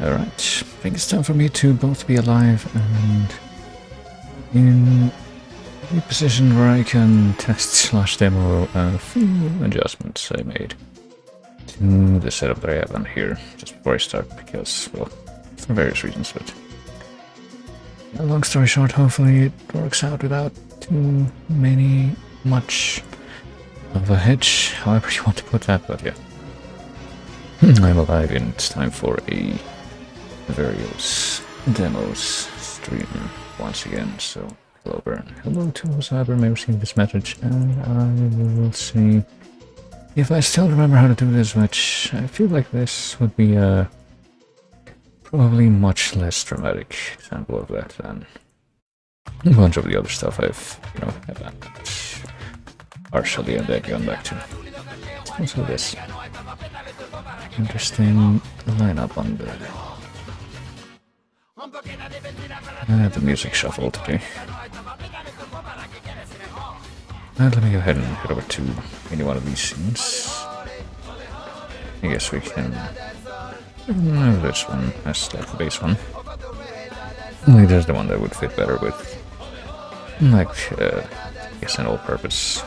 Alright, I think it's time for me to both be alive and in a position where I can test / demo a few adjustments I made to the setup that I have on here just before I start, because, well, for various reasons, but long story short, hopefully it works out without too much of a hitch, however you want to put that, but yeah. I'm alive and it's time for a various demos stream once again, so hello Bern. Hello to whoever may receive this message, and I will see if I still remember how to do this, which I feel like this would be a probably much less dramatic example of that than a bunch of the other stuff I've, partially and then gone back to. Also this interesting lineup on the music shuffle today. Let me go ahead and head over to any one of these scenes. I guess we can have this one as like the base one. I think there's the one that would fit better with, like, I guess an all-purpose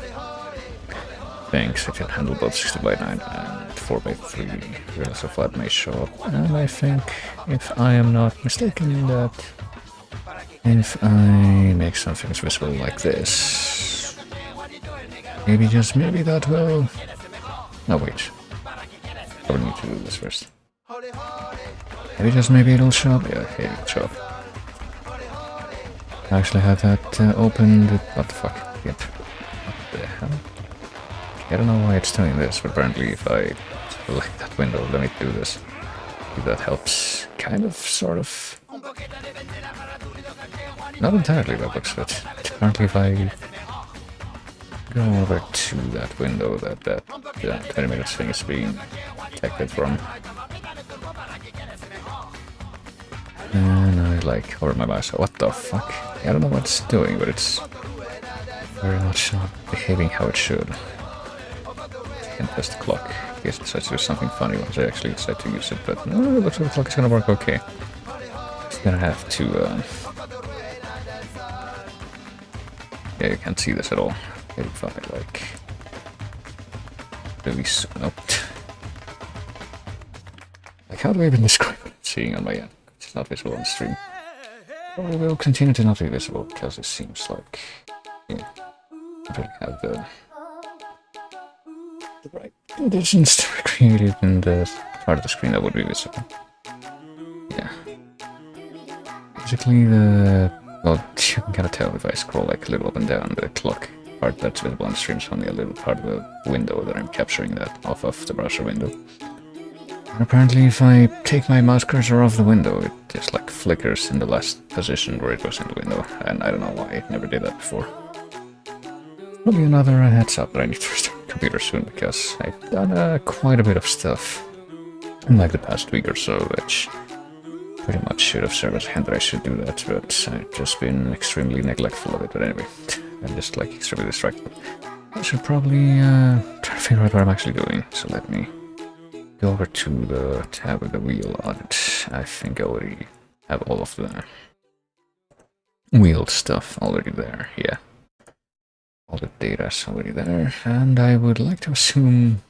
thing, so it can handle both 60x9 and 4x3 real so flat may show up. And I think, if I am not mistaken, that if I make some things visible like this, maybe just maybe that will... No, wait. I would need to do this first. Maybe just maybe it'll show up. Yeah, okay, it'll show up. I actually had that opened. What the fuck? Yep. What the hell? I don't know why it's doing this, but apparently if I select that window, let me do this. If that helps. Kind of, sort of. Not entirely that looks, but apparently if I go over to that window that 20 minutes thing is being detected from, and I like hover my mouse. What the fuck? I don't know what it's doing, but it's very much not behaving how it should. And test the clock. I guess it decides to do something funny once I actually decide to use it, but no, it looks like the clock is gonna work okay. Just gonna have to yeah, you can't see this at all. Maybe if I like really nope. Like, how do I even describe what I'm seeing on my end? It's not visible on the stream. Or it will continue to not be visible because it seems like, yeah, I don't have the right conditions to recreate it in the part of the screen that would be visible. Yeah. Basically well, you can kind of tell if I scroll like a little up and down, the clock part that's visible on the stream is only a little part of the window that I'm capturing that off of the browser window. And apparently if I take my mouse cursor off the window, it just like flickers in the last position where it was in the window, and I don't know why it never did that before. Probably another heads up that I need to restart the computer soon, because I've done quite a bit of stuff in like the past week or so, which pretty much should have served as a hint that I should do that, but I've just been extremely neglectful of it. But anyway, I'm just like extremely distracted. I should probably try to figure out what I'm actually doing, so let me go over to the tab with the wheel on it. I think I already have all of the wheeled stuff already there, yeah. All the data's already there, and I would like to assume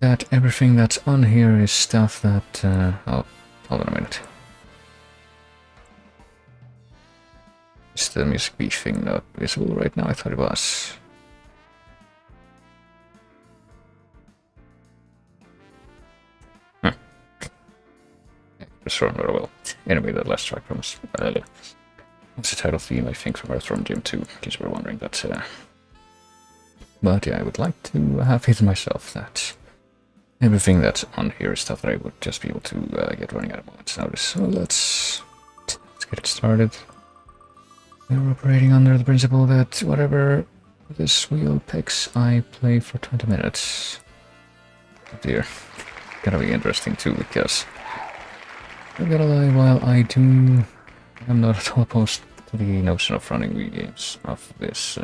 that everything that's on here is stuff that, oh, hold on a minute. Is the music beat thing not visible right now? I thought it was. Just very well. Anyway, that last track from what's the title theme, I think, from Earthworm Jim 2, in case you were wondering. But yeah, I would like to have faith in myself that everything that's on here is stuff that I would just be able to get running at a moment's notice. So let's get it started. We're operating under the principle that whatever this wheel picks, I play for 20 minutes. Oh dear. Gonna be interesting too, because I gotta lie, while I'm not at all opposed to the notion of running Wii games of this.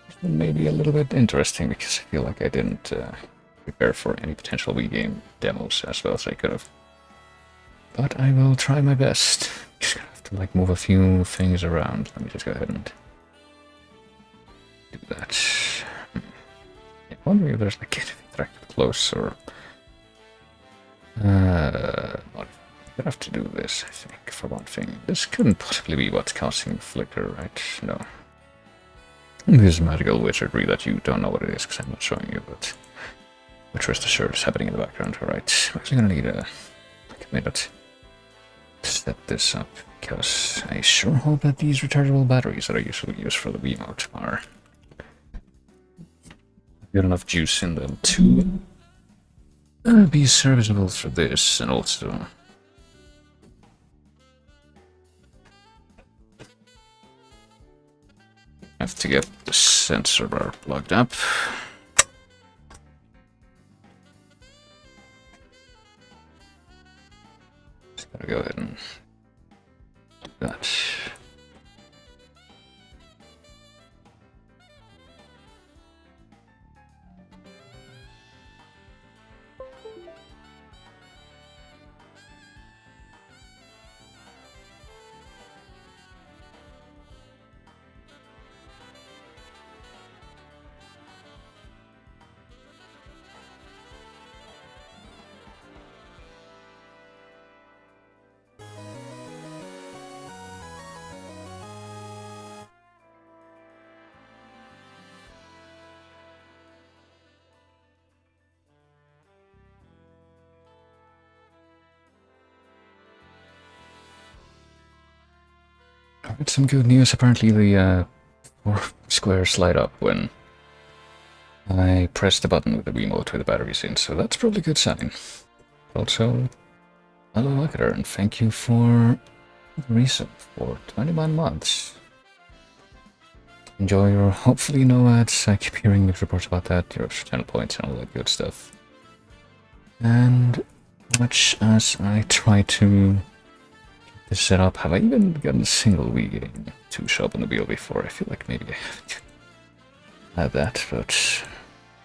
It's been maybe a little bit interesting, because I feel like I didn't prepare for any potential Wii game demos as well as I could have. but I will try my best. Just gonna have to like move a few things around. Let me just go ahead and do that. I'm wondering if there's like anything that I could close or not. I have to do this, I think, for one thing. This couldn't possibly be what's causing the flicker, right? No. This magical wizardry that you don't know what it is because I'm not showing you, but which rest assured is happening in the background. Alright, I'm actually gonna need a minute to set this up because I sure hope that these rechargeable batteries that I usually use for the Wiimote are good enough juice in them to be serviceable for this, and also have to get the sensor bar plugged up. Just gotta go ahead and do that. Alright, some good news. Apparently the 4 squares light up when I press the button with the remote with the batteries in, so that's probably a good sign. Also, hello Locketer, and thank you for the resub for 21 months. Enjoy your hopefully no ads. I keep hearing mixed reports about that, your channel points and all that good stuff. And much as I try to set up, have I even gotten a single Wii game to show up on the wheel before? I feel like maybe I haven't had that, but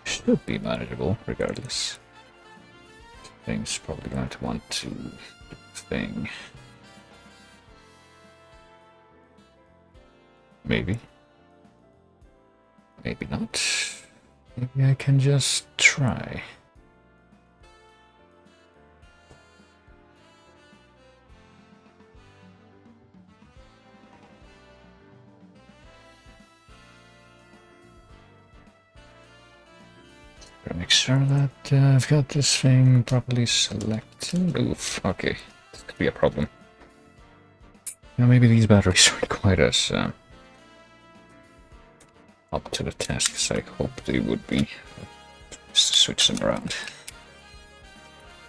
should be manageable regardless. Thing's probably going to want to do the thing. Maybe. Maybe not. Maybe I can just try. Make sure that I've got this thing properly selected. Oof, okay. This could be a problem. You know, maybe these batteries aren't quite as up to the task as I hoped they would be. Just switch them around.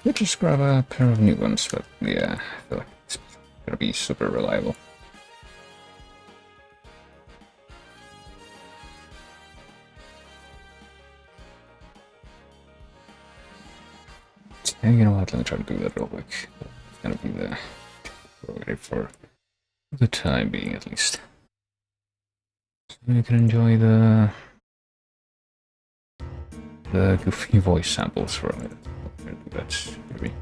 We'll just grab a pair of new ones, but yeah, I feel like it's gonna be super reliable. And you know what, let me try to do that real quick. It's gonna be the prerogative for the time being, at least. So you can enjoy the goofy voice samples for it. I'm gonna do that, maybe.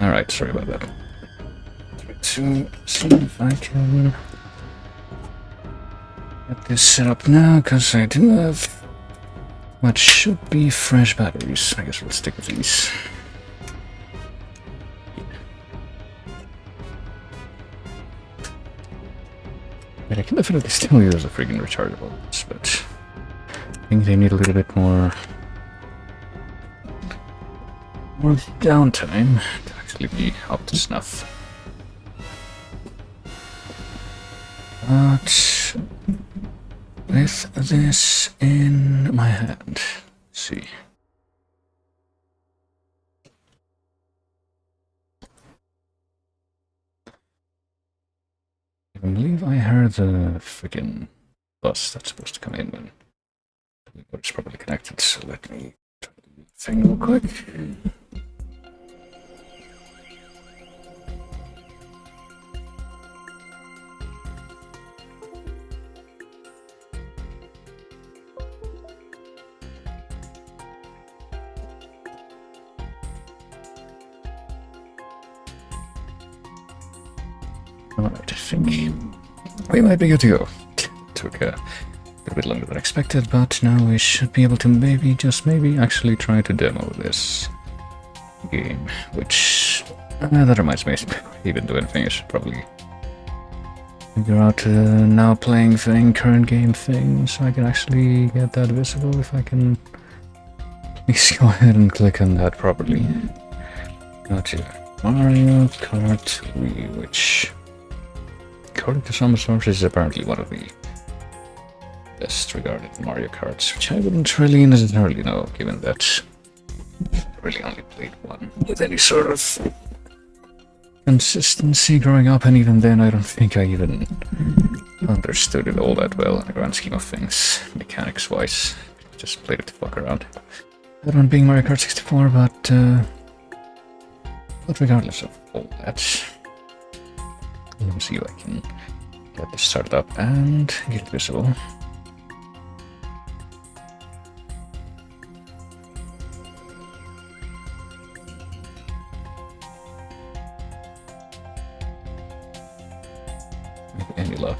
Alright, sorry about that. To see if I can get this set up now, because I do have what should be fresh batteries. I guess we'll stick with these. But I can definitely still use a freaking rechargeable, but I think they need a little bit more downtime to actually be up to snuff. But with this in my hand, let's see. I believe I heard the freaking bus that's supposed to come in when it's probably connected, so let me try the thing real quick. Alright, I think we might be good to go. Took a little bit longer than expected, but now we should be able to maybe, just maybe, actually try to demo this game, which, that reminds me, even do anything, I should probably figure out now playing thing, current game thing, so I can actually get that visible. If I can please go ahead and click on that properly. Gotcha. Mario Kart Wii, which, according to some sources, is apparently one of the best regarded Mario Karts, which I wouldn't really necessarily know, given that I really only played one with any sort of consistency growing up, and even then I don't think I even understood it all that well in the grand scheme of things, mechanics-wise. Just played it to fuck around. That one being Mario Kart 64, but regardless of all that, let me see if I can get this started up and get it visible. Maybe any luck.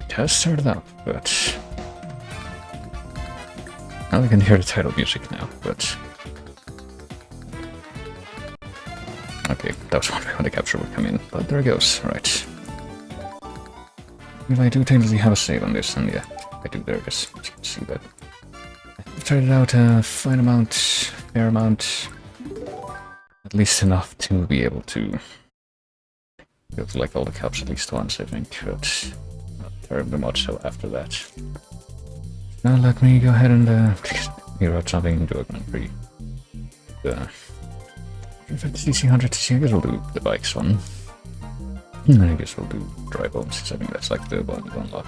It has started up, but now we can hear the title music now, but okay, that was one way when the capture would come in, but there it goes. Right. If I do technically have a save on this, and yeah, I do there, because you can see that I've tried it out a fair amount, at least enough to be able to go to like all the caps at least once, I think, but not terribly much so after that. Now let me go ahead and figure out something and do a Grand Prix. 50cc, 100cc, I guess we'll do the bikes one. And I guess we'll do dry bones, because I think that's like the one you unlock.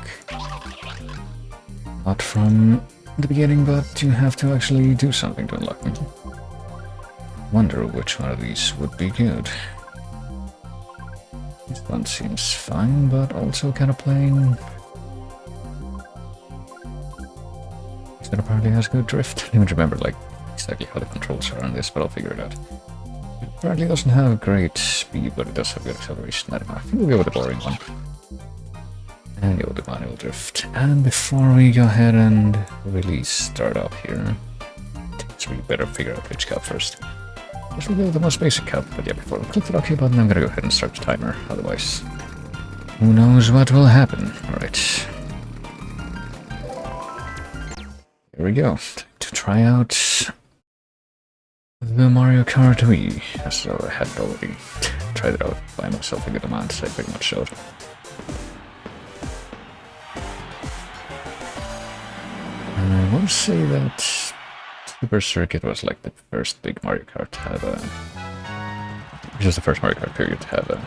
Not from the beginning, but you have to actually do something to unlock them. Wonder which one of these would be good. This one seems fine, but also kind of plain. It apparently has good drift. I don't even remember like exactly how the controls are on this, but I'll figure it out. It apparently doesn't have great speed, but it does have good acceleration. I don't know. I think we'll go with the boring one. And go with the manual drift. And before we go ahead and really start up here, so we better figure out which cup first. I guess we'll go with the most basic cup, but yeah, before we click the OK button, I'm gonna go ahead and start the timer. Otherwise, who knows what will happen. Alright. Here we go, to try out the Mario Kart Wii, so I had already tried it out by myself a good amount, so I pretty much showed. And I will say that Super Circuit was like the first big Mario Kart to have a... which was the first Mario Kart period to have a...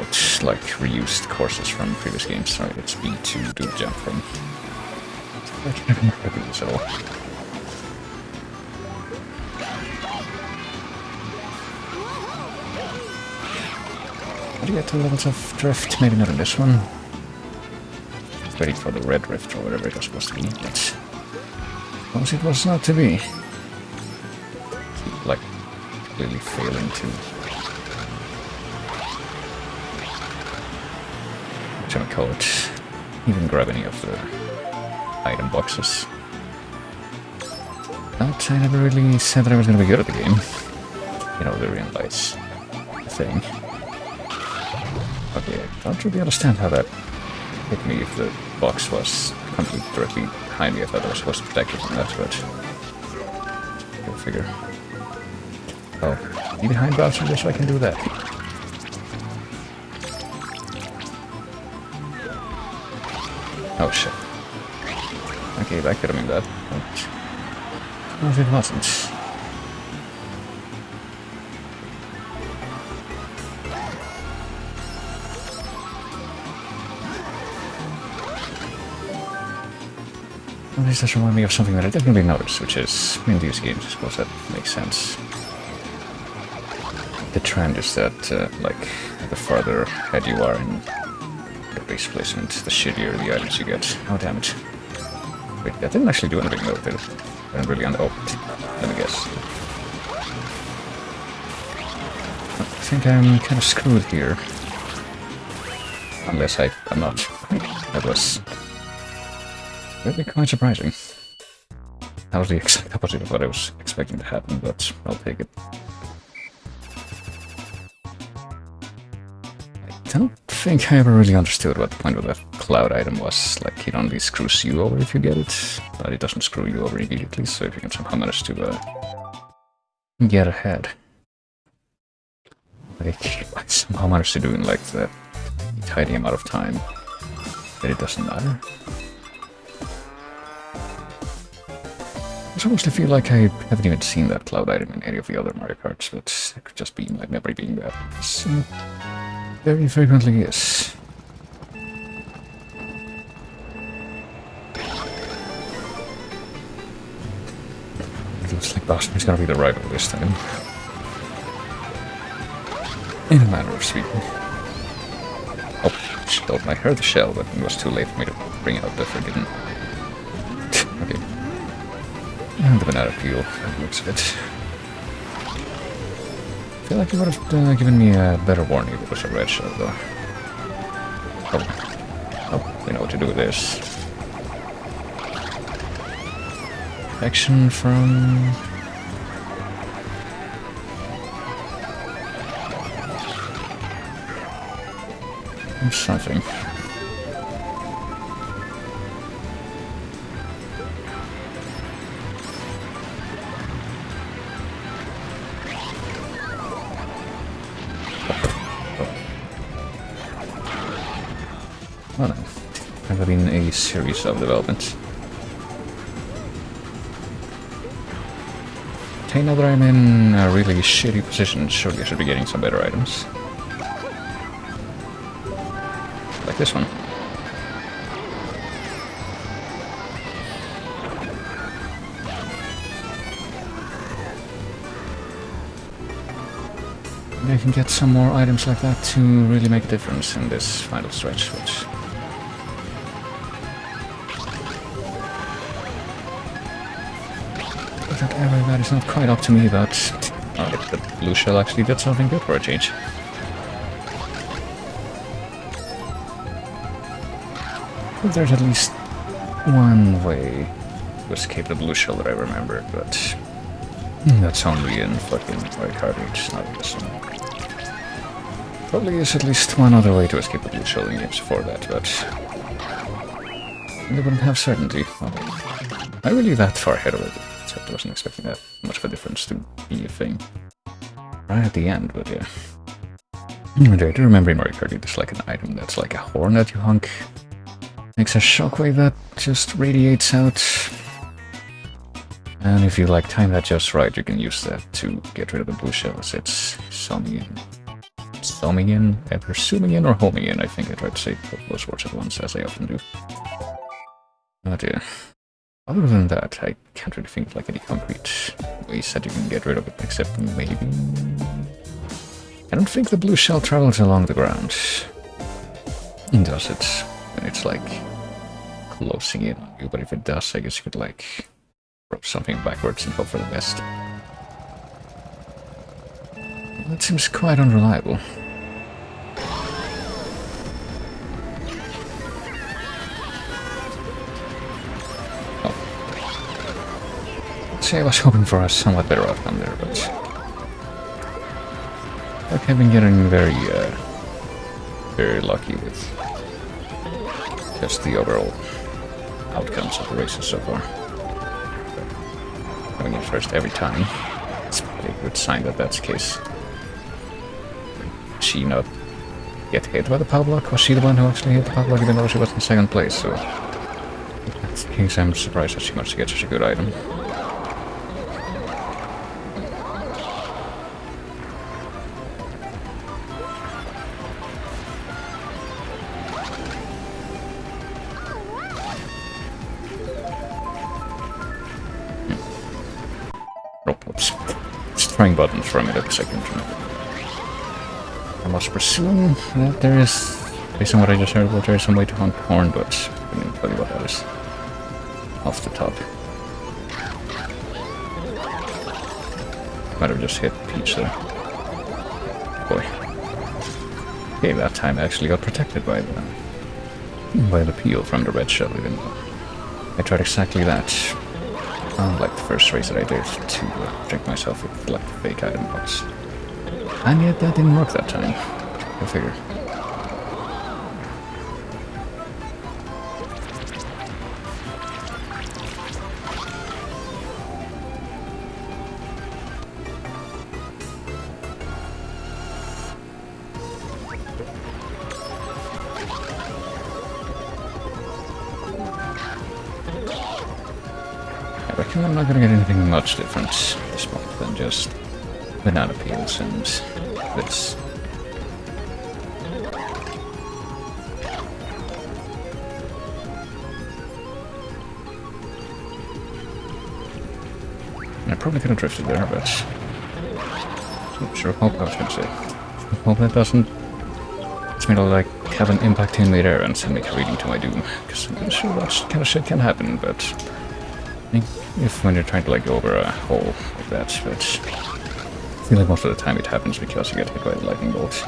it's like reused courses from previous games. Sorry, it's B2 do jump from. I can't remember this at all. How do you get to levels of drift? Maybe not in this one. waiting for the red rift or whatever it was supposed to be, but of course it was not to be. Keep, like, clearly failing to... what shall I call it? Even grab any of the item boxes. But I never really said that I was going to be good at the game. You know, the realize thing. Okay, I don't really understand how that hit me if the box was completely directly behind me. I thought I was supposed to protect it from that, but... go figure. Oh, be behind Bowser just so I can do that. Oh shit. Okay, that could have been that, but... no, it wasn't. This does remind me of something that I definitely noticed, which is, in these games, I suppose that makes sense. The trend is that, like, the farther ahead you are in the base placement, the shittier the items you get. Oh, damn it. Wait, that didn't actually do anything, though, did it? I didn't really let me guess. I think I'm kind of screwed here. Unless I'm not. That was... really quite surprising. That was the exact opposite of what I was expecting to happen, but I'll take it. I don't think I ever really understood what the point of that cloud item was. Like, it only screws you over if you get it, but it doesn't screw you over immediately, so if you can somehow manage to get ahead. Like, I somehow managed to do in like that tiny amount of time that it doesn't matter. I mostly feel like I haven't even seen that cloud item in any of the other Mario Karts, but it could just be my memory being bad. It's, very frequently is. It looks like Bowser is gonna be the rival this time. In a manner of speaking. Oh, shit, I heard the shell, but it was too late for me to bring out the friggin'... okay. And the banana peel, that looks of it. I feel like it would have given me a better warning if it was a red shell, though. Oh, we know what to do with this. Action from... something. Well, I've been a series of developments. Okay, now that I'm in a really shitty position, surely I should be getting some better items. Like this one. Maybe I can get some more items like that to really make a difference in this final stretch, which... that area that is not quite up to me, but... oh, the blue shell actually did something good for a change. But there's at least one way to escape the blue shell that I remember, but... that's only in fucking Mario Kart 8, not this one. Probably is at least one other way to escape the blue shell in games before that, but... they wouldn't have certainty. Well, I'm really that far ahead of it, except I wasn't expecting that much of a difference to be a thing. Right at the end, but yeah. I do remember in Mario Kart 8 there's like an item that's like a horn that you honk. Makes a shockwave that just radiates out. And if you like time that just right, you can use that to get rid of the blue shells. It's zooming in, either zooming in or homing in. I think I tried to say both those words at once, as I often do. But yeah. Other than that, I can't really think of like any concrete ways that you can get rid of it, except maybe... I don't think the blue shell travels along the ground. Does it? When it's like closing in on you, but if it does, I guess you could like throw something backwards and hope for the best. That seems quite unreliable. I was hoping for a somewhat better outcome there, but like I've been getting very lucky with just the overall outcomes of the races so far. Coming in first every time. It's probably a good sign that that's the case. She not get hit by the power block? Was she the one who actually hit the power block even though she was in second place? So if that's the case, I'm surprised that she managed to get such a good item. Trying buttons for a minute a second. I must presume that there is, based on what I just heard, there is some way to hunt horn, but I couldn't tell you what that is off the top. Might have just hit Peach there. Boy. Okay, that time I actually got protected by the peel from the red shell, even though I tried exactly that. Unlike the first race that I did to protect myself with like the fake item box. And yet that didn't work that time. Go figure. I'm not gonna get anything much different at this point than just banana peels and this. I probably could have drifted there, but sure hope I was gonna say. Hope that doesn't it's me to like have an impact in midair and send me careening to my doom, because I'm sure that kind of shit can happen, but if when you're trying to like go over a hole like that, but I feel like most of the time it happens because you get hit by the lightning bolt.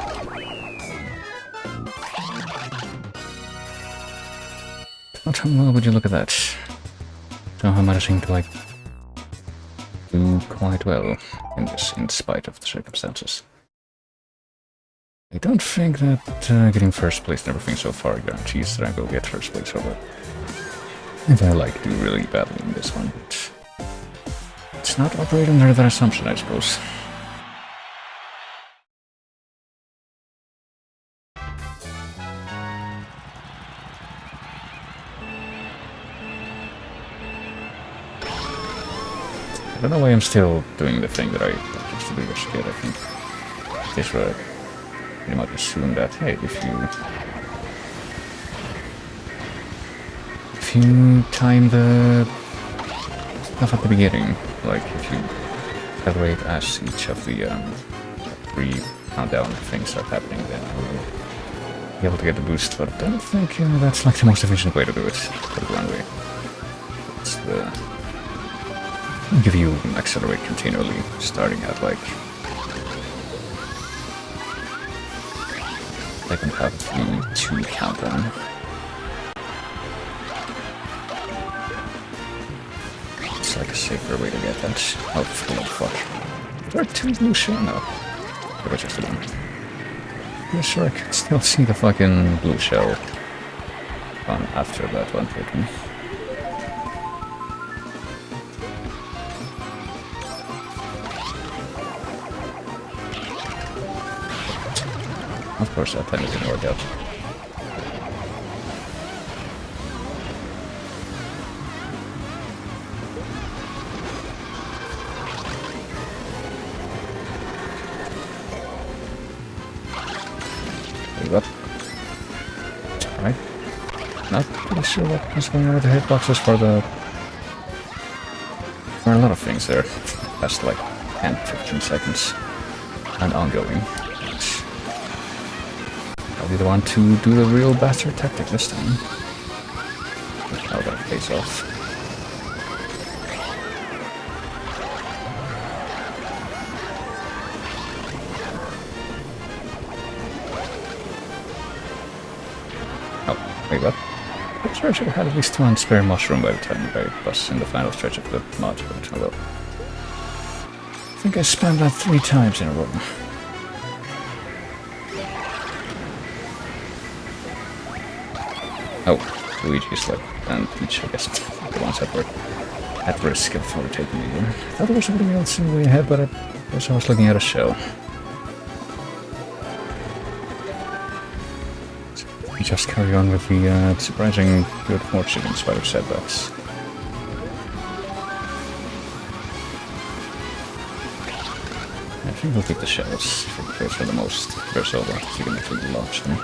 But how would you look at that? So I'm managing to like do quite well in this, in spite of the circumstances. I don't think that getting first place and everything so far guarantees that I will get first place over. If I like do really badly in this one, but it's not operating under that assumption, I suppose. I don't know why I'm still doing the thing that I used to do as a kid. I think this would pretty much assume that, hey, if you time the stuff at the beginning, like if you evaluate as each of the 3 countdown things start happening, then you'll be able to get the boost, but I don't think that's like the most efficient way to do it for the runway. It's the give you accelerate continually, starting at like second half of the 2 countdown. It's like a safer way to get that. Oh, fuck. There are 2 blue shell now. There was just one. Yeah, sure, I can still see the fucking blue shell on after that one hit me. Of course, that time it didn't work out. Up. Alright. Not pretty sure what is going on with the hitboxes for a lot of things there. That's like 10-15 seconds and ongoing. I'll be the one to do the real bastard tactic this time. how that plays off. Oh, wait, what? I'm sure I should have had at least one spare mushroom by the time I was in the final stretch of the mod, but oh well. I think I spammed that 3 times in a row. Oh, Luigi's like, and Peach, I guess, the ones that were at risk of overtaking me here. I thought there was something else in the way ahead, but I guess I was looking at a shell. We just carry on with the surprising good fortune in spite of setbacks. I think we'll take the shells for the most versatile, so you can actually launch them.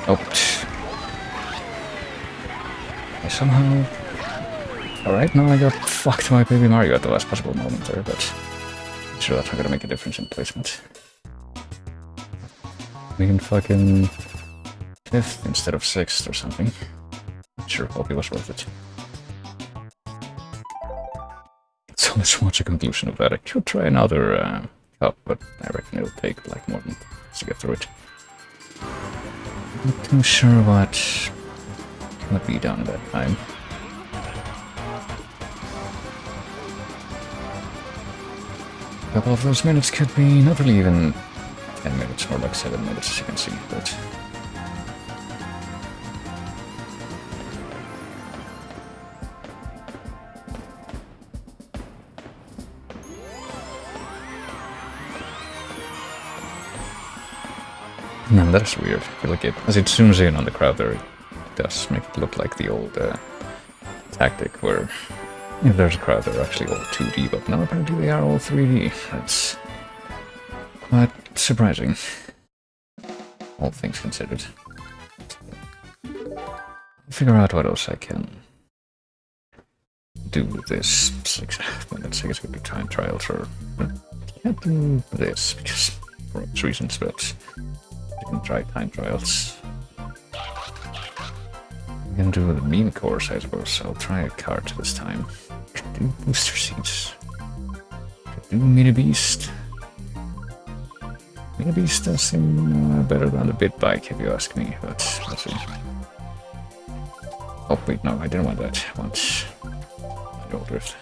Oh, I somehow... Alright, now I got fucked by Baby Mario at the last possible moment there, but I'm sure that's not gonna make a difference in placement. We can fucking 5th instead of 6th or something. Sure, hope it was worth it. So let's watch a conclusion of that. I could try another cup, but I reckon it'll take like more than to get through it. Not too sure what would be done at that time. A couple of those minutes could be not really even 10 minutes, more like 7 minutes, as you can see, but... Man, that's weird. I feel like as it zooms in on the crowd there, it does make it look like the old tactic where if there's a crowd they're actually all 2D, but now apparently they are all 3D. That's quite surprising, all things considered. I'll figure out what else I can do with this 6 minutes. I guess we could time trials, or can't do this because for obvious reasons, but I can try time trials. I can do the meme course, I suppose. I'll try a cart this time. Could do booster seats. Could do Mini Beast. Mini Beast does seem better than the Bit Bike, if you ask me, but let's see. Oh wait, no, I didn't want that. I want the old Drift.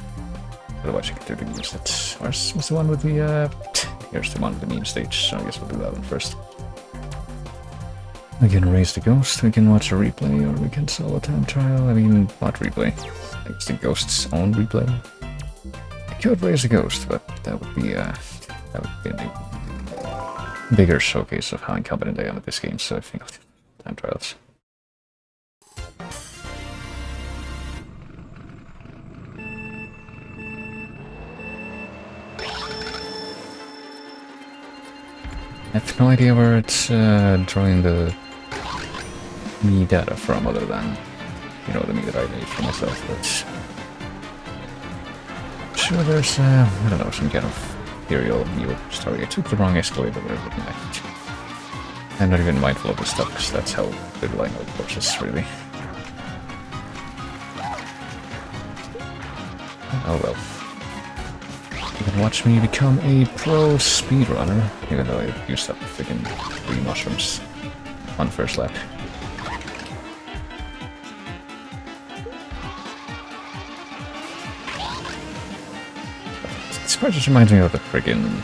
Otherwise I could do the use that. Where's the one with the here's the one with the meme stage, so I guess we'll do that one first. We can raise the ghost, we can watch a replay, or we can solo time trial. I mean, what replay? It's the ghost's own replay. I could raise the ghost, but that would be a bigger showcase of how incompetent I am at this game, so I think I'll do time trials. I have no idea where it's drawing the me data from, other than, you know, the me that I made for myself, but I'm sure there's, I don't know, some kind of imperial new story. I took the wrong escalator there, but I'm not even mindful of this stuff, because that's how little I know the courses, really. Oh well. You can watch me become a pro speedrunner, even though I used up freaking 3 mushrooms on first lap. This part just reminds me of the friggin'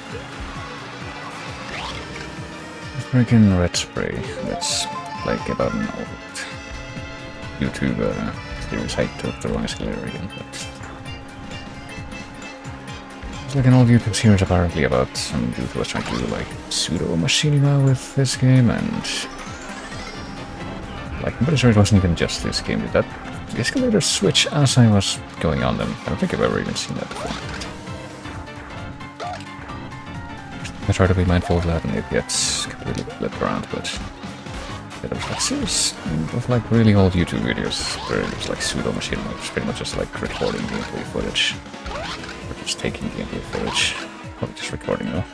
red spray that's like about an old YouTube series. I took the wrong escalator again, but it's like an old YouTube series apparently about some dude who was trying to do like pseudo machinima with this game, and like I'm pretty sure it wasn't even just this game. Did that the escalator switch as I was going on them? I don't think I've ever even seen that before. I try to be mindful of that and it gets completely flipped around, but it was like series of like really old YouTube videos where it was like pseudo machinima, which is pretty much just like recording gameplay footage. just taking gameplay footage. Probably just recording though.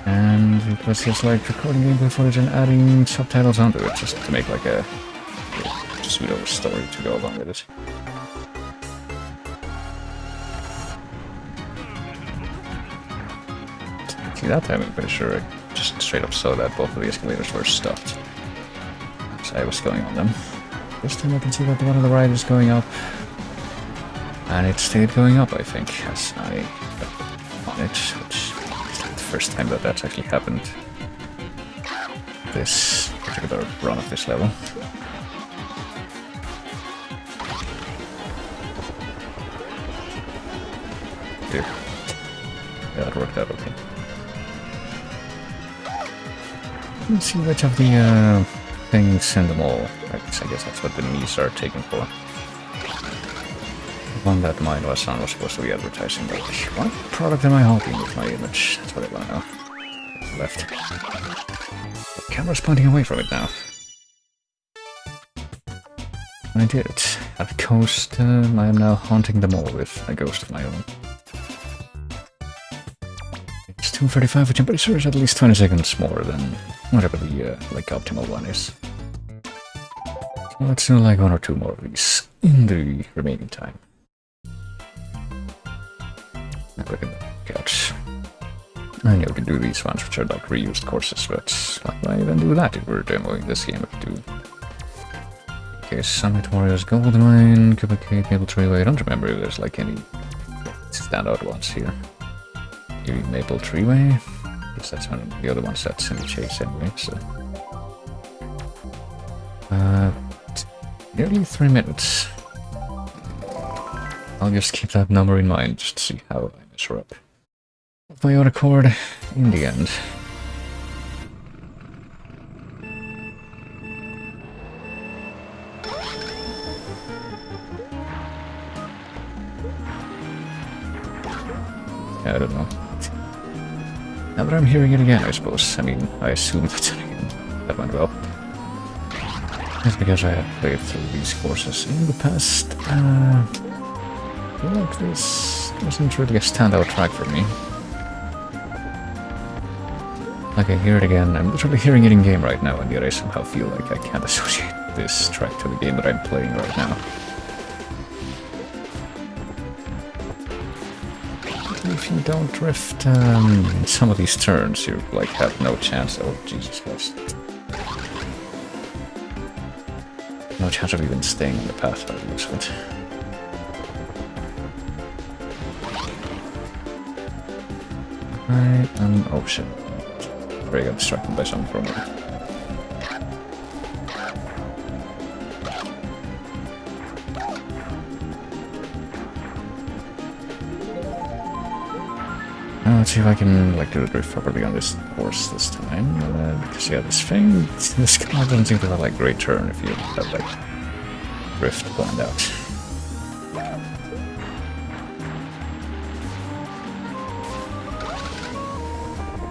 And it was just like recording gameplay footage and adding subtitles onto it, just to make like a pseudo story to go along with it. See, that time I'm pretty sure I just straight up saw that both of the escalators were stopped. So I was going on them. This time I can see that one on the right is going up. And it stayed going up, I think, as I got on it, which is the first time that that's actually happened. This particular run of this level. Here. Yeah, that worked out okay. Let's see which of the things send them all. I guess that's what the knees are taken for. The one that mine was on was supposed to be advertising, but what product am I holding with my image? That's what I want to know. Left. The camera's pointing away from it now. I did it. At a ghost, I am now haunting them all with a ghost of my own. It's 2:35, which I'm pretty sure is at least 20 seconds more than whatever the like optimal one is. So let's do like one or two more of these in the remaining time. Look at the couch. I know we can do these ones, which are like reused courses, but why even do that if we're demoing this game? We could do. Okay, Summit Warriors, Goldmine, Cupcake, Maple Treeway. I don't remember if there's like any standout ones here. Maybe Maple Treeway? Because that's one of the other ones that's in the chase anyway, so. Nearly 3 minutes. I'll just keep that number in mind just to see how I measure up. My own accord in the end. Yeah, I don't know. Now that I'm hearing it again, I suppose. I mean, I assume that went well. That's because I have played through these courses in the past. I feel like this wasn't really a standout track for me. Like, I hear it again. I'm literally hearing it in game right now, and yet I somehow feel like I can't associate this track to the game that I'm playing right now. If you don't drift some of these turns, you like have no chance. Oh, Jesus Christ. No chance of even staying in the path by the looks of it. I am... oh shit. Very got distracted by something for a minute. Let's see if I can like do the drift properly on this course this time. Because yeah, this car doesn't seem to have like great turn if you have like drift planned out.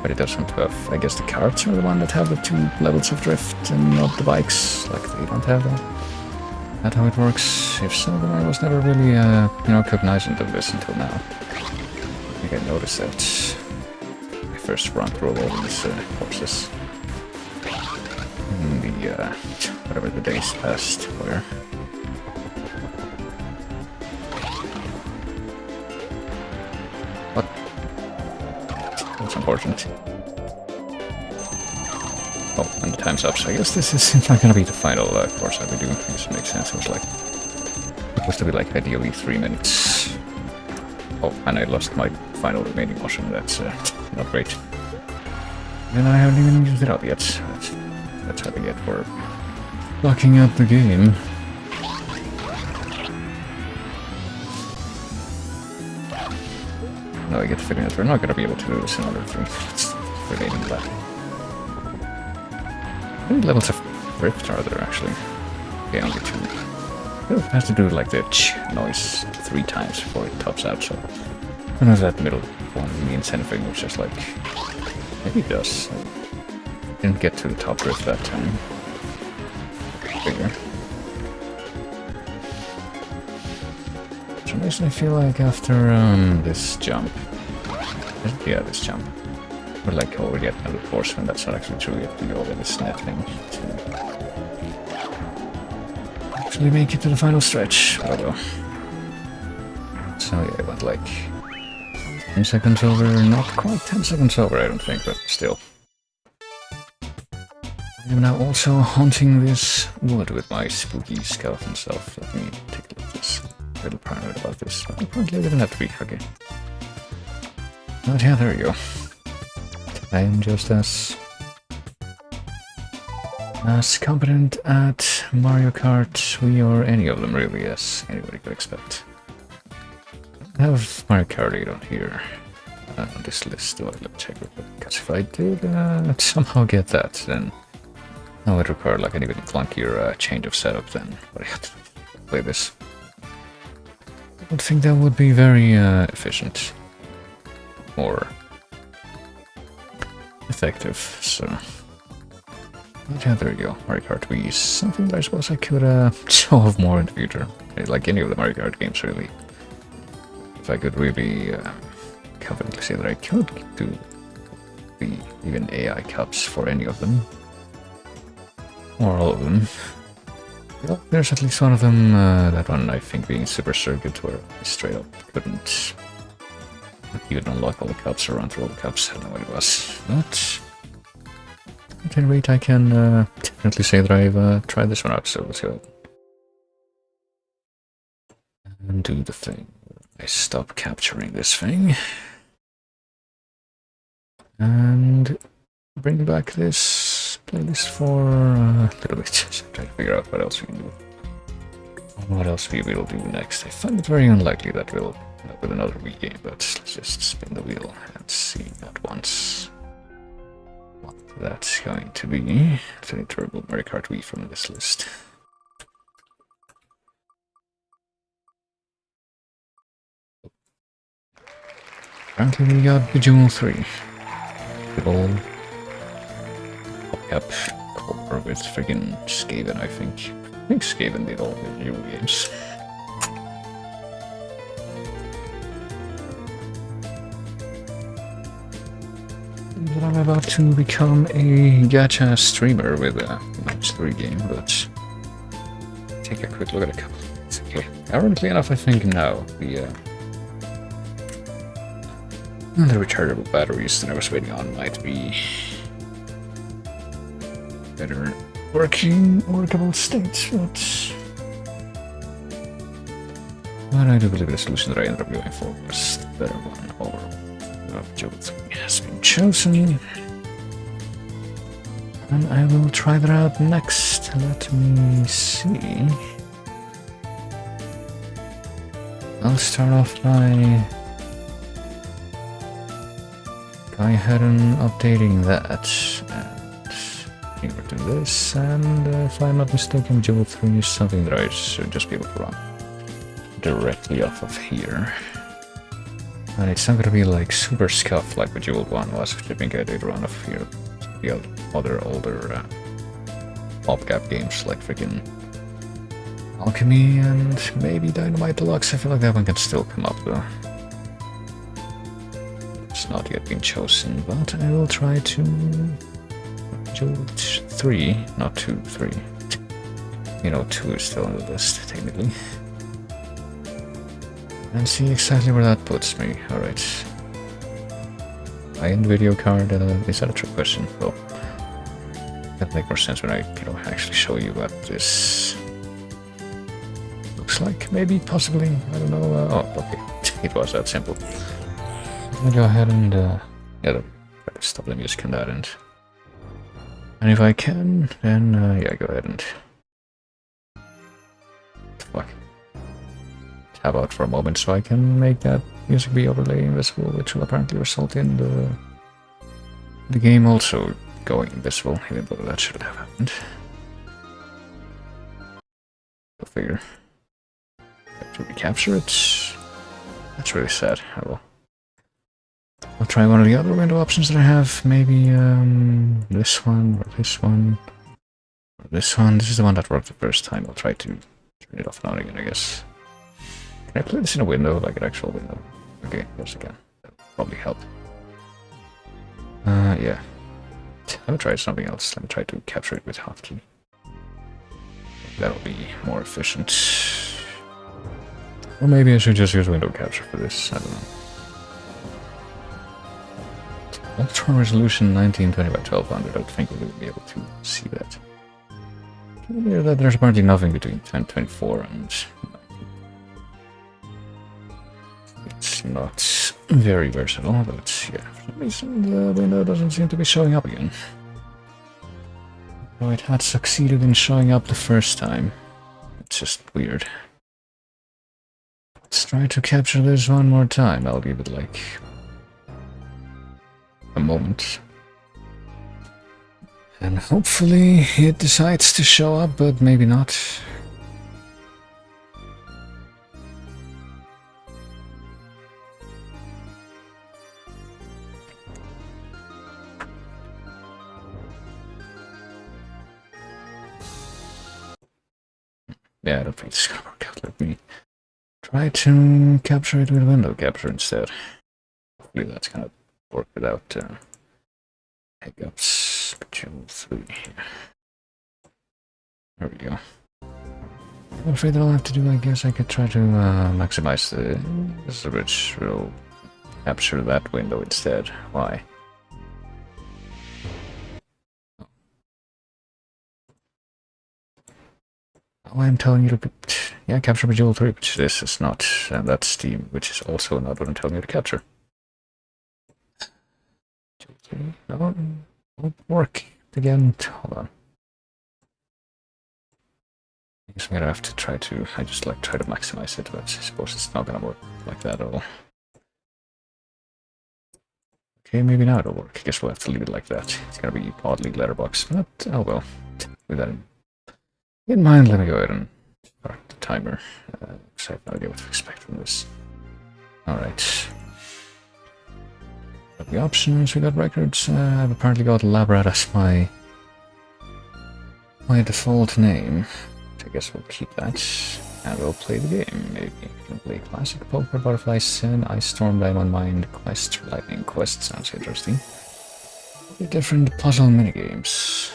But it doesn't have, I guess the carts are the one that have the 2 levels of drift and not the bikes. Like they don't have that. That's how it works. If so, then I was never really cognizant of this until now. I think I noticed that I first run through all these courses in the, whatever the days past were. What? That's unfortunate. Oh, and the time's up, so I guess this is not gonna be the final course that we do. I guess it makes sense. It was like, supposed to be like ideally 3 minutes. Oh, and I lost my final remaining motion. That's not great. And I haven't even used it up yet. That's how they get for locking up the game. Now I get to figure out we're not going to be able to do this in another 3 minutes remaining left. How many levels of drift are there actually? Okay, only 2. It has to do like the noise 3 times before it tops out, so I don't know if that middle one means anything, which is like, maybe it does. I didn't get to the top drift that time. Figure. some reason I feel like after this jump, yeah, this jump, we're like already at another portion. That's not actually true. You have to go over this net thing to actually make it to the final stretch. But I will. So yeah, it went like 10 seconds over. Not quite 10 seconds over, I don't think, but still. I am now also haunting this wood with my spooky skeleton self. Let me take a look at this. A little paranoid about this. But apparently I didn't have to be. Okay. But yeah, there we go. I am just as competent at Mario Kart Wii or any of them really as anybody could expect. I have Mario Kart 8 on here on this list. Let me check real quick, because if I did somehow get that, then I would require like an even clunkier change of setup then. But I have to play this. I don't think that would be very efficient or effective, so. But yeah, there you go. Mario Kart Wii is something that I suppose I could show off more in the future. Like any of the Mario Kart games, really. If I could really confidently say that I could do the even AI cups for any of them. Or all of them. Well, there's at least one of them, that one I think being Super Circuit, where I straight up couldn't even unlock all the cups or run through all the cups. I don't know what it was. But at any rate, I can definitely say that I've tried this one out, so let's go and do the thing. I stop capturing this thing and bring back this playlist for a little bit. Try to figure out what else we can do. What else we will do next. I find it very unlikely that we'll end up with another Wii game, but let's just spin the wheel and see at once what that's going to be. It's an terrible Mario Kart Wii from this list. Apparently we got Bejeweled 3. Good old PopCap cover with friggin' Skaven, I think. I think Skaven did all the new games. But I'm about to become a gacha streamer with a Match 3 game, but take a quick look at a couple. It's okay. Ironically enough, I think now the rechargeable batteries that I was waiting on might be better workable state, but I do believe the solution that I ended up going for was the better one. Over Bejeweled 3 has been chosen, and I will try that out next. Let me see. I'll start off by going ahead and updating that, and here do this, and if I'm not mistaken, Bejeweled 3 is something that I should just be able to run directly off of here. And it's not going to be like super scuffed like Bejeweled 1 was, which I think I did run off here. The other older PopCap games like freaking Alchemy and maybe Dynamite Deluxe. I feel like that one can still come up though. It's not yet been chosen, but I will try to Bejeweled 3, not 2, 3. You know, 2 is still on the list, technically. And see exactly where that puts me. Alright. High-end video card, is that a trick question? Well, that'll make more sense when I, actually show you what this looks like. Maybe, possibly, I don't know. Oh, okay. It was that simple. Let me go ahead and, yeah, stop the music on that end. And if I can, then, yeah, go ahead and... Fuck. Tab out for a moment so I can make that music be overlay invisible, which will apparently result in the game also going invisible, even though that should have happened. Go figure. Have to recapture it. That's really sad. I'll try one of the other window options that I have. Maybe this one, or this one, or this one. This is the one that worked the first time. I'll try to turn it off and on again, I guess. Can I play this in a window, like an actual window? Okay, yes I can. That'll probably help. Yeah. Let me try something else. Let me try to capture it with hotkey. That'll be more efficient. Or maybe I should just use window capture for this. I don't know. Ultra resolution 1920 by 1200. I don't think we'll be able to see that. Clear that there's apparently nothing between 1024 and 19. It's not very versatile, but yeah, for some reason the window doesn't seem to be showing up again. Though it had succeeded in showing up the first time. It's just weird. Let's try to capture this one more time. I'll give it like a moment. And hopefully it decides to show up, but maybe not. Yeah, I don't think it's gonna work out. Let me try to capture it with window capture instead. Hopefully that's gonna work without hiccups. Bejeweled 3 here. There we go. I'm afraid that I'll have to do, I guess I could try to maximize the which will capture that window instead. Why? Oh, I'm telling you to yeah, capture Bejeweled 3, which this is not, and that's Steam, which is also not what I'm telling you to capture. No, won't work again. Hold on. I guess I'm gonna have to try to. I just like try to maximize it, but I suppose it's not gonna work like that at all. Okay, maybe now it'll work. I guess we'll have to leave it like that. It's gonna be oddly letterbox, but oh well. With that in mind, let me go ahead and start the timer. Because I have no idea what to expect from this. Alright. Got the options, we got records. I've apparently got Labrat as my default name. I guess we'll keep that. And we'll play the game, maybe. We can play Classic Poker, Butterfly Sin, Ice Storm, Diamond Mind, Quest, Lightning Quest. Sounds interesting. Different puzzle minigames.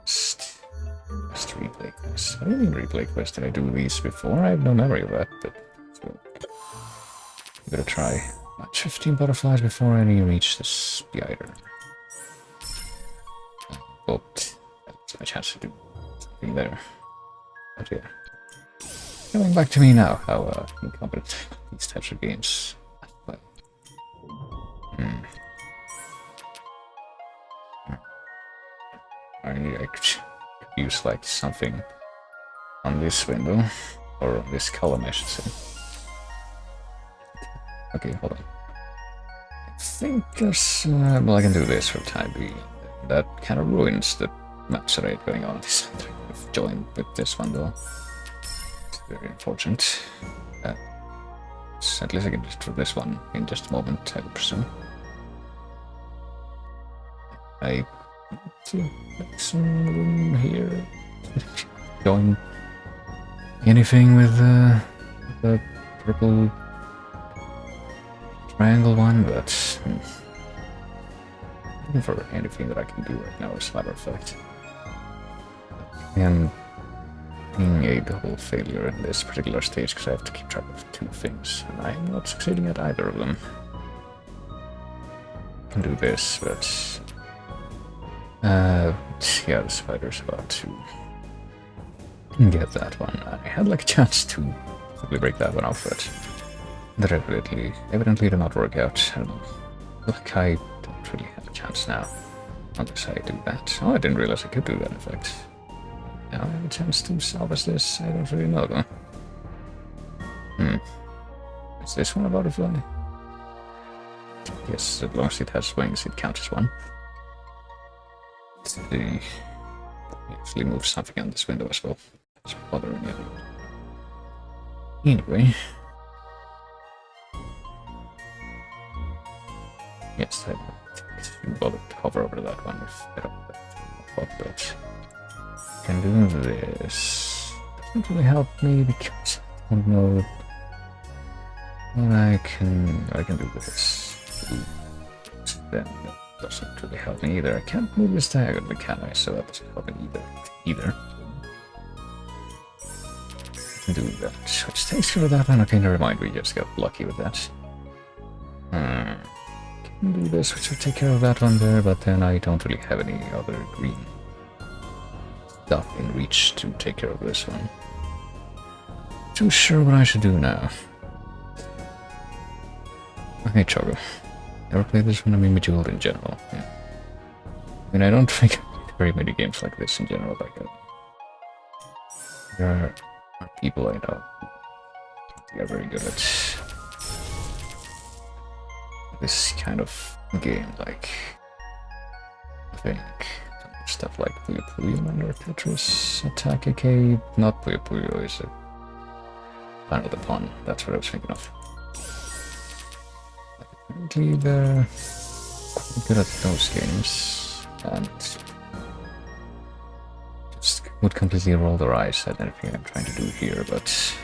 Quest replay quest. What do you mean replay quest? Did I do these before? I have no memory of that, but so give it a try. Match 15 butterflies before any reach the spider. Well, that's my chance to do something there. But yeah. Coming back to me now, how incompetent these types of games. Well. I could use like something on this window, or on this column I should say. Okay, hold on. I think there's, well I can do this for the time being. That kind of ruins the match rate going on. I've joined with this one though. It's very unfortunate. At least I can just for this one in just a moment, I would presume. I see some room here. Going anything with the purple triangle one, but looking for anything that I can do right now, as a matter of fact. I am being a double failure in this particular stage because I have to keep track of two things, and I'm not succeeding at either of them. I can do this, but yeah, the spider's about to get that one. I had like a chance to probably break that one off, but that evidently did not work out. I don't know. Like I don't really have a chance now, unless I do that. Oh, I didn't realize I could do that, in fact. Now I have a chance to salvage this. I don't really know, though. Is this one a butterfly? Yes, as long as it has wings, it counts as one. Let's see. Actually move something on this window as well. It's bothering me. Anyway. Yes, I don't bother to hover over that one if I don't pop, but I can do this. doesn't really help me because I don't know what I can do with this. Then that doesn't really help me either. I can't move this diagonally, can I? So that doesn't help me either. I can do that. Which takes care of that, and okay, never mind, we just got lucky with that. Can do this, which will take care of that one there, but then I don't really have any other green stuff in reach to take care of this one. Too sure what I should do now. Okay, Chogo. Ever played this one? I mean, Bejeweled in general. Yeah. I mean, I don't think I played very many games like this in general. Like, there are people I know who are very good at this kind of game, like, I think stuff like Puyo Puyo or Tetris Attack, aka not Puyo Puyo, is a Final the Pun. That's what I was thinking of. Apparently they're quite good at those games, and just would completely roll their eyes at anything I'm trying to do here, but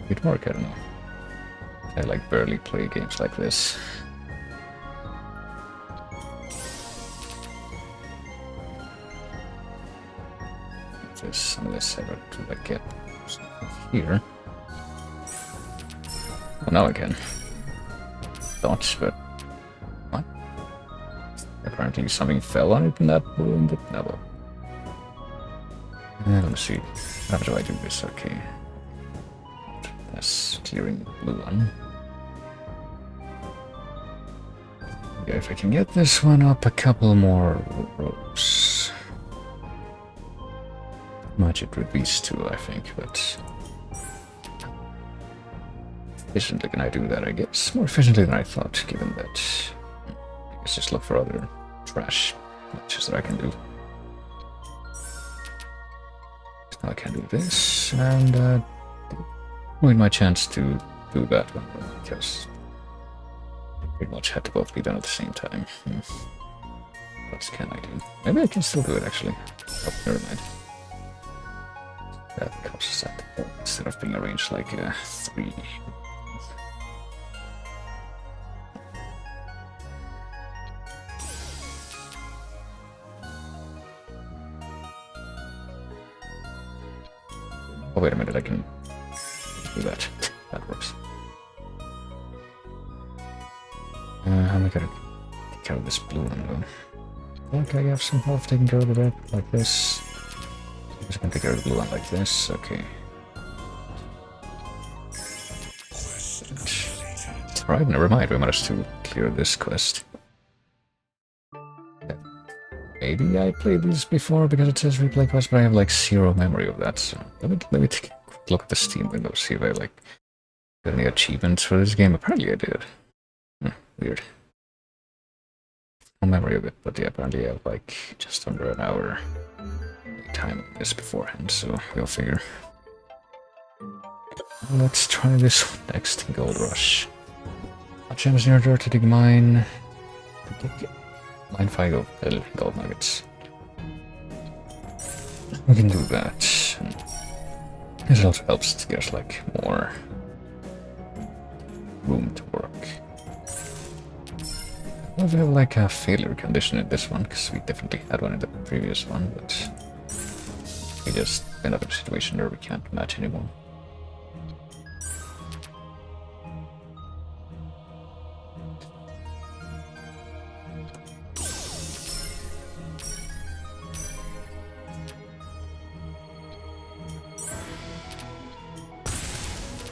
it'd work, I don't know. I like barely play games like this. This, unless I were to like get something here. Well, now I can. Thoughts, but what? Apparently something fell on it and that ruined it. No. Let me see. How do I do this? Okay. That's clearing the blue one. Yeah, if I can get this one up a couple more rows. Match it with these two, I think, but efficiently can I do that, I guess? More efficiently than I thought, given that I guess just look for other trash matches that I can do. Now I can do this, and ruin my chance to do that one, because pretty much had to both be done at the same time. What can I do? Maybe I can still do it, actually. Oh, never mind. That causes that instead of being arranged like a 3. Oh, wait a minute, I can do that. That works. How am I gonna take care of this blue one though? Okay, I have some health taking care of the red like this. I'm just gonna take care of the blue one like this, okay. Alright, never mind, we managed to clear this quest. Maybe I played this before because it says replay quest, but I have like 0 memory of that, so let me take a quick look at the Steam window, see if I like got any achievements for this game. Apparently I did. Weird. No memory of it, but yeah, apparently I have like just under an hour time on this beforehand, so we'll figure. Let's try this one next, Gold Rush. Gems near dirt to dig mine. Mine 5 gold nuggets. We can do that. This also helps to get like more room to work. I don't have like a failure condition in this one, because we definitely had one in the previous one, but we just end up in a situation where we can't match anymore.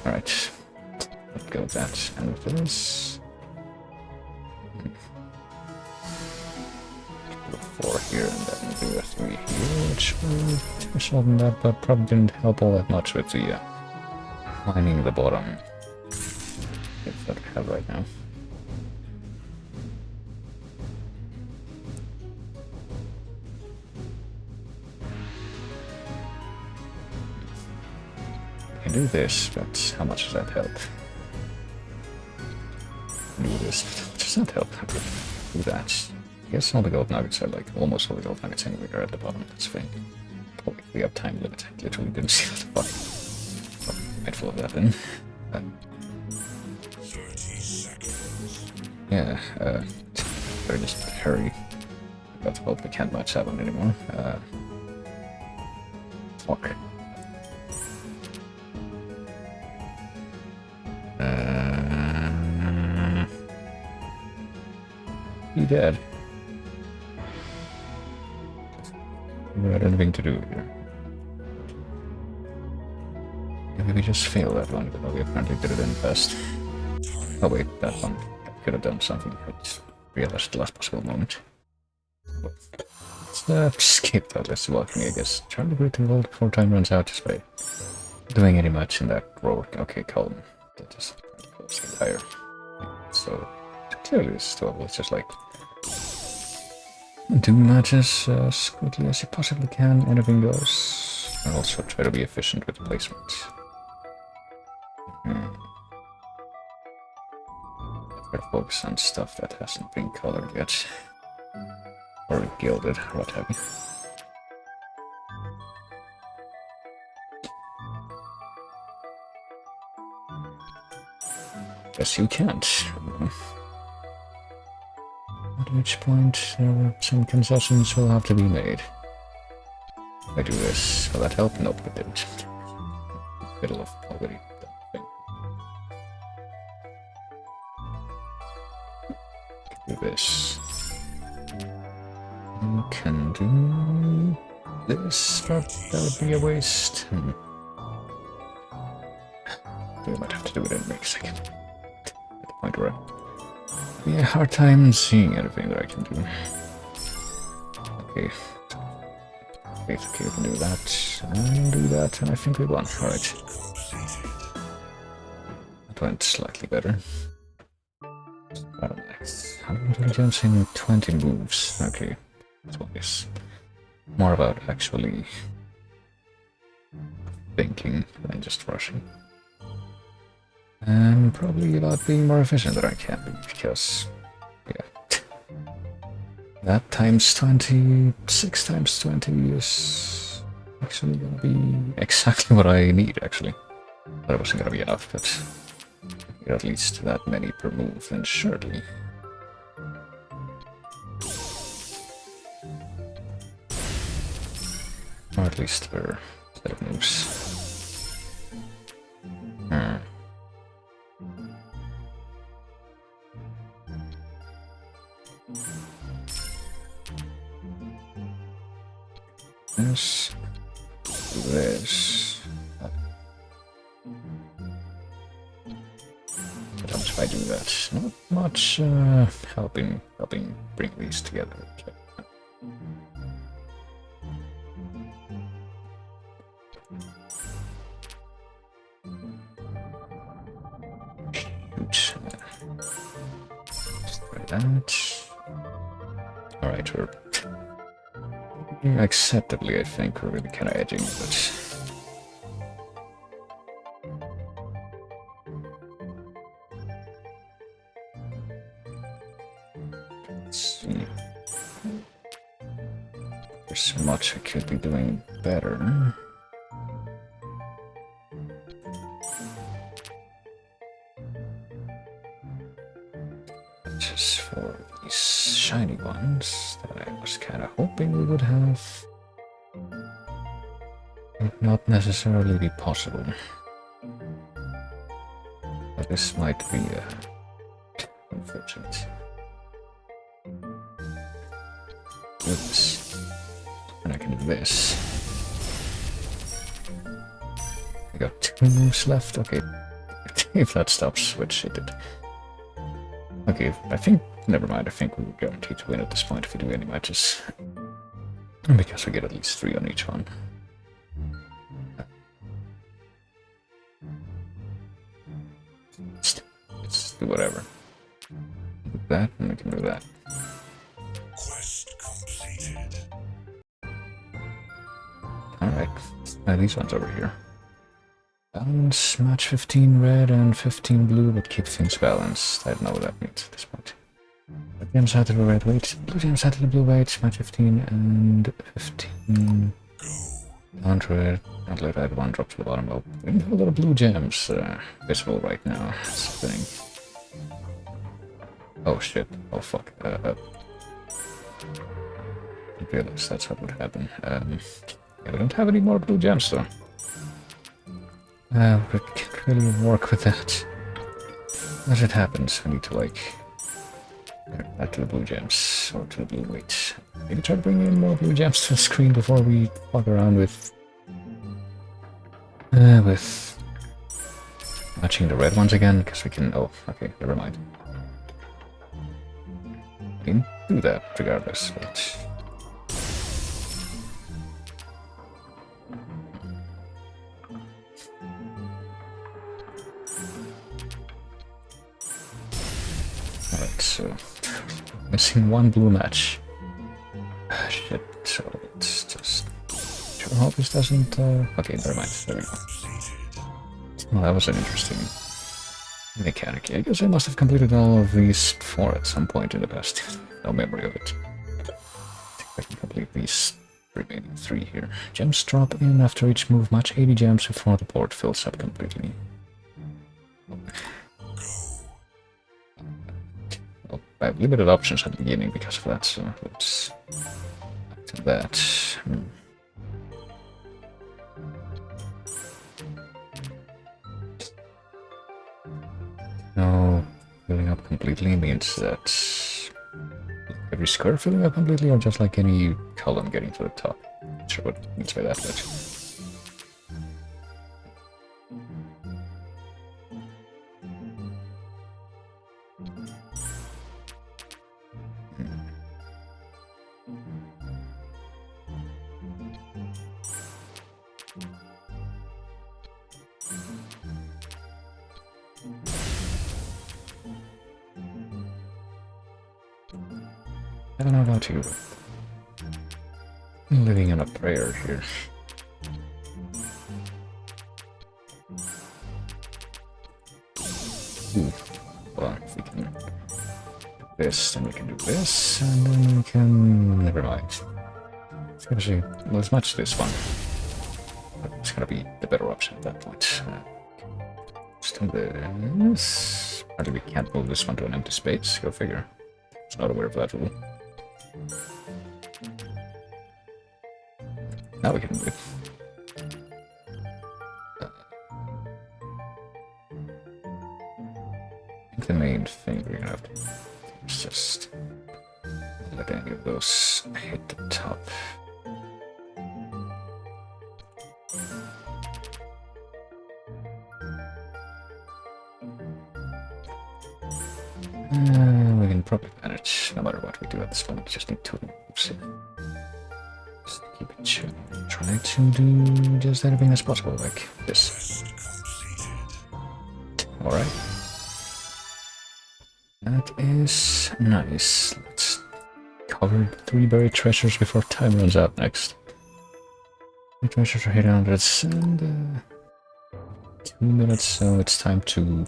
Alright, let's go with that and with this. 4 here and then do a 3 here, which will finish on that, but probably didn't help all that much with the mining the bottom. If that we have right now. I can do this, but how much does that help? Do this, does that help? Do that. I guess all the gold nuggets are like almost all the gold nuggets anyway are at the bottom, that's fine. Oh, we have time limit. I literally didn't see that fuck. Mindful of that then. 30 seconds. Yeah, better just hurry. But hope we can't match that one anymore. Fuck. He dead. We had anything to do here. Maybe we just failed that one, but we apparently did it in fast. Oh wait, that one could have done something. I just realized the last possible moment. Let's skip that. Let's walking, I guess. Trying to breathe the world before time runs out just by doing any much in that row. Okay, calm. That just goes higher. So clearly it's doable. It's just like do matches as quickly as you possibly can. Anything goes. And also try to be efficient with placement. Try to focus on stuff that hasn't been colored yet. Or gilded, or what have you. Guess you can't. At which point, some concessions will have to be made. I do this. Will that help? Nope, it didn't. Middle of already done thing. Do this. You can do this, but that would be a waste. We might have to do it in a second. At the point where it'll be a hard time seeing anything that I can do. Okay. Basically, we can do that, and do that, and I think we won. Alright. That went slightly better. How intelligence in 20 moves. Okay. That's what is more about actually thinking than just rushing. And probably about being more efficient than I can be, because, yeah. That times 20, 6 times 20 is actually gonna be exactly what I need, actually. But it wasn't gonna be enough, but at least that many per move, then surely. Or at least per set of moves. This. This. What else if I do that? Not much helping bring these together. That. Alright, we're acceptably, I think, we're really kind of edging, but let's see. There's so much I could be doing better. Just for these shiny ones that I was kind of hoping we would have. Would not necessarily be possible. But this might be unfortunate. Do this. And I can do this. I got 2 moves left. Okay. If that stops, which it did. Okay, I think, never mind, I think we're guaranteed to win at this point if we do any matches. Because we get at least 3 on each one. Let's do whatever. Do that, and we can do that. Quest completed. Alright, these ones over here. Balance, match 15 red and 15 blue, but keep things balanced. I don't know what that means at this point. Red team's out of the red weight, blue team's out of the blue weight, match 15 and 15. Go. 100. Not let red one drop to the bottom. Well, we have a lot of blue gems visible right now. That's the thing. Oh shit. Oh fuck. I didn't realize that's what would happen. Yeah, we don't have any more blue gems though. We can't really work with that. As it happens, we need to like add to the blue gems or to the blue weight. Maybe try to bring in more blue gems to the screen before we fuck around with matching the red ones again, because we can. Oh, okay, never mind. We can do that regardless, but. Alright, so missing one blue match. Shit, so let's just sure hope this doesn't okay, never mind. There we go. Well, that was an interesting mechanic. I guess I must have completed all of these 4 at some point in the past. No memory of it. I think I can complete these remaining 3 here. Gems drop in after each move. Match 80 gems before the board fills up completely. Well, I have limited options at the beginning because of that, so let's back to that. No, filling up completely means that every square filling up completely, or just like any column getting to the top. Not sure what it means by that, but. I don't know about you. I'm living in a prayer here. Ooh. Well, if we can do this, then we can do this, and then we can. Never mind. It's gonna see. Let's match this one. It's gonna be the better option at that point. Let's do this. Apparently, we can't move this one to an empty space. Go figure. I was not aware of that rule. Now we can move. I think the main thing we're gonna have to do is just let any of those hit the top. We can probably manage no matter what we do at this point. Just need 2 moves here. Just keep it chill. Try to do just everything that's possible, like this. Alright. That is nice. Let's cover 3 buried treasures before time runs out next. 3 treasures are 800 and 2 minutes, so it's time to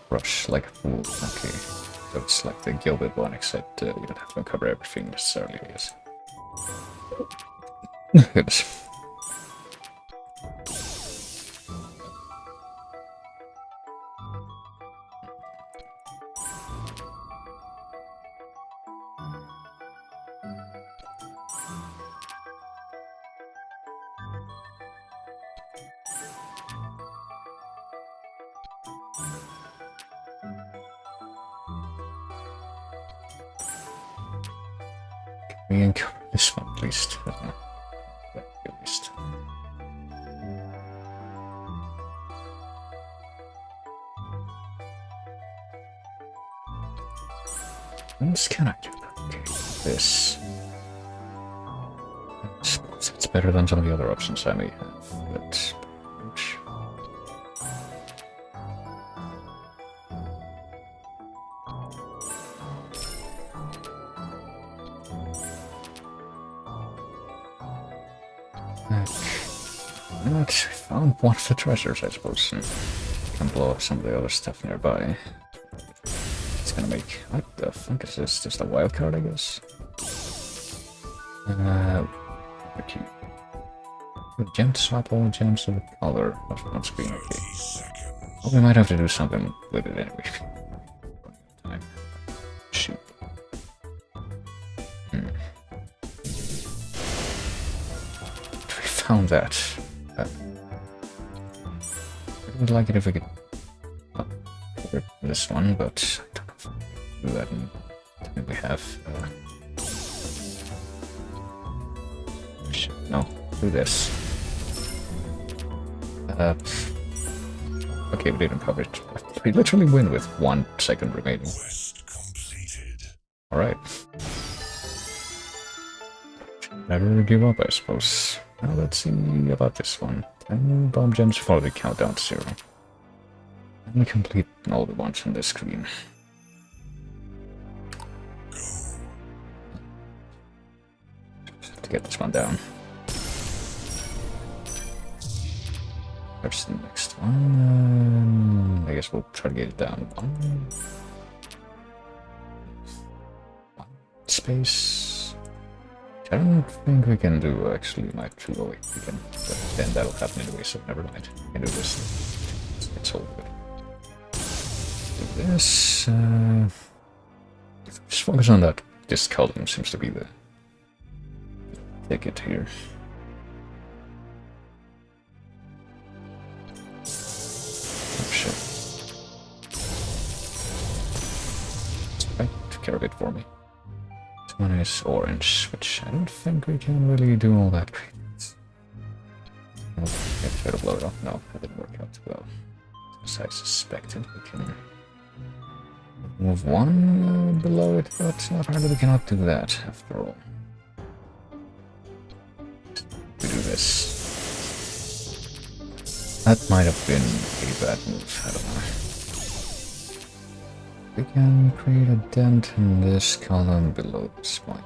rush like a fool. Okay. So it's like the Gilded one, except we don't have to uncover everything necessarily, I guess. Goodness. We can cover this one at least. At least. What else can I do? Okay, this. It's better than some of the other options I may have, but. I found one of the treasures, I suppose. I can blow up some of the other stuff nearby. It's gonna make... What the fuck is this? Just a wild card, I guess? Okay. Gem to swap all gems of the color of on screen. Okay. 30 seconds. Well, we might have to do something with it anyway. Time. Shoot. We found that. I would like it if we could cover this one, but I don't know if we can do that. And we have. No, do this. Okay, we didn't cover it. We literally win with 1 second remaining. Quest completed. Alright. Never give up, I suppose. Now let's see about this one. 10 bomb gems follow the countdown to 0. And complete all the ones on this screen. To get this one down. There's the next one. I guess we'll try to get it down. One space. I don't think we can do actually my true. Oh wait, we can. But then that'll happen anyway, so never mind. We can do this. It's all good. Do this. Just focus on that. This column seems to be the ticket here. Care a bit for me. This one is orange, which I don't think we can really do all that great. I'll try to blow it up. No, that didn't work out too well. As I suspected, we can move one below it, but apparently we cannot do that after all. We do this. That might have been a bad move, I don't know. We can create a dent in this column below this point,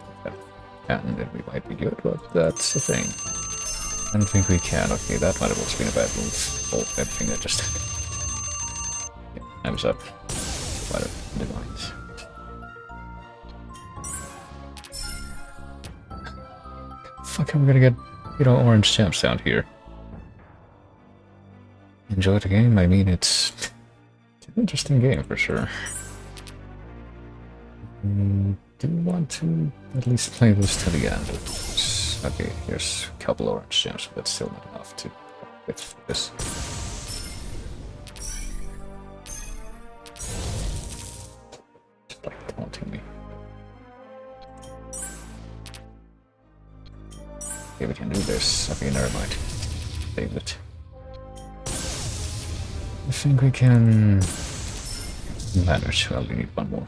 and then we might be good, but that's the thing. I don't think we can. Okay, that might have also been a bad move. Oh, everything I just did. Yeah, time's up. Might have divine. Fuck, I'm gonna get, orange gems down here. Enjoy the game? I mean, it's an interesting game for sure. We do want to at least play this to the end. Okay, here's a couple orange gems, but still not enough to with this. It's like taunting me. Okay, we can do this. Okay, never mind. Save it. I think we can manage. Well, we need one more.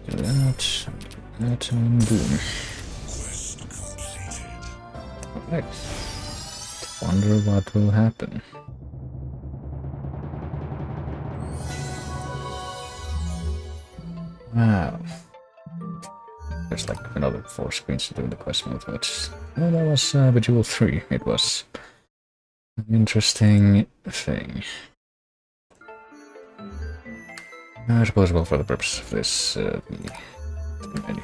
Do that, and boom. Alright. Wonder what will happen. Wow. There's like another 4 screens to do in the quest mode, but oh, that was Bejeweled 3. It was an interesting thing. I suppose, well, for the purpose of this, the menu.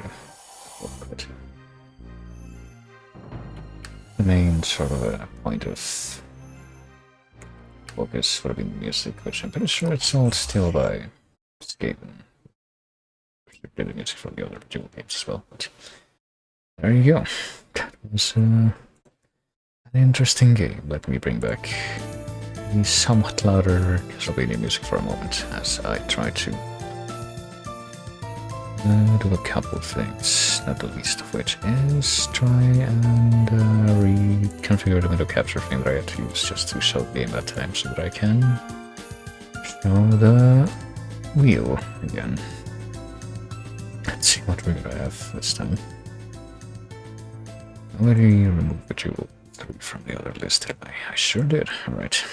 The main sort of point of focus would have been music, which I'm pretty sure it's all still by Skaven. They did the music for the other Bejeweled games as well, but there you go. That was an interesting game. Let me bring back the somewhat louder Castlevania music for a moment as I try to do a couple of things, not the least of which is try and reconfigure the window capture frame that I had to use just to show the game that time so that I can show the wheel again. Let's see what we're gonna have this time. I already removed Bejeweled 3 from the other list, did I? I sure did. Alright.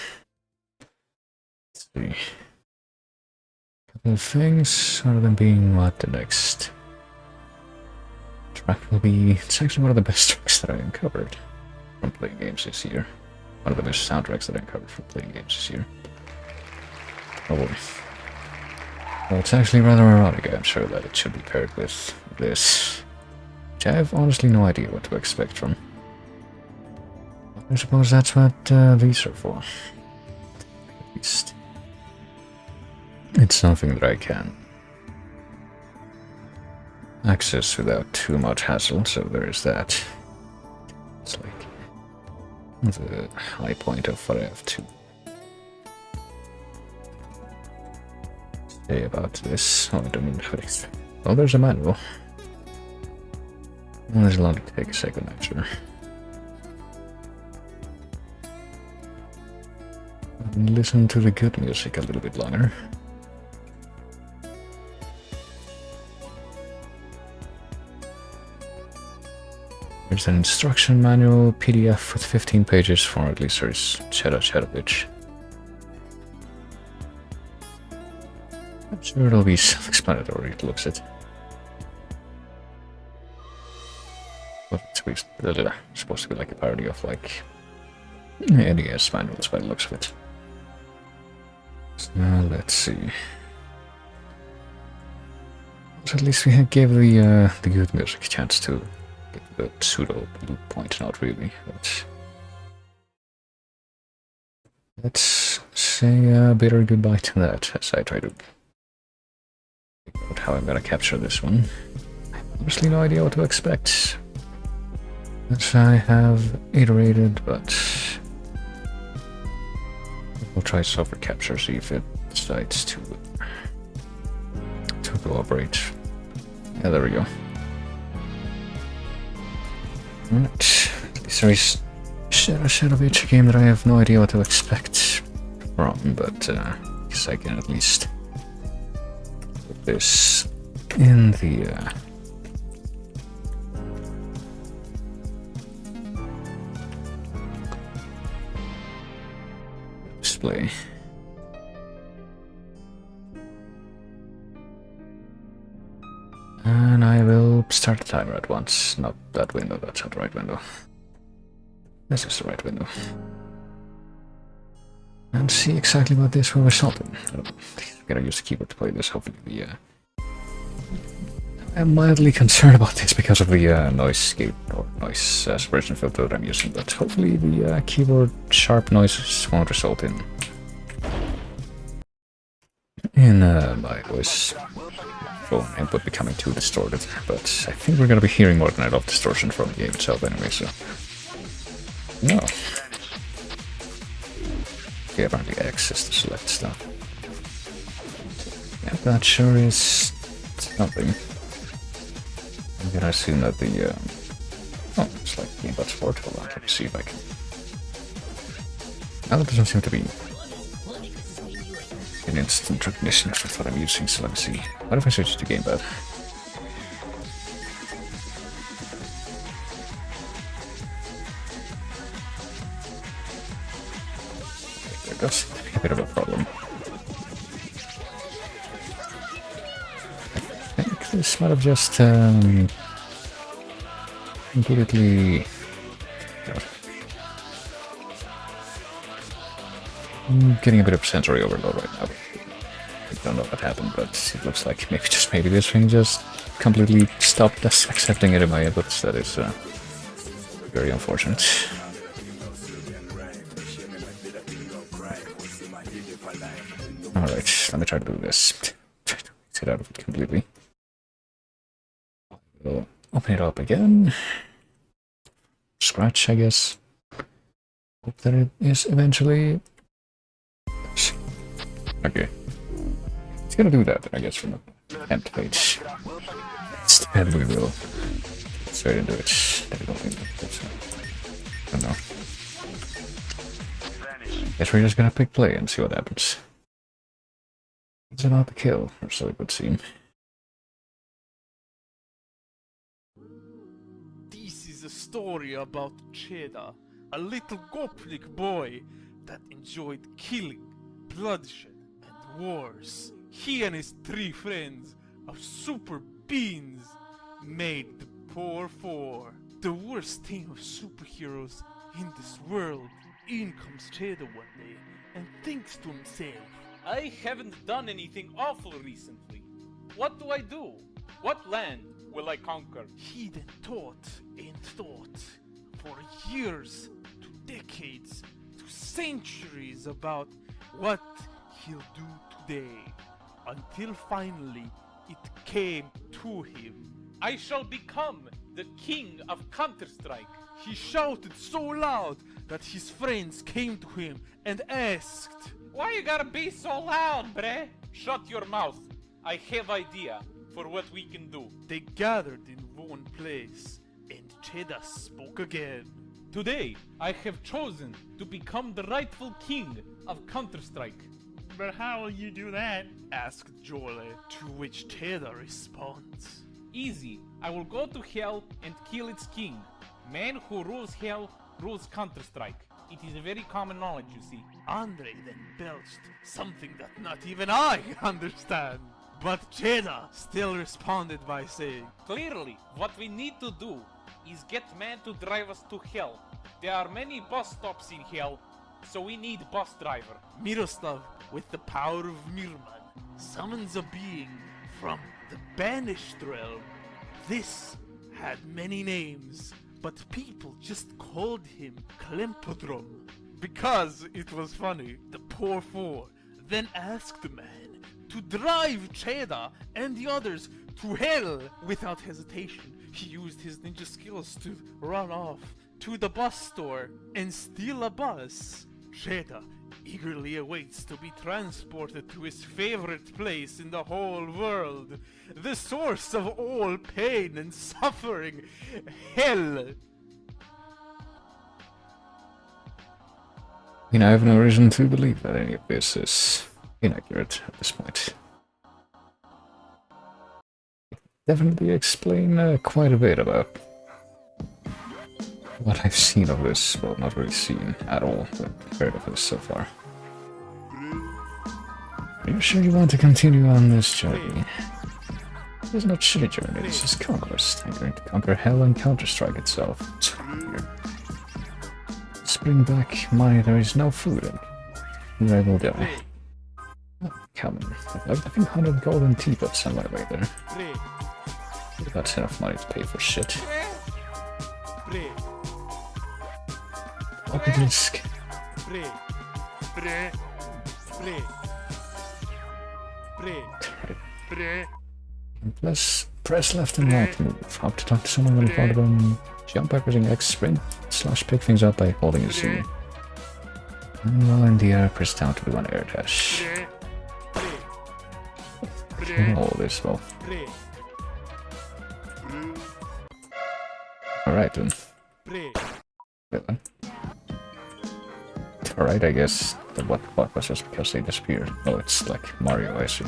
Let's see. Couple of things, other than being what the next track will be. It's actually one of the best tracks that I uncovered from playing games this year. One of the best soundtracks that I uncovered from playing games this year. Oh boy. Well, it's actually rather ironic, I'm sure, that it should be paired with this, which I have honestly no idea what to expect from. I suppose that's what these are for. At least it's something that I can access without too much hassle, so there is that. It's like the high point of what I have to say about this. Oh, I don't mean to. Oh, there's a manual. Well, there's a lot to take a second, actually. Listen to the good music a little bit longer. There's an instruction manual PDF with 15 pages for at least there's Ceda Cedovic. I'm sure it'll be self-explanatory, it looks it. But it's supposed to be like a parody of like NES manuals by the looks of it. So let's see. So at least we gave the good music a chance to get the pseudo loop point, not really, but let's say a bitter goodbye to that as I try to figure out how I'm gonna capture this one. I have honestly no idea what to expect, as I have iterated, but we'll try software capture, see if it decides to cooperate. Yeah, there we go. Right, so he's Ceda Cedovic, a game that I have no idea what to expect from, but I guess I can at least put this in the display. And I will start the timer at once. Not that window, that's not the right window. This is the right window. And see exactly what this will result in. I'm gonna use the keyboard to play this, hopefully I'm mildly concerned about this because of the noise gate or noise suppression filter that I'm using, but hopefully the keyboard sharp noises won't result in my voice phone input becoming too distorted, but I think we're gonna be hearing more than enough distortion from the game itself anyway, so no. Okay, apparently X is to select stuff. Yeah, that sure is something. I'm gonna assume that the oh, it's like gamepad support. Hold on, let me see if I can. Now that doesn't seem to be an instant recognition of what I'm using, so let me see. What if I switch to gamepad? There goes a bit of a problem. I think this might have just completely. I'm getting a bit of sensory overload right now. I don't know what happened, but it looks like maybe this thing just completely stopped accepting it in my inputs. That is very unfortunate. Alright, let me try to do this. Try to get out of it completely. We'll open it up again. Scratch, I guess. Hope that it is eventually. Okay. It's gonna do that, I guess, from the end page. Instead, we will get straight into it. I don't think that's. I don't know. Guess we're just gonna pick play and see what happens. It's about the kill, or so it would seem. This is a story about Ceda, a little gopnik boy that enjoyed killing, bloodshed, and wars. He and his 3 friends of super beings made the poor 4. The worst team of superheroes in this world. In comes Ceda one day and thinks to himself, I haven't done anything awful recently. What do I do? What land will I conquer? He then thought and thought for years to decades to centuries about what he'll do today, until finally it came to him. I shall become the king of Counter-Strike. He shouted so loud that his friends came to him and asked, Why you gotta be so loud, bre? Shut your mouth. I have idea for what we can do. They gathered in one place, and Ceda spoke again. Today, I have chosen to become the rightful king of Counter-Strike. But how will you do that? Asked Jole, to which Ceda responds. Easy. I will go to hell and kill its king. Man who rules hell rules Counter-Strike. It is a very common knowledge, you see. Andre then belched something that not even I understand. But Ceda still responded by saying, Clearly, what we need to do is get man to drive us to hell. There are many bus stops in hell, so we need bus driver. Miroslav, with the power of Mirman, summons a being from the banished realm. This had many names, but people just called him Klempodrom. Because it was funny, the poor four then asked the man to drive Ceda and the others to hell. Without hesitation, he used his ninja skills to run off to the bus store and steal a bus. Ceda eagerly awaits to be transported to his favorite place in the whole world, the source of all pain and suffering, hell. I have no reason to believe that any of this is inaccurate at this point. Definitely explain quite a bit about what I've seen of this. Well, not really seen at all, but heard of this so far. Are you sure you want to continue on this journey? This is not shitty journey, this is conquest. I'm going to conquer hell and Counter-Strike itself. Spring back money, there is no food, and I will die. Oh, come on. I have 100 golden teapots on my way there. That's enough money to pay for shit. Open disk. Press left and right to move. How to talk to someone when part of them. Jump by pressing X, sprint, / pick things up by holding a Z. And while in the air, press down to do an air dash. Oh, this well. Alright then. Alright, I guess the what was just because they disappeared. Oh, it's like Mario, I see.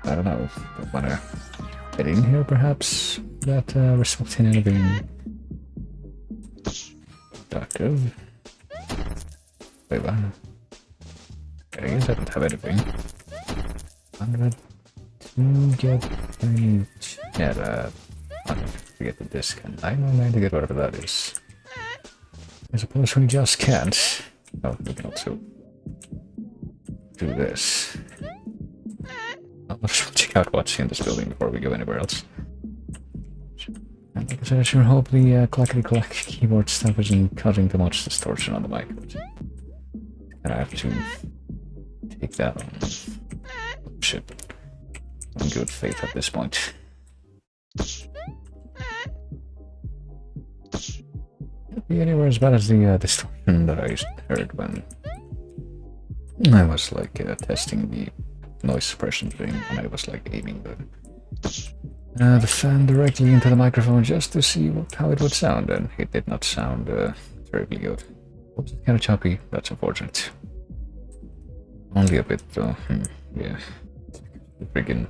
I don't know. Don't wanna get in here, perhaps? That results in anything productive. Wait, what? I guess I don't have anything. 100 to get any. Yeah, to get the disc, and 909 to get whatever that is. I suppose we just can't. Oh, we can also do this. Let's check out what's in this building before we go anywhere else. And like I said, I sure hope the clackety-clack keyboard stuff isn't causing too much distortion on the mic. And I have to take that on. Shit. On good faith at this point. Can't be anywhere as bad as the distortion that I heard when I was like testing the noise suppression thing, and I was like aiming the fan directly into the microphone just to see how it would sound, and it did not sound terribly good. It was kind of choppy, that's unfortunate. Only a bit though, yeah. Friggin'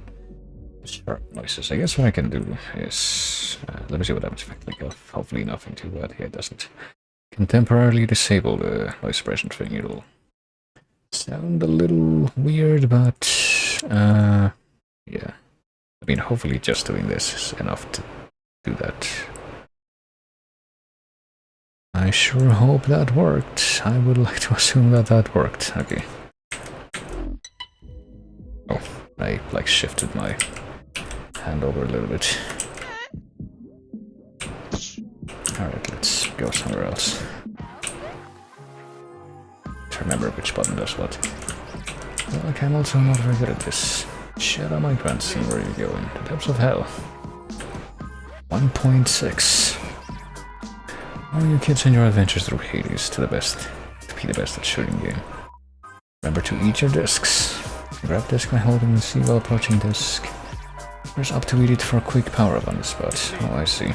sharp noises. I guess what I can do is, let me see what happens if I click off. Hopefully nothing too bad here, doesn't. Can temporarily disable the noise suppression thing, it'll sound a little weird, but yeah. I mean, hopefully just doing this is enough to do that. I sure hope that worked. I would like to assume that that worked. Okay. Oh, I like shifted my hand over a little bit. Alright, let's go somewhere else. To remember which button does what. Well, like, I'm also not very good at this. Shut up, my grandson, where are you going? The depths of hell. 1.6. All you kids and your adventures through Hades to be the best at shooting game. Remember to eat your discs. Grab disc by holding the C while approaching disc. Press up to eat it for a quick power up on the spot. Oh, I see.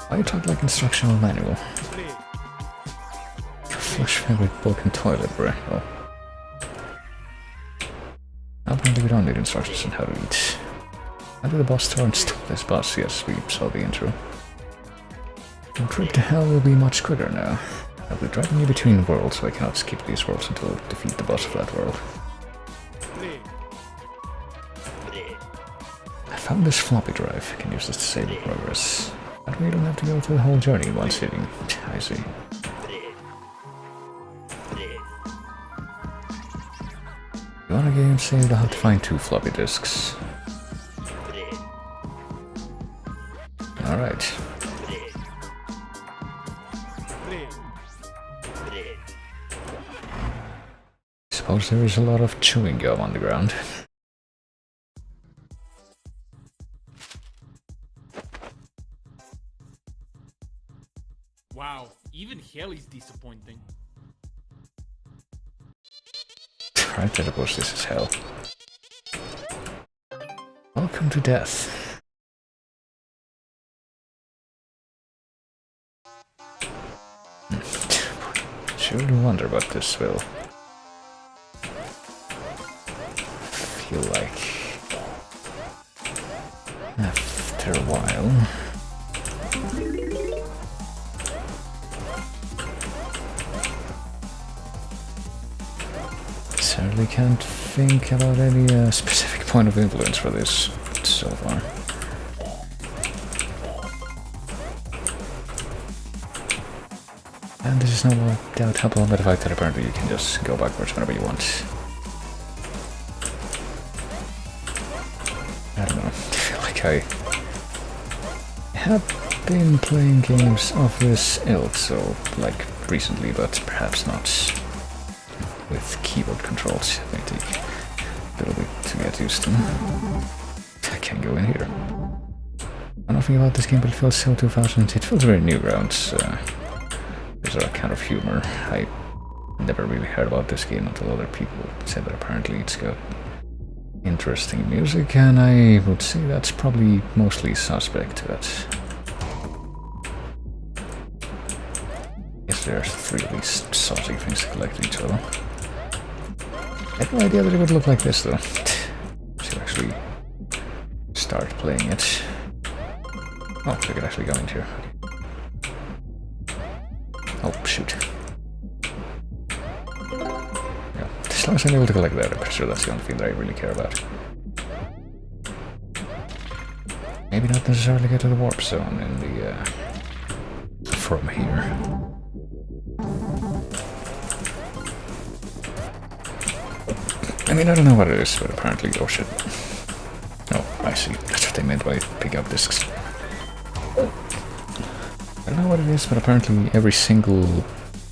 Why you talk like instructional manual? Flush favorite book and toilet, bruh. Oh. Apparently we don't need instructions on how to eat. How did the boss turn this boss? Yes, we saw the intro. The trip to hell will be much quicker now. I'll be driving you between worlds, so I cannot skip these worlds until I defeat the boss of that world. I found this floppy drive. I can use this to save the progress. That way you don't have to go through the whole journey in one sitting. I see. You want a game saved, I'll have to find 2 floppy disks. Alright. Suppose there is a lot of chewing gum on the ground. Wow, even hell is disappointing. Right, I suppose this is hell. Welcome to death. Sure do wonder what this will feel like after a while. Certainly can't think about any specific point of influence for this so far. And this is no doubt helpful by the fact that apparently you can just go backwards whenever you want. I don't know, I feel like I have been playing games of this ilk, so like recently, but perhaps not with keyboard controls. It may take a little bit to get used to. I can't go in here. I don't think about this game, but it feels so 2000. It feels very Newgrounds. There's a kind of humor. I never really heard about this game until other people said that apparently it's got interesting music, and I would say that's probably mostly suspect to it. Yes, there's 3 of these saucy things to collect each other. I had no idea that it would look like this though. To actually start playing it. Oh, I could actually go into here. Oh, shoot. Yeah, as long as I'm able to collect that, I'm pretty sure that's the only thing that I really care about. Maybe not necessarily get to the warp zone in the, from here. I mean, I don't know what it is, but apparently... Oh, shit. Oh, I see. That's what they meant by pick up discs. I don't know what it is, but apparently every single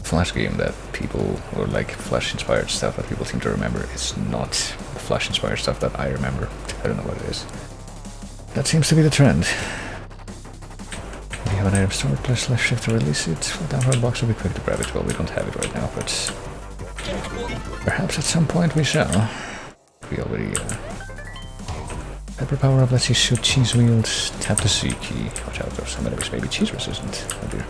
Flash game that people, or like Flash-inspired stuff that people seem to remember, is not Flash-inspired stuff that I remember. I don't know what it is. That seems to be the trend. We have an item stored, press left shift to release it. Down for the box will be quick to grab it. Well, we don't have it right now, but perhaps at some point we shall. We already... Pepper power up lets you shoot cheese wheels. Tap the C key. Watch out, there's some enemies may be cheese resistant. Oh dear.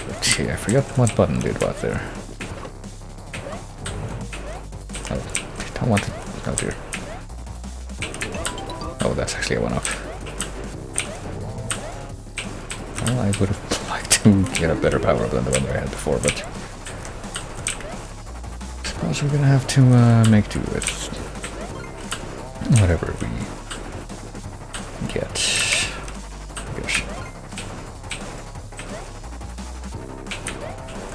Let's see, I forgot what button did what there. Oh, I don't want to... Oh dear. Oh, that's actually a one-off. Well, I would have liked to get a better power up than the one that I had before, but... I suppose we're gonna have to make do with whatever we get. Gosh.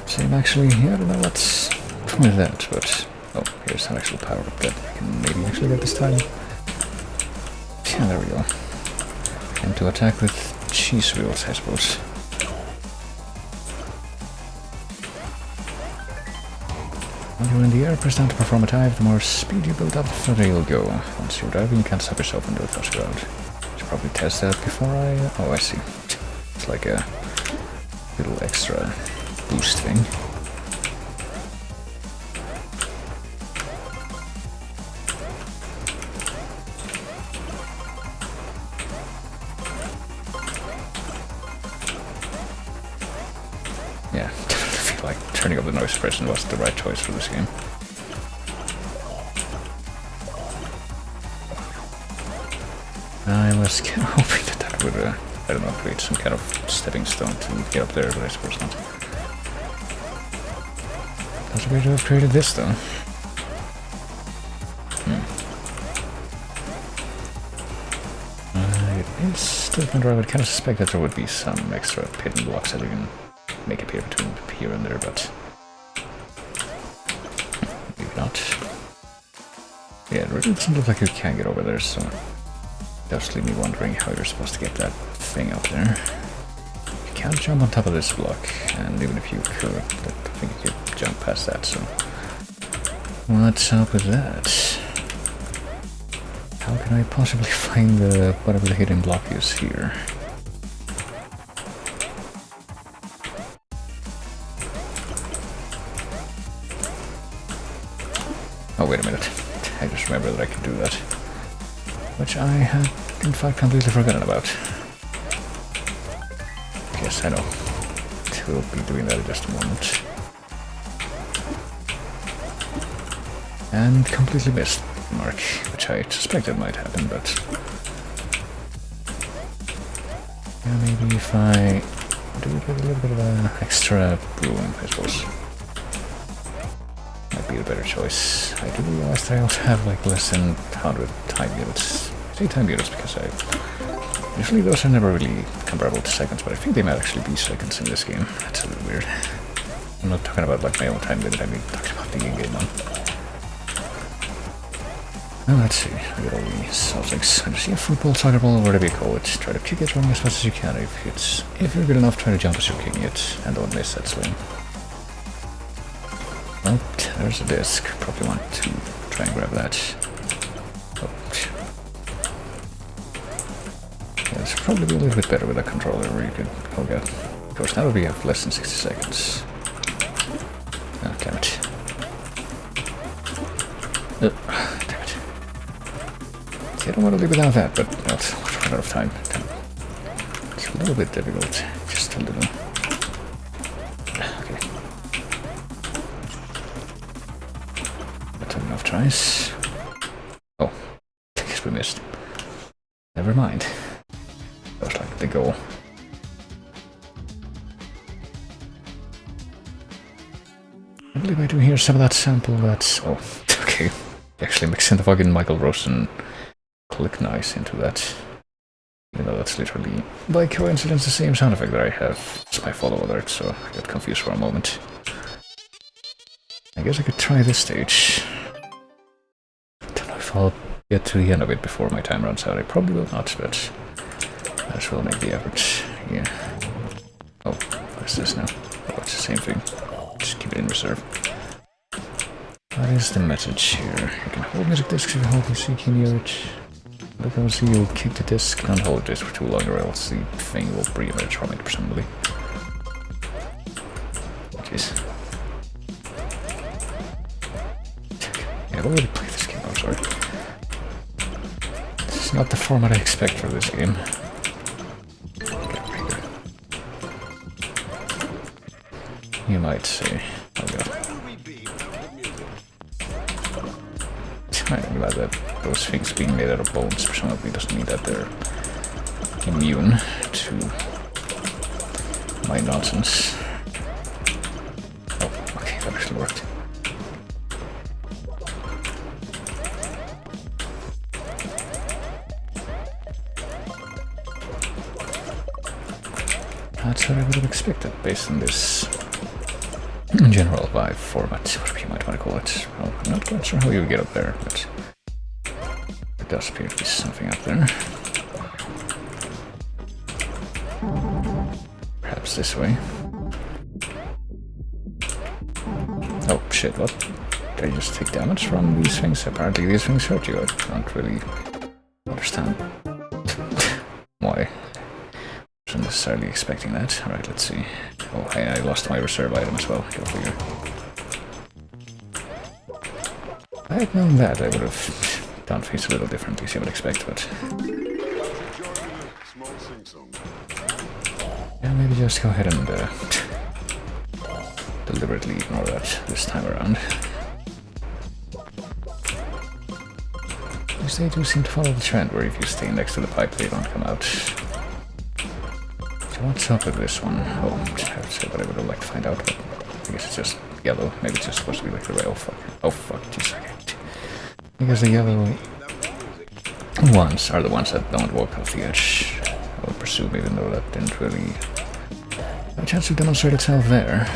Same actually, I don't know what's with that, but... Oh, here's an actual power up that I can maybe actually get this time. Yeah, there we go. And to attack with cheese wheels, I suppose. When you're in the air, press down to perform a dive. The more speed you build up, the further you'll go. Once you're diving, you can't stop yourself and do a touch ground. Should probably test that before I... Oh, I see. It's like a little extra boost thing. Yeah, definitely feel like turning up the noise suppression was the right choice for this game. I was kind of hoping that that would, I don't know, create some kind of stepping stone to get up there, but I suppose not. That's a way to have created this, though. It is still kind of, I would kind of suspect that there would be some extra hidden blocks that you can make appear between here and there, but maybe not. Yeah, it really doesn't look like you can get over there, so it does leave me wondering how you're supposed to get that thing up there. You can't jump on top of this block, and even if you could, I think you could jump past that, so what's up with that? How can I possibly find the whatever the hidden block is here? Oh, wait a minute. I just remembered that I could do that. Which I had, in fact, completely forgotten about. Yes, I know. We'll be doing that in just a moment. And completely missed the mark, which I suspected might happen, but... yeah, maybe if I do it with a little bit of an extra room, I suppose. Might be a better choice. I do realize that I also have like less than 100 time units. I say time units because usually those are never really comparable to seconds, but I think they might actually be seconds in this game. That's a little weird. I'm not talking about like my own time limit, I mean talking about the in-game one. Now let's see, I got all these subjects. I just see a football, soccer ball, whatever you call it. Try to kick it running as fast as you can. If you're good enough, try to jump as you're kicking it, and don't miss that swing. Well, there's a disc. Probably want to try and grab that. Oh. Yeah, it's probably be a little bit better with a controller where you could... oh god. Of course, now we have less than 60 seconds. Oh, damn it. Damn it. See, I don't want to live without that, but no, it's run out of time. It's a little bit difficult. Just a little. Okay. Not enough tries. Oh, I guess we missed. Never mind. That was like the goal. I believe I do hear some of that sample that's... oh, okay. Actually mixing the fucking Michael Rosen click nice into that. Even though that's literally, by coincidence, the same sound effect that I have. It's my follow alert, so I got confused for a moment. I guess I could try this stage. Don't know if I'll get to the end of it before my time runs out. I probably will not, but I just will make the effort. Yeah. Oh, what's this now? Oh, it's the same thing. Just keep it in reserve. What is the message here? You can hold music discs if you hold so you can hear it. Look, I will see you'll kick the disc. Don't hold this for too long or else the thing will re-emerge from it, presumably. Jeez. Yeah, I've already played this game, I'm sorry. This is not the format I expect for this game. You might say. Oh god. I think about that. Those things being made out of bones presumably doesn't mean that they're immune to my nonsense. Oh, okay, that actually worked. That's what I would have expected based on this general vibe format, whatever you might want to call it. Well, I'm not quite sure how you get up there, but there does appear to be something up there. Perhaps this way. Oh shit, what? Did I just take damage from these things? Apparently these things hurt you. I don't really understand why. Wasn't necessarily expecting that. Alright, let's see. Oh, hey, I lost my reserve item as well. Go figure. If I had known that, I would have done things a little differently, as you would expect, but... yeah, maybe just go ahead and deliberately ignore that this time around. At least they do seem to follow the trend where if you stay next to the pipe, they don't come out. So what's up with this one? Oh, I have to say what I would have liked to find out, but I guess it's just yellow. Maybe it's just supposed to be like the rail. Fuck. Oh fuck, jeez, okay. I guess the yellow ones are the ones that don't walk off the edge. I would presume, even though that didn't really have a chance to demonstrate itself there.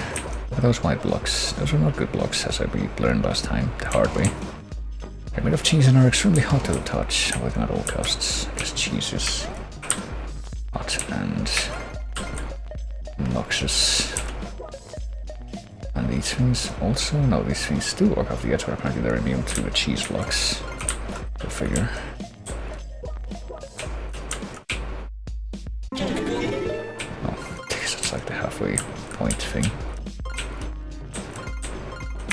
But those white blocks, those are not good blocks, as we learned last time, the hard way. They're made of cheese and are extremely hot to the touch, avoid them at all costs, because cheese is hot and noxious. And these things also, no, these things do walk off the edge, but apparently they're immune to the cheese blocks. Go figure. Oh, I guess it's like the halfway point thing.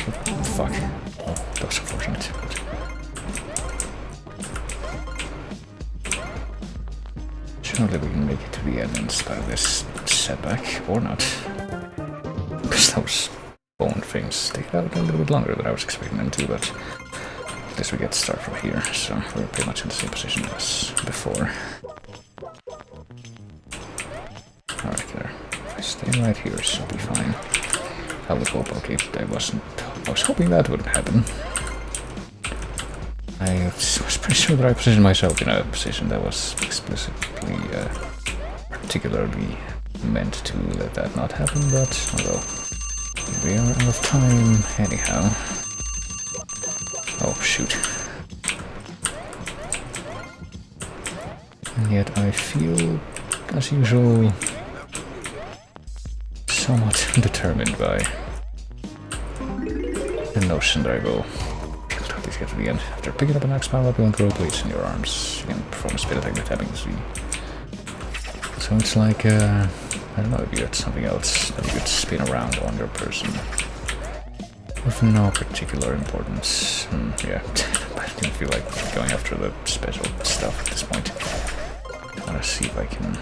Oh, fuck. Oh, that was unfortunate. Surely we can make it to the end in spite of this setback, or not. Because those bone things take out a little bit longer than I was expecting them to, but at least we get to start from here, so we're pretty much in the same position as before. Alright, there. If I stay right here, it should be fine. I would hope, okay, I was hoping that would happen. I was pretty sure that I positioned myself in a position that was explicitly, particularly meant to let that not happen, but, although, we are out of time anyhow. Oh, shoot. And yet I feel, as usual, somewhat determined by the notion that I will be able to at least get to the end. After picking up an axe power up, you won't grow blades in your arms. You can perform a spin attack by tapping the Z. So it's like, I don't know, if you had something else that you could spin around on your person. With no particular importance. Yeah, I didn't feel like going after the special stuff at this point. I want to see if I can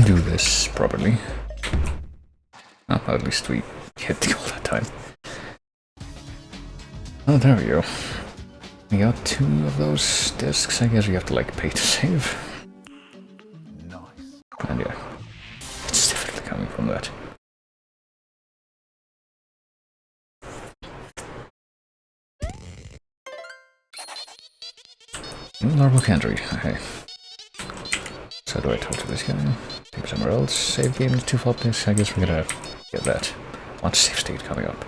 do this properly. Oh, at least we hit the goal that time. Oh, there we go. We got 2 of those discs. I guess we have to like pay to save. Nice. And yeah, it's definitely coming from that. Normal country. Okay. So do I talk to this guy? Take somewhere else. Save game to 2 flop discs. I guess we're gonna get that. One save state coming up.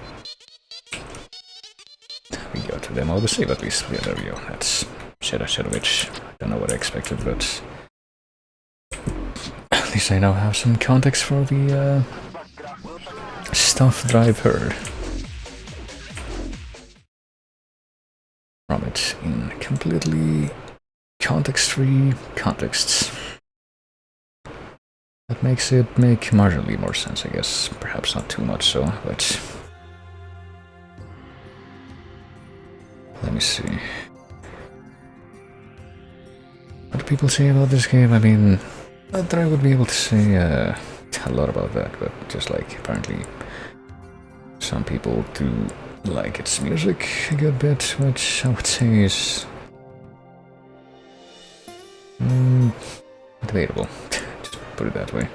We go to demo the save at least. Yeah, there we go. That's Ceda Cedovic. I don't know what I expected, but at least I now have some context for the stuff that I've heard from it in completely context-free contexts. That makes it make marginally more sense, I guess. Perhaps not too much so, but let me see. What do people say about this game? I mean, not that I would be able to say a lot about that, but just like, apparently some people do like its music a good bit, which I would say is debatable, just put it that way.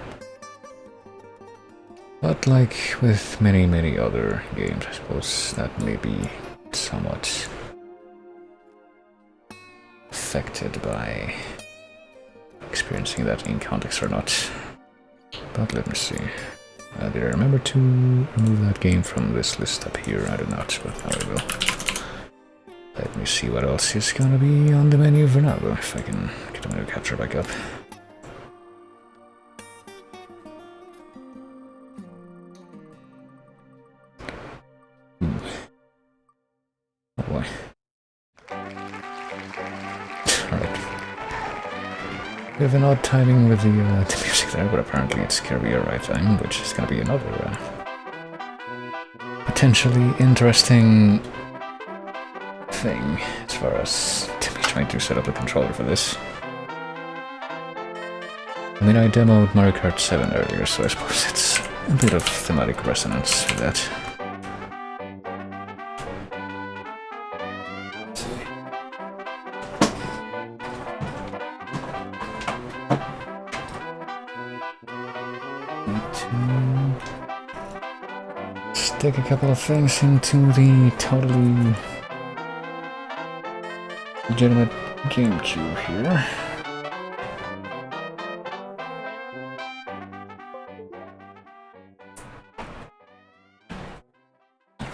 But like with many other games, I suppose that may be somewhat affected by experiencing that in context or not. But let me see. Did I remember to remove that game from this list up here? I do not, but now I will. Let me see what else is gonna be on the menu for now, though, if I can get the menu capture back up. We have an odd timing with the music there, but apparently it's Kirby Air Ride time, which is gonna be another potentially interesting thing as far as Timmy's trying to set up a controller for this. I mean, I demoed Mario Kart 7 earlier, so I suppose it's a bit of thematic resonance with that. Stick a couple of things into the totally legitimate GameCube here.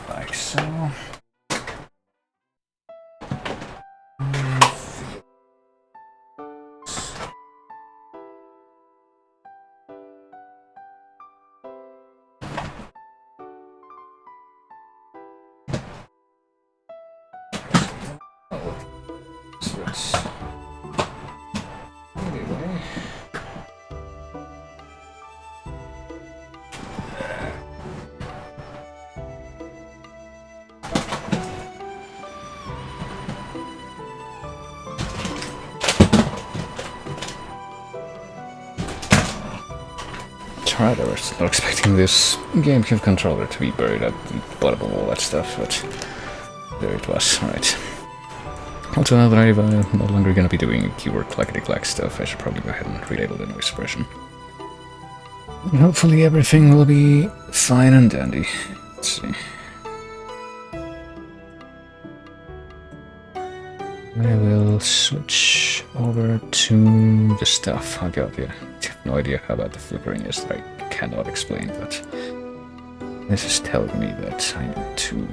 Like so. Anyway. Alright, I was not expecting this GameCube controller to be buried at the bottom of all that stuff, but there it was. Alright. Also, now that I'm no longer going to be doing keyword clackety-clack stuff, I should probably go ahead and relabel the noise suppression. And hopefully everything will be fine and dandy. Let's see. I will switch over to the stuff. Oh god, yeah. I have no idea how bad the flickering is that I cannot explain, but this is telling me that I need to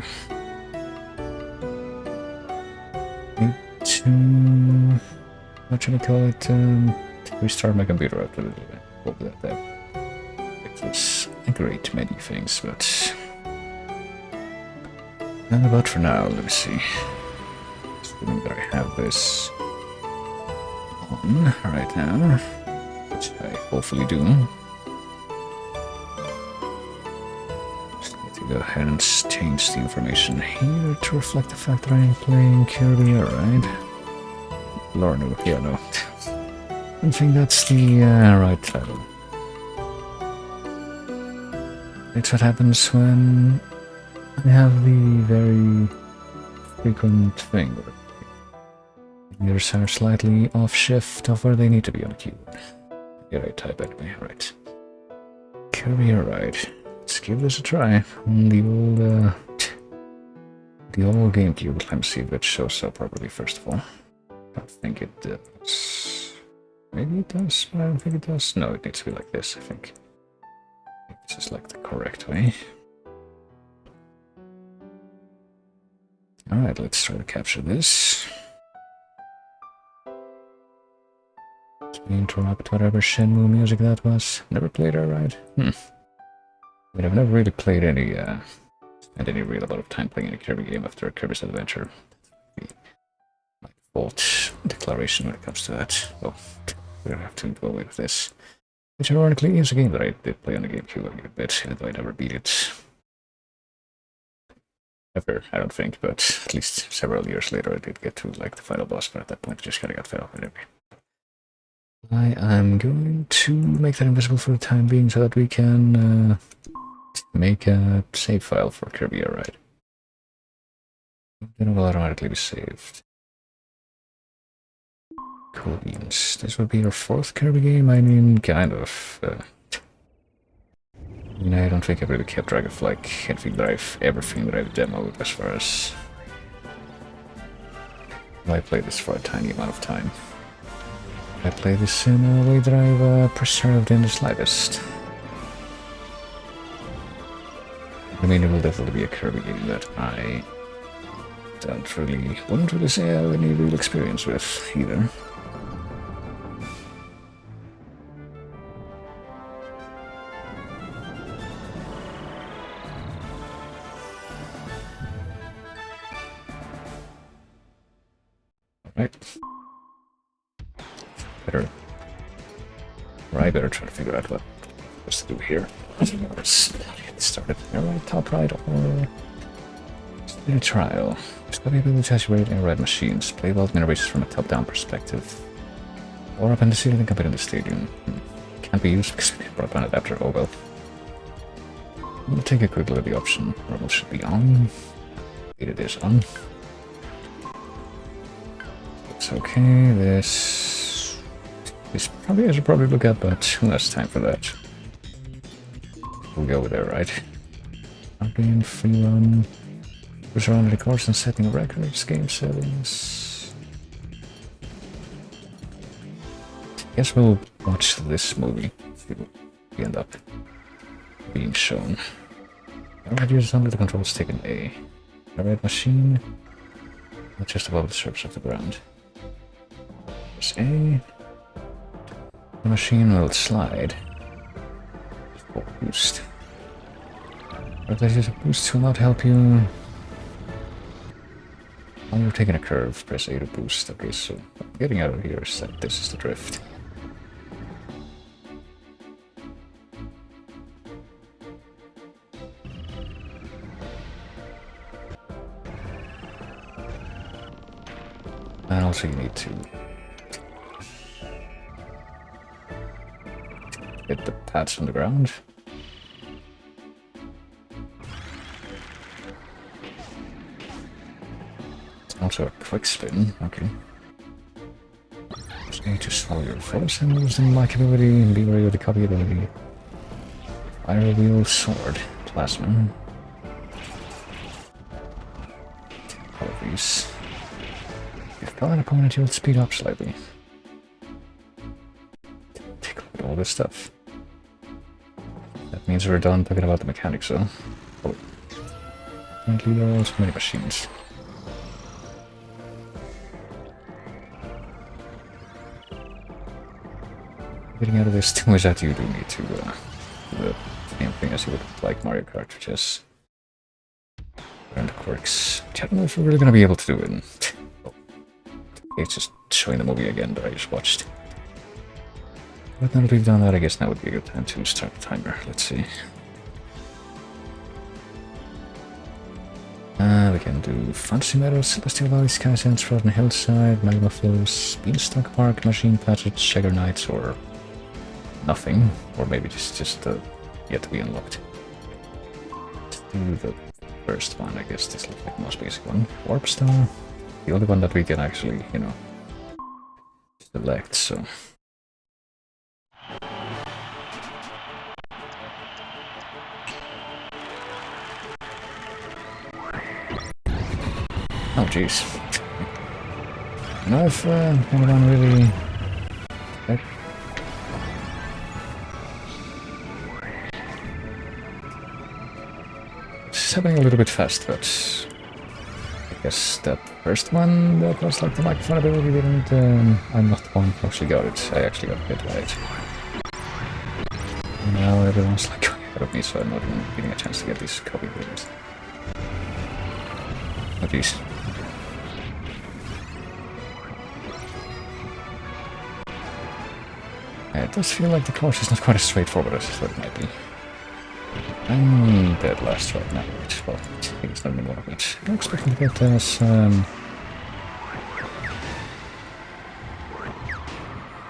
what should I call it? Restart my computer after the hope that fixes a great many things, but not about for now. Let me see. Assuming that I have this on right now, which I hopefully do. Just need to go ahead and change the information here to reflect the fact that I am playing Kirby Air Ride. Lord, no, yeah, no. I think that's the right title. It's what happens when I have the very frequent thing where fingers are slightly off shift of where they need to be on the keyboard. Yeah, I type anyway, right. Kirby Air Ride. Let's give this a try on the old GameCube. Let me see if it shows up properly first of all. I don't think it does. Maybe it does, but I don't think it does. No, it needs to be like this, I think. This is like the correct way. Alright, let's try to capture this. Let me interrupt whatever Shenmue music that was. Never played Air Ride? I mean, I've never really played any, spent any real amount of time playing any Kirby game after Kirby's Adventure. My default declaration when it comes to that. Well, we don't have to go away with this. Which ironically is a game that I did play on the GameCube a good bit, although I never beat it. Ever, I don't think, but at least several years later I did get to like the final boss, but at that point I just kinda got fed up with it. I am going to make that invisible for the time being so that we can make a save file for Kirby Air Ride. Then it will automatically be saved. Cool beans. This would be your fourth Kirby game? I mean, kind of. I don't think I've really kept track of like everything that I've demoed as far as I played this for a tiny amount of time. I play this in a way that I've preserved in the slightest. I mean, it will definitely be a Kirby game that I wouldn't really say I have any real experience with either. Right. Better Or I better try to figure out what to do here. Let's get started. Air Ride top right or do a trial. Just gotta be able to test your air ride machines. Play Bejeweled mini races from a top-down perspective. Or up in the ceiling and compete in the stadium. Can't be used because we brought an adapter. Oh well. We'll take a quick look at the option. Rumble should be on. It is on. Looks okay. This probably I should probably look at, but who has time for that? We'll go with there, right? Champion, free run. Push around the course and setting records, game settings. Guess we'll watch this movie. See what we end up being shown. Alright, use under the controls taken A. Alright, machine. Just above the surface of the ground. Press A. The machine will slide. Or boost. But this is a boost will not help you. While you're taking a curve, press A to boost. Okay, so getting out of here is that this is the drift. And also you need to hit the pads on the ground. Also a quick spin, okay. Just need to swallow your force and use the like ability and be ready with the copy ability. Fire wheel sword, plasma. All of these. If you kill an opponent, you'll speed up slightly. Take a look at all this stuff. That means we're done talking about the mechanics, so. Oh. Apparently there are also many machines. Getting out of this too is that you do need to do the same thing as you would like Mario Kart, just learn the quirks. I don't know if we're really gonna be able to do it. Oh. It's just showing the movie again that I just watched. But now that we've done that, I guess now would be a good time to start the timer. Let's see. We can do Fantasy Meadows, Celestial Valley, Sky Sands, Frozen Hillside, Magma Flows, Beanstalk Park, Machine Passage, Sugar Nights, or nothing, or maybe just yet to be unlocked. Let's do the first one, I guess. This looks like the most basic one. Warp Star, the only one that we can actually, you know, select. So. Oh jeez. I don't know if anyone really. It's happening a little bit fast, but I guess that first one that was like the microphone ability didn't. I'm not the one who actually got it. I actually got hit by it. Now everyone's like going ahead of me, so I'm not even getting a chance to get these copy videos. Oh jeez. It does feel like the course is not quite as straightforward as I thought it might be. I'm dead last right now, which, well, I think it's not even one of it. I'm expecting to get some...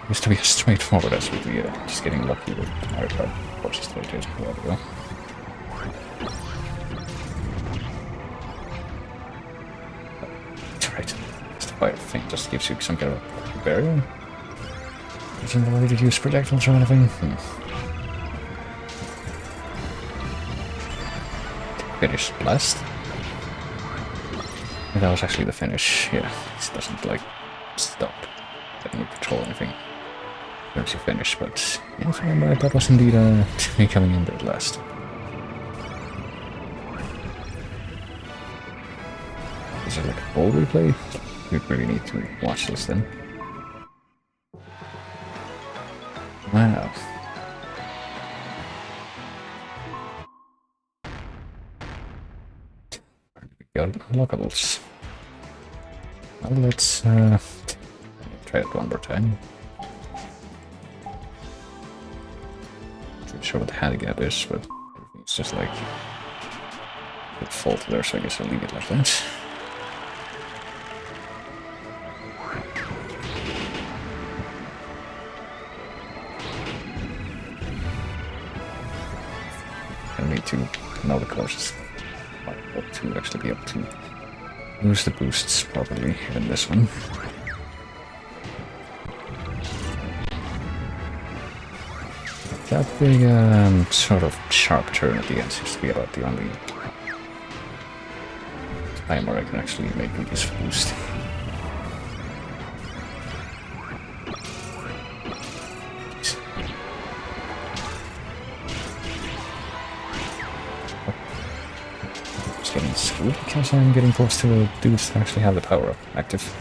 used to be as straightforward as with the, just getting lucky with Mario Kart courses that I did a while ago. That's right. It's the fire thing, just gives you some kind of barrier. Isn't the way to use projectiles or anything? Finish blast. And that was actually the finish. Yeah, it doesn't like stop letting you control anything once you finish, but yeah, if I remember right, that was indeed me coming in dead last. Is it like a full replay? We really need to watch this then. Wow. We got unlockables. Well, let's try it one more time. sure what the handicap is, but it's just like the fault there, so I guess I'll leave it like that. I need to know the courses to actually be able to use the boosts properly in this one. That big sort of sharp turn at the end seems to be about the only time where I can actually make a useful boost. Just getting screwed because I'm getting close to a dude that actually have the power up active.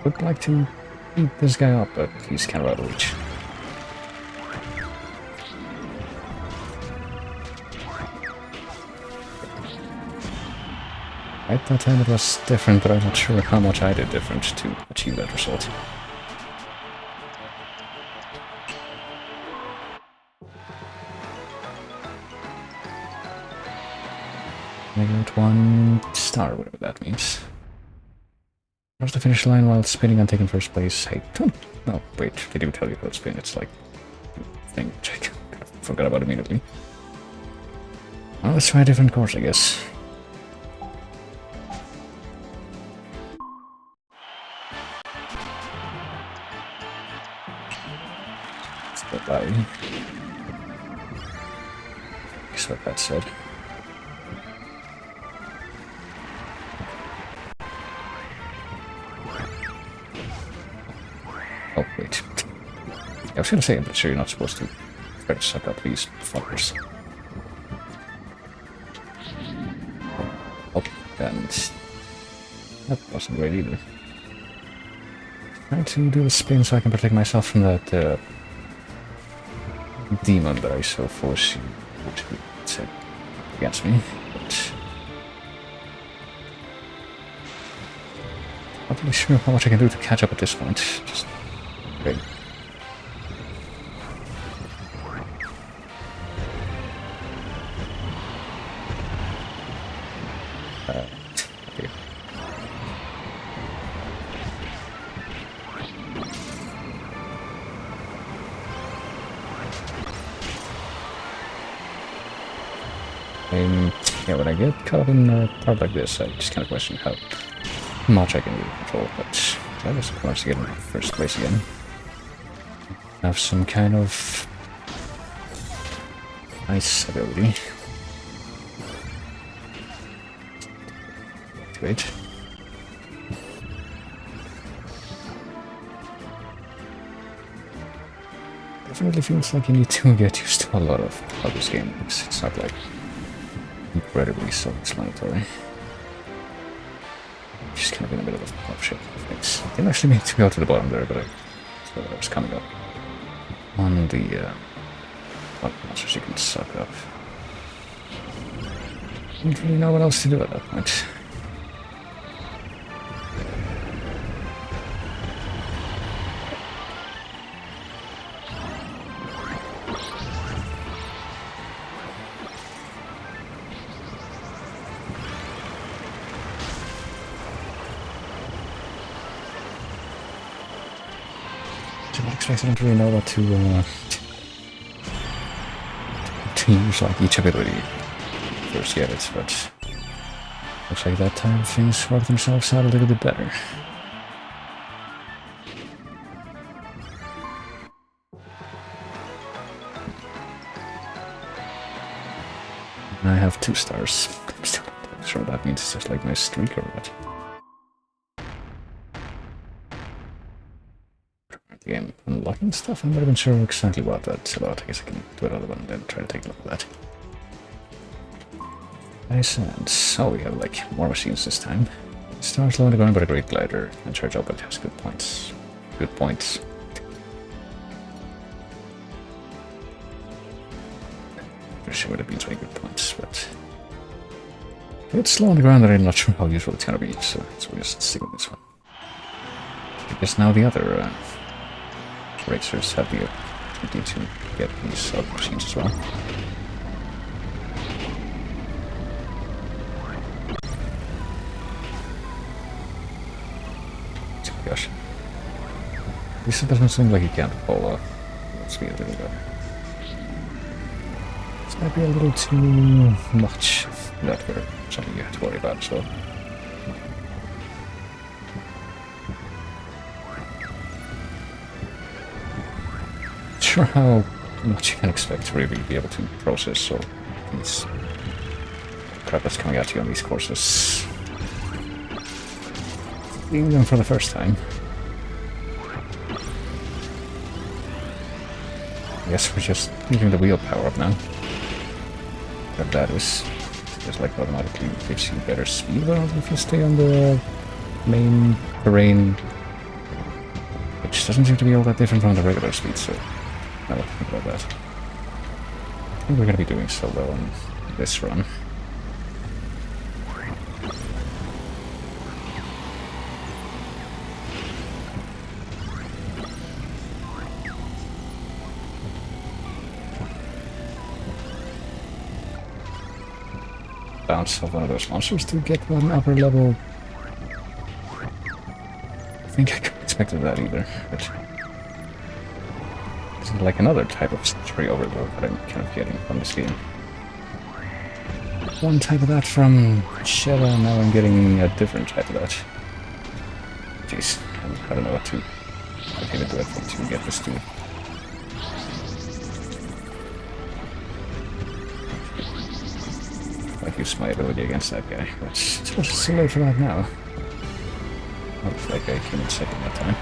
Would like to beat this guy up, but he's kind of out of reach. Right, that time it was different, but I'm not sure how much I did different to achieve that result. I got 1 star, whatever that means. Across the finish line while spinning and taking first place. Hey, no, wait, they do tell you how to spin. It's like thing which I forgot about immediately. Well, let's try a different course, I guess. Let's go by. Guess what that said. Oh, wait. I was gonna say, I'm pretty sure you're not supposed to try to suck up these fuckers. Oh, and that wasn't great either. Trying to do a spin so I can protect myself from that demon that I so force you to set against me, but I'm not really sure how much I can do to catch up at this point. Just great. Okay. Yeah, when I get caught up in a part like this, I just kind of question how much I can really control, but I guess I managed to get in first place again. Have some kind of nice ability. Great. Definitely feels like you need to get used to a lot of how this game works. It's not like incredibly self-explanatory. Just kind of in the middle of oh shit. Thanks. Didn't actually mean to go to the bottom there, but I was coming up on the what monsters you can suck up. Didn't really know what else to do at that point. I don't really know what to use like each ability first get it, but looks like that time things work themselves out a little bit better. I have 2 stars. I'm still not sure what that means. It's just like my streak or what. The game unlocking stuff. I'm not even sure exactly what that's about. I guess I can do another one and then try to take a look at that. Nice, and so we have like more machines this time. Stars low on the ground, but a great glider and charge up, but it has good points. Good points. wish I would have been 20 good points, but it's slow on the ground and I'm not sure how useful it's gonna be, so we'll just stick with this one. I guess now the other racers have the opportunity to get these other machines as well. Oh gosh. This doesn't seem like you can't pull off. Let's be a little better. This might be a little too much. That were something you have to worry about as well. Sure how much you can expect to really be able to process all these crap that's coming at you on these courses. Seeing them for the first time. I guess we're just using the wheel power up now. But that is just like automatically gives you better speed if you stay on the main terrain, which doesn't seem to be all that different from the regular speed, so now that I think about that. I think we're going to be doing so well on this run. Bounce of one of those monsters to get one upper level. I think I could have expected that either, but it's like another type of sensory overload that I'm kind of getting from this game. One type of that from Ceda, and now I'm getting a different type of that. Jeez, I don't know what to. I can't do it to get this to. Like use my ability against that guy, but it's too late for that now. Looks like I came in second that time.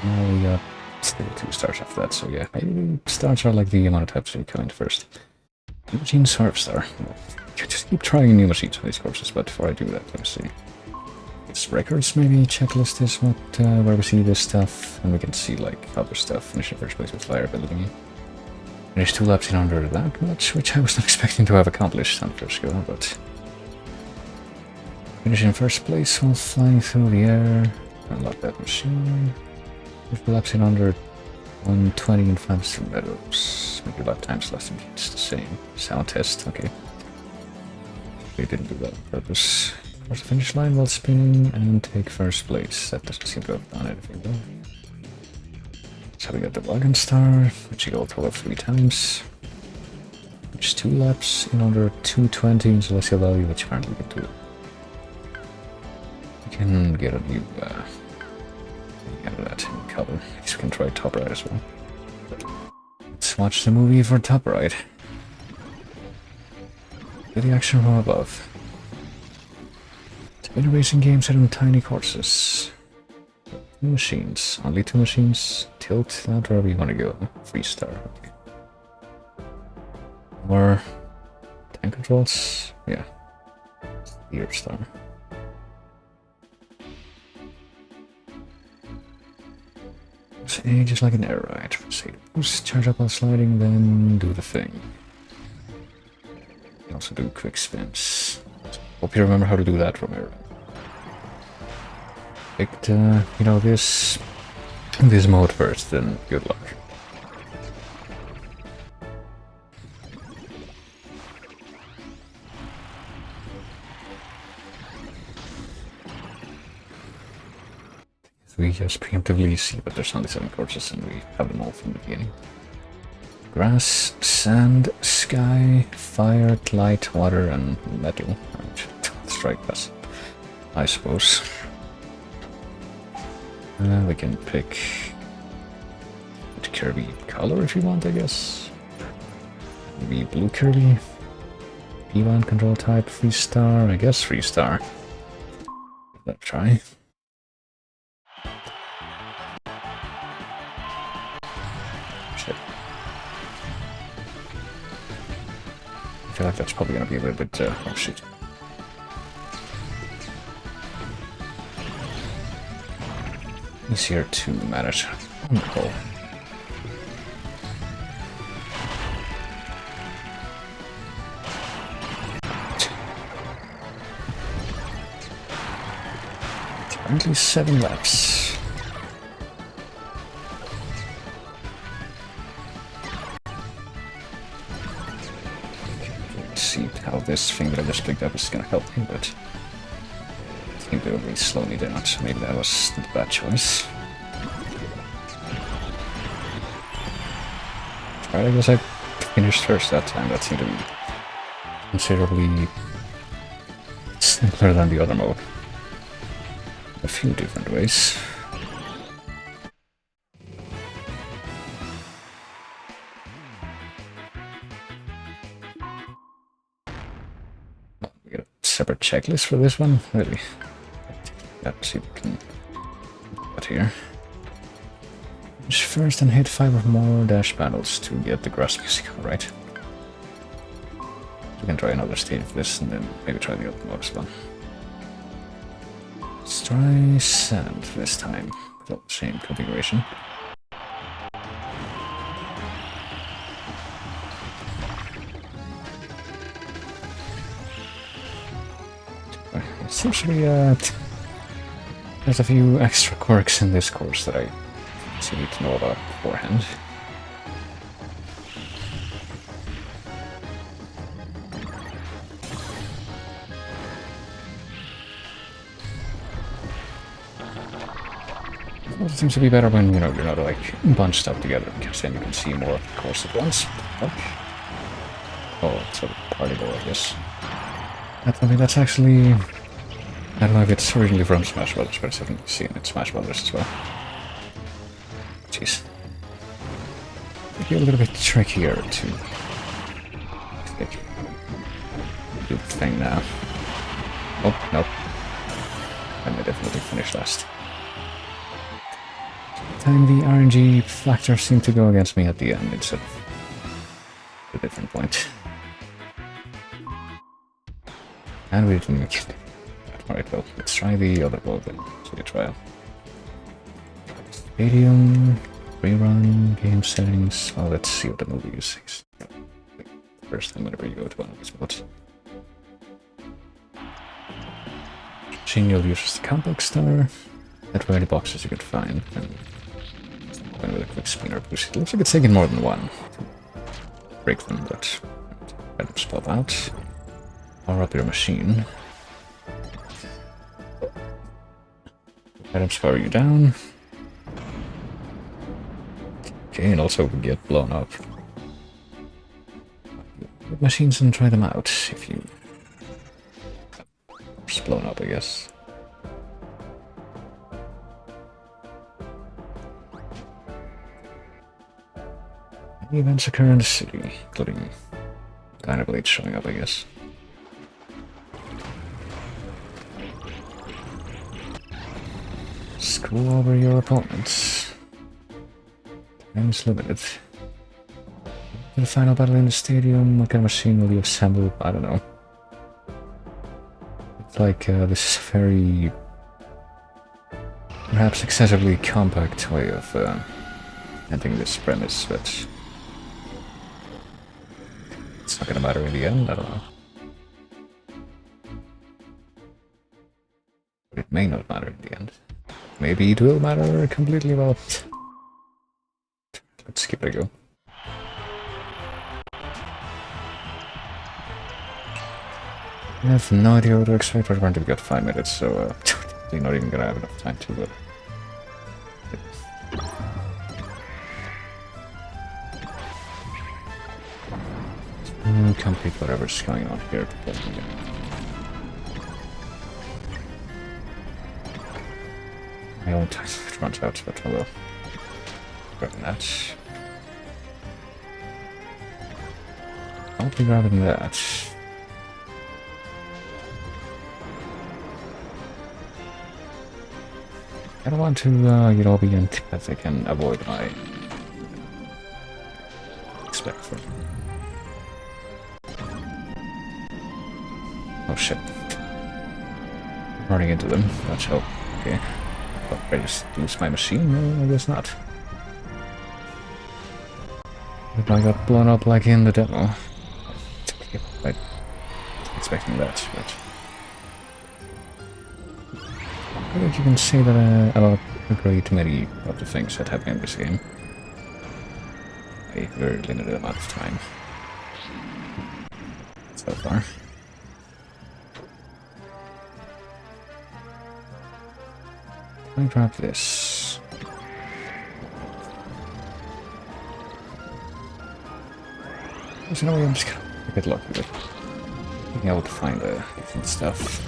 Now we got still 2 stars after that, so yeah, maybe stars are like the amount of times you come in first. Eugene Surfstar. Just keep trying new machines on these courses, but before I do that, let me see. It's records, maybe checklist is what where we see this stuff, and we can see like other stuff. Finish in first place with fire ability. Finish 2 laps in under that much, which I was not expecting to have accomplished on first go, but finish in first place while flying through the air. Unlock that machine. 50 laps in under 120 and 5 medals. Make your lap times less than it's the same. Sound test, okay. We didn't do that on purpose. Cross the finish line while spinning and take first place. That doesn't seem to have done anything though. So we got the wagon star, which you go a total of 3 times. Which is 2 laps in under 220 in celestial value, which apparently we can do. We can get a new get that in color. I guess we can try top right as well. Let's watch the movie for top right. Get the action from above. Spin racing games set on tiny courses. 2 machines. Only 2 machines. Tilt that wherever you want to go. 3 star. Okay. Or tank controls. Yeah. 0 star. Say just like an air ride. Say boost, charge up while sliding, then do the thing. You can also do quick spins. Hope you remember how to do that from air ride. Picked, you know, this mode first, then good luck. We just preemptively see that there's only 7 courses and we have them all from the beginning. Grass, sand, sky, fire, light, water, and metal. Strike us, I suppose. We can pick Kirby color if you want, I guess. Maybe blue Kirby. P1 control type, 3 star, I guess 3 star. Let's try. Shit. I feel like that's probably gonna be a little bit, oh shit. easier to manage. Oh no. Currently 7 laps. Let's see how this thing that I just picked up is gonna help me, but I think they will really slow me down, so maybe that was not a bad choice. Right, I guess I finished first that time. That seemed to be considerably simpler than the other mode. A few different ways. We got a separate checklist for this one, really. Let's see if we can put here. Finish first and hit 5 or more dash battles to get the grass music, alright. We can try another stage of this and then maybe try the other mode as well. Let's try sand this time, without the same configuration. It seems to be, there's a few extra quirks in this course that I need to know about beforehand. It seems to be better when, you know, you're not like bunched up together, because then you can see more of the course at once. Oh, it's a party goal, I guess. I mean, that's actually... I don't know if it's originally from Smash Brothers, but it's definitely seen in Smash Brothers as well. Jeez. It'd be a little bit trickier to... do the thing now. Oh, nope. I may definitely finish last. Time the RNG factor seemed to go against me at the end instead of a different point. And we didn't make it. Alright, well, let's try the other mode then. So the trial. Stadium, rerun, game settings. Well, let's see what the movie uses. First time whenever you go to one of these modes. Machine you'll use the complex star. That way the boxes you could find. And with a quick spin or boost. It looks like it's taking more than one to break them, but let them spot out. Power up your machine. Items power you down. Okay, and also get blown up. With machines and try them out if you just blown up, I guess. Any events occur in the city, including Dino Blade showing up, I guess. Screw over your opponents. Time is limited. In the final battle in the stadium, what kind of machine will you assemble? I don't know. It's like this is a very, perhaps excessively compact way of ending this premise, but it's not gonna matter in the end, I don't know. But it may not matter in the end. Maybe it will matter completely, well. Let's give it a go. I have no idea what to expect. We're going to get 5 minutes, so we're not even gonna have enough time to complete whatever's going on here. My own time runs out, but I will grab that. I'll be grabbing that. I don't want to get all the antipathic and avoid my expect from. Oh shit. Running into them, let's hope. Okay. Oh, I just lose my machine? No, I guess not. If I got blown up like in the demo. I was expecting that, but... I think you can say that about a great many of the things that happen in this game. A very limited amount of time. So far. Let me grab this. There's no way I'm just gonna get lucky with being able to find the different stuff.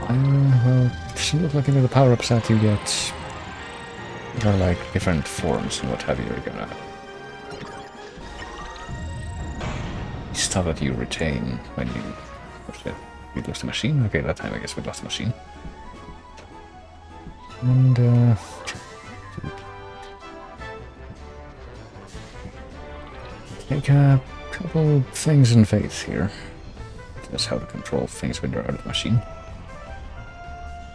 Well, it doesn't look like any of the power-ups that you get are like different forms and what have you. You're gonna stuff that you retain when you... What's that? We lost the machine? Okay, that time I guess we lost the machine. And, take a couple things in faith here. That's how to control things when you're out of the machine.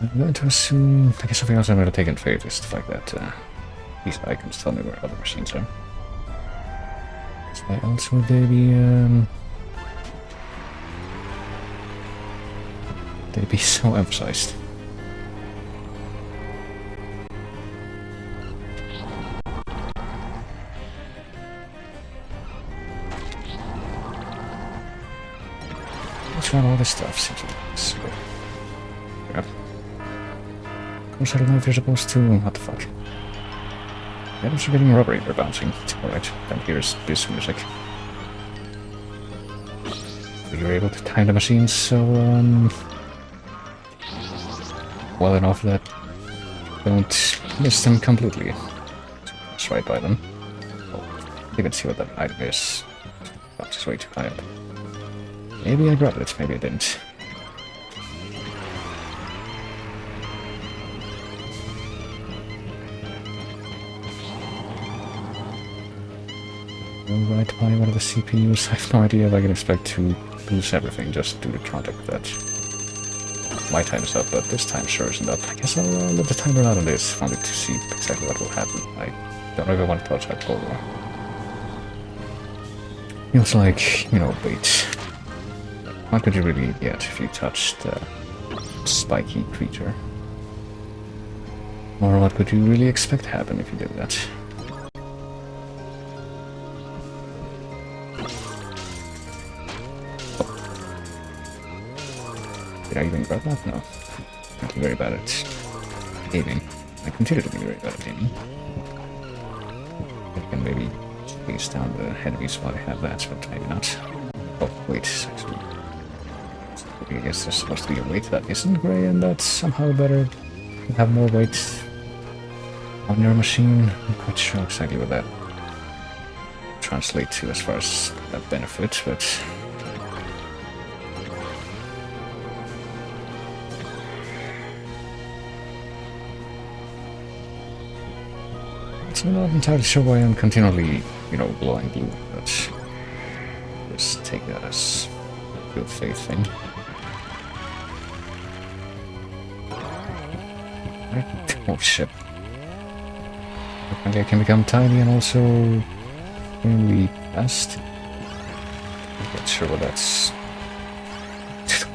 I'm going to assume... I guess something else I'm going to take in faith is the fact that these icons tell me where other machines are. Why else would they be, they'd be so emphasized? Let's run all this stuff, seems like this. Yeah. Of course, I don't know if you're supposed to... What the fuck? Items are getting rubbery, they're bouncing. Alright, then here's this music. You're able to time the machines so, well enough that you don't miss them completely. Just right by them. Oh, you can see what that item is. Oh, it's way too high up. Maybe I grabbed it, maybe I didn't. Right by one of the CPUs. I have no idea if I can expect to lose everything just due to contact that. My time is up, but this time sure isn't up. I guess I'll let the timer out on this, wanted to see exactly what will happen. I don't ever want to touch that pole. Feels like, you know, wait. What could you really get if you touched a spiky creature? Or what could you really expect to happen if you did that? Did I even grab that? No. I'm very bad at aiming. I continue to be very bad at aiming. I can maybe chase down the enemies while I have that, but maybe not. Oh, wait, actually. I guess there's supposed to be a weight that isn't grey, and that's somehow better to have more weight on your machine. I'm not quite sure exactly what that translates to as far as that benefit, but... I'm not entirely sure why I'm continually, you know, glowing blue, but just take that as a good faith thing. Right. Oh shit. Apparently I can become tiny and also really fast. I'm not sure what that's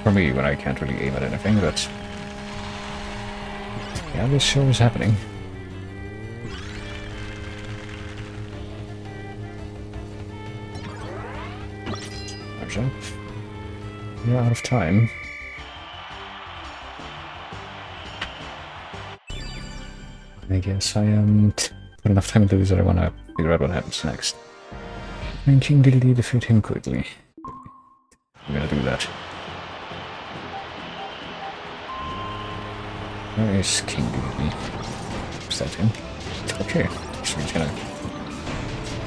for me when I can't really aim at anything, but yeah, this show is happening. Up. We're out of time. I guess I put enough time into this that I want to figure out what happens next. And King Dedede defeat him quickly. I'm gonna do that. Where is King Dedede? Is that him? Okay, so he's gonna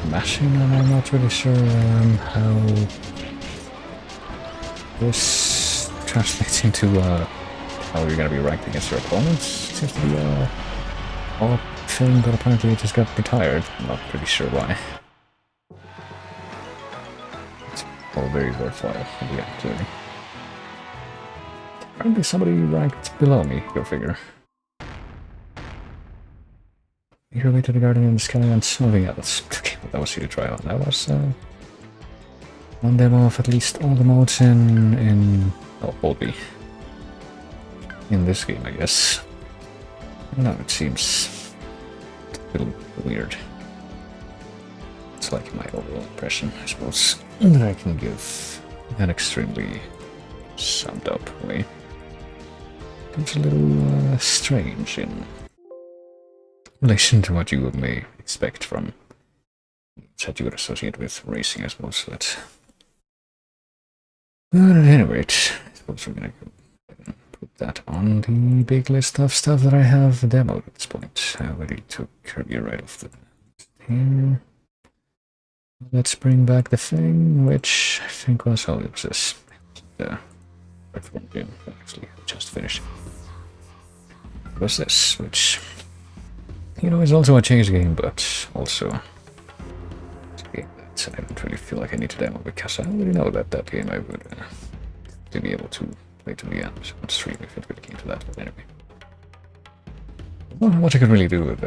mashing, and I'm not really sure how this translates into how you're gonna be ranked against your opponents. Seems to be a odd thing, but apparently it just got retired. I'm not pretty sure why. It's all very worthwhile, yeah, clearly. Apparently somebody ranked below me, go figure. Make your way to the garden in the sky and solving others. Okay, well, that was easy to try out. That was one demo of at least all the modes in Bolby. In this game, I guess. I don't know, it seems a little weird. It's like my overall impression, I suppose, that I can give an extremely summed up way. It's a little strange in relation to what you may expect from that you would associate with racing, I suppose. But at any rate, I suppose we're gonna put that on the big list of stuff that I have demoed at this point. I already took Kirby Air Ride off the here. Let's bring back the thing, which I think was it was this. The game actually just finished. It was this, which is also a change game, but also it's a game that I don't really feel like I need to demo because I already know that game I would be able to play to the end. So I'm just really if it really came to that, but anyway. Well, what I could really do with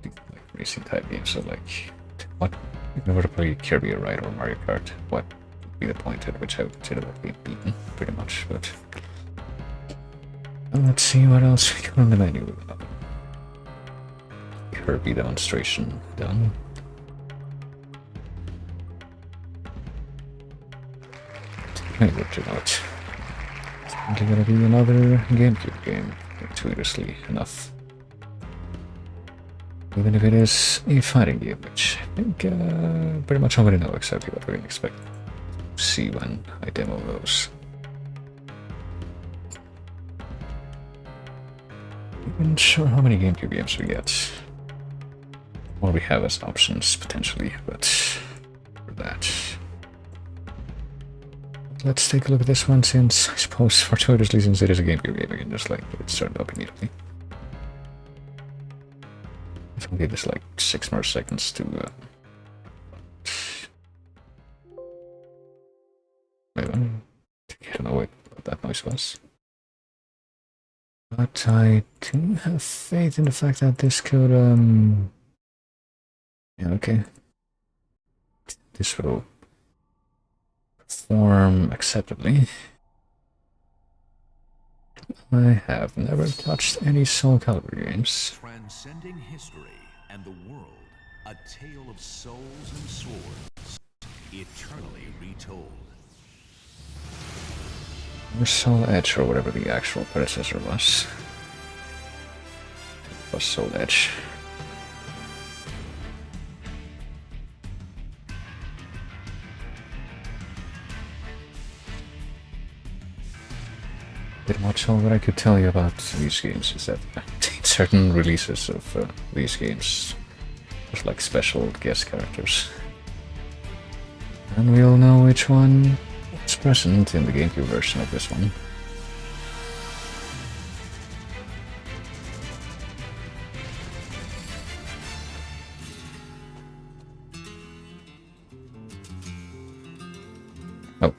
like racing type games, so like what if I were to play Kirby Air Ride or Mario Kart, what would be the point at which I would consider that game beaten, pretty much, but let's see what else we got on the menu. Kirby demonstration done. Anyway, you know it. It's probably gonna be another GameCube game, gratuitously enough. Even if it is a fighting game, which I think pretty much already know exactly what we're gonna expect to see when I demo those. I'm not sure how many GameCube games we get. Or we have as options, potentially, but for that. Let's take a look at this one, since I suppose fortuitously, since it is a GameCube game, I can just like get it started up immediately. I'll give this like 6 more seconds to I don't know what that noise was. But I do have faith in the fact that this could yeah, okay. This will perform acceptably. I have never touched any Soul Calibur games. Transcending history and the world, a tale of souls and swords, eternally retold. Or Soul Edge, or whatever the actual predecessor was. It was Soul Edge. Pretty much all that I could tell you about these games is that certain releases of these games was like special guest characters. And we all know which one is present in the GameCube version of this one. Oh,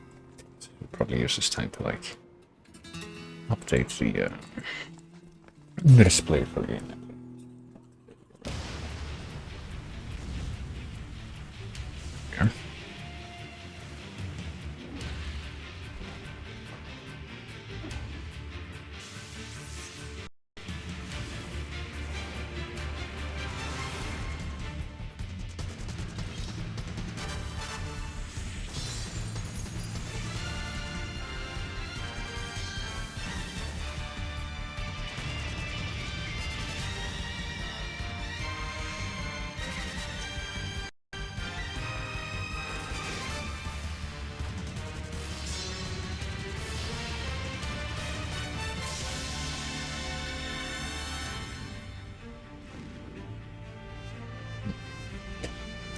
we'll probably use this time to like update the display for the game. Here.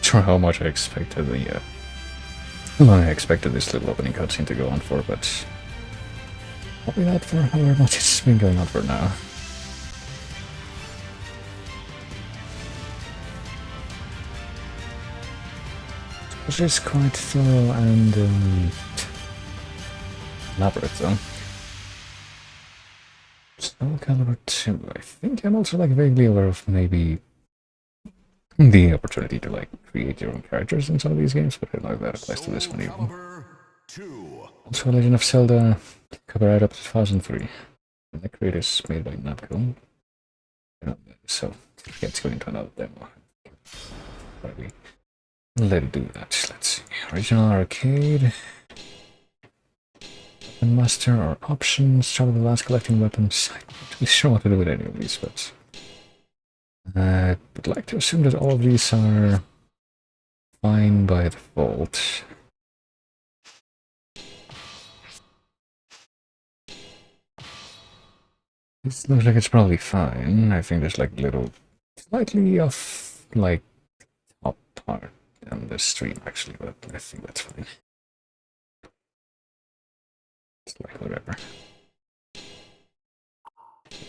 Sure how much I expected how long I expected this little opening cutscene to go on for, but probably not for however much it's been going on for now. Which is quite thorough and elaborate though. Calibur II. I think I'm also like vaguely aware of maybe the opportunity to like create your own characters in some of these games, but I don't know if that applies to this one even. Calibur II. Also, Legend of Zelda copyright up to 2003. And the creators made by Namco. So let's go into another demo. Probably let it do that. Let's see. Original arcade. Weapon master or options. Travel the last collecting weapons. I'm not really sure what to do with any of these, but I would like to assume that all of these are fine by default. This looks like it's probably fine. I think there's like little slightly off like top part on the stream actually, but I think that's fine. It's like whatever. I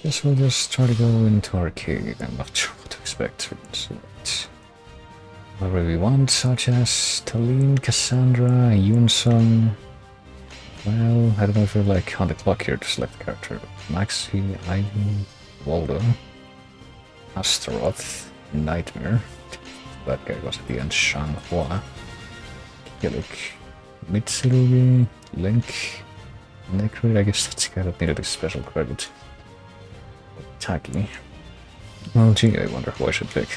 guess we'll just try to go into arcade. I'm not sure what to expect. So whatever we want, such as Talene, Cassandra, Yunsung. Well, I don't know if we're like on the clock here to select the character. Maxi, Ivy, Waldo, Astaroth, Nightmare. That guy was at the end. Shanghua, Gillick, Mitsurugi, Link, Necrid. I guess that's the guy that needed a special credit. Taki. Well, gee, I wonder who I should pick.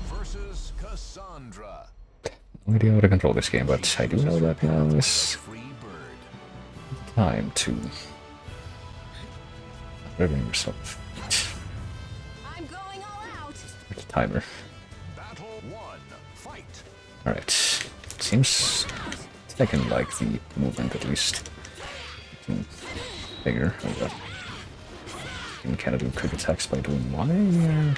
Versus Cassandra. No idea how to control this game, but I do know that now is Free bird. time to revenue yourself. I'm going all out. There's a timer. Battle 1. Fight. Alright. Seems taken like the movement at least. Bigger. You can kind of do quick attacks by doing Y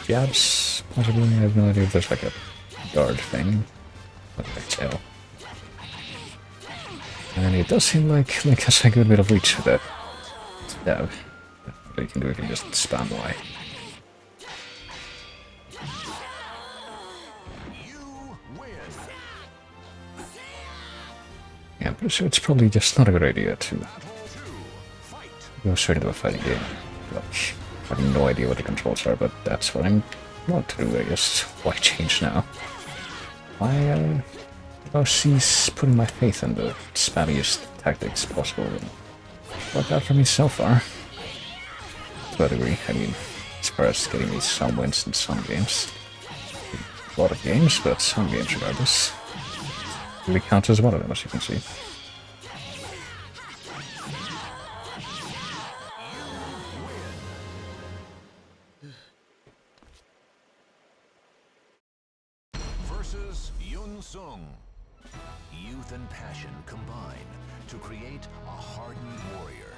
jabs, possibly. I have no idea if there's like a guard thing. Like L. And it does seem like Link has a good bit of reach with that stab. What you can do if you just spam Y. You win. Yeah, I'm pretty sure it's probably just not a good idea to Battle 2. Fight. go straight into a fighting game. Like, I have no idea what the controls are, but that's what I want to do, I guess. Why change now? Why, cease putting my faith in the spammiest tactics possible. Worked out for me so far. To a degree, I mean, as far as getting me some wins in some games. A lot of games, but some games regardless. Really counts as one of them, as you can see. Versus Yunsung. Youth and passion combine to create a hardened warrior.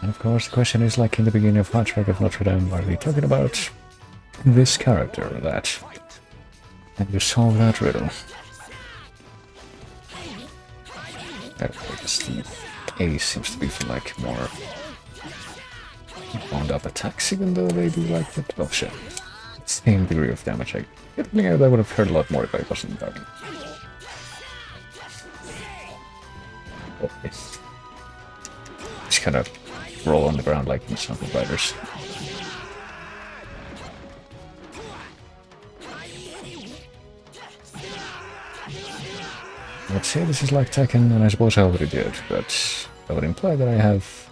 And of course, the question is like in the beginning of Patrick of Notre Dame, are we talking about this character or that? And you solve that riddle. I guess the A seems to be for like more wound up attacks, even though they do like that. Oh shit. Same degree of damage. I think I would have heard a lot more if I wasn't guarding. Okay. Just kind of roll on the ground like in some fighters. I would say this is like Tekken, and I suppose I already did, but that would imply that I have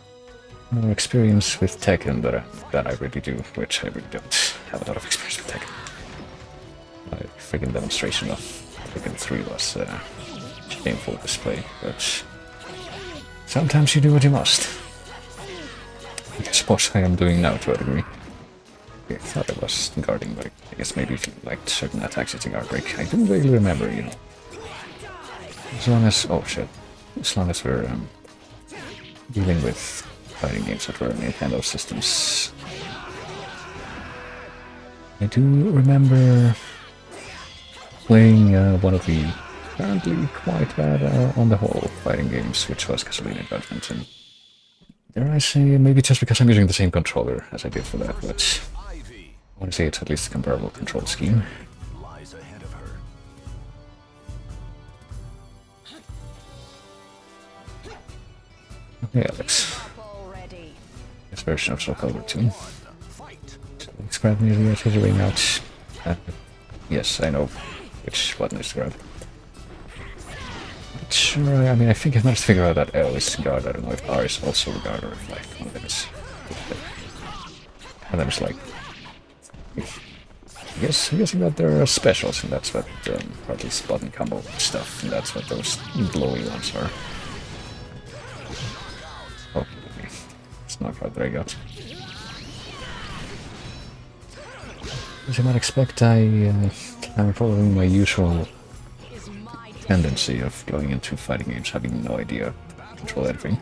more experience with Tekken than I really do, which I really don't have a lot of experience with Tekken. My freaking demonstration of Tekken 3 was a shameful display, but sometimes you do what you must. I suppose I am doing now to a degree. I thought I was guarding, but I guess maybe if you liked certain attacks it's a guard break. I don't really remember, you know. As long as... oh shit. As long as we're dealing with fighting games that were Nintendo systems. I do remember playing one of the apparently quite bad on the whole fighting games, which was Castlevania Judgment. And dare I say, maybe just because I'm using the same controller as I did for that, but Ivy I want to say it's at least a comparable control scheme. lies ahead of her. Okay, Alex. Already. Guess version of Calibur II. Let's grab me the artillery out. Yes, I know which button is to grab. But sure, I mean, I think I've managed to figure out that L is guard. I don't know if R is also guard or if like one of them is. One of them is like. I'm guessing that there are specials, and that's what or at least button combo stuff, and that's what those glowy ones are. Oh, it's not quite there I got. As you might expect, I'm following my usual tendency of going into fighting games having no idea how to control everything.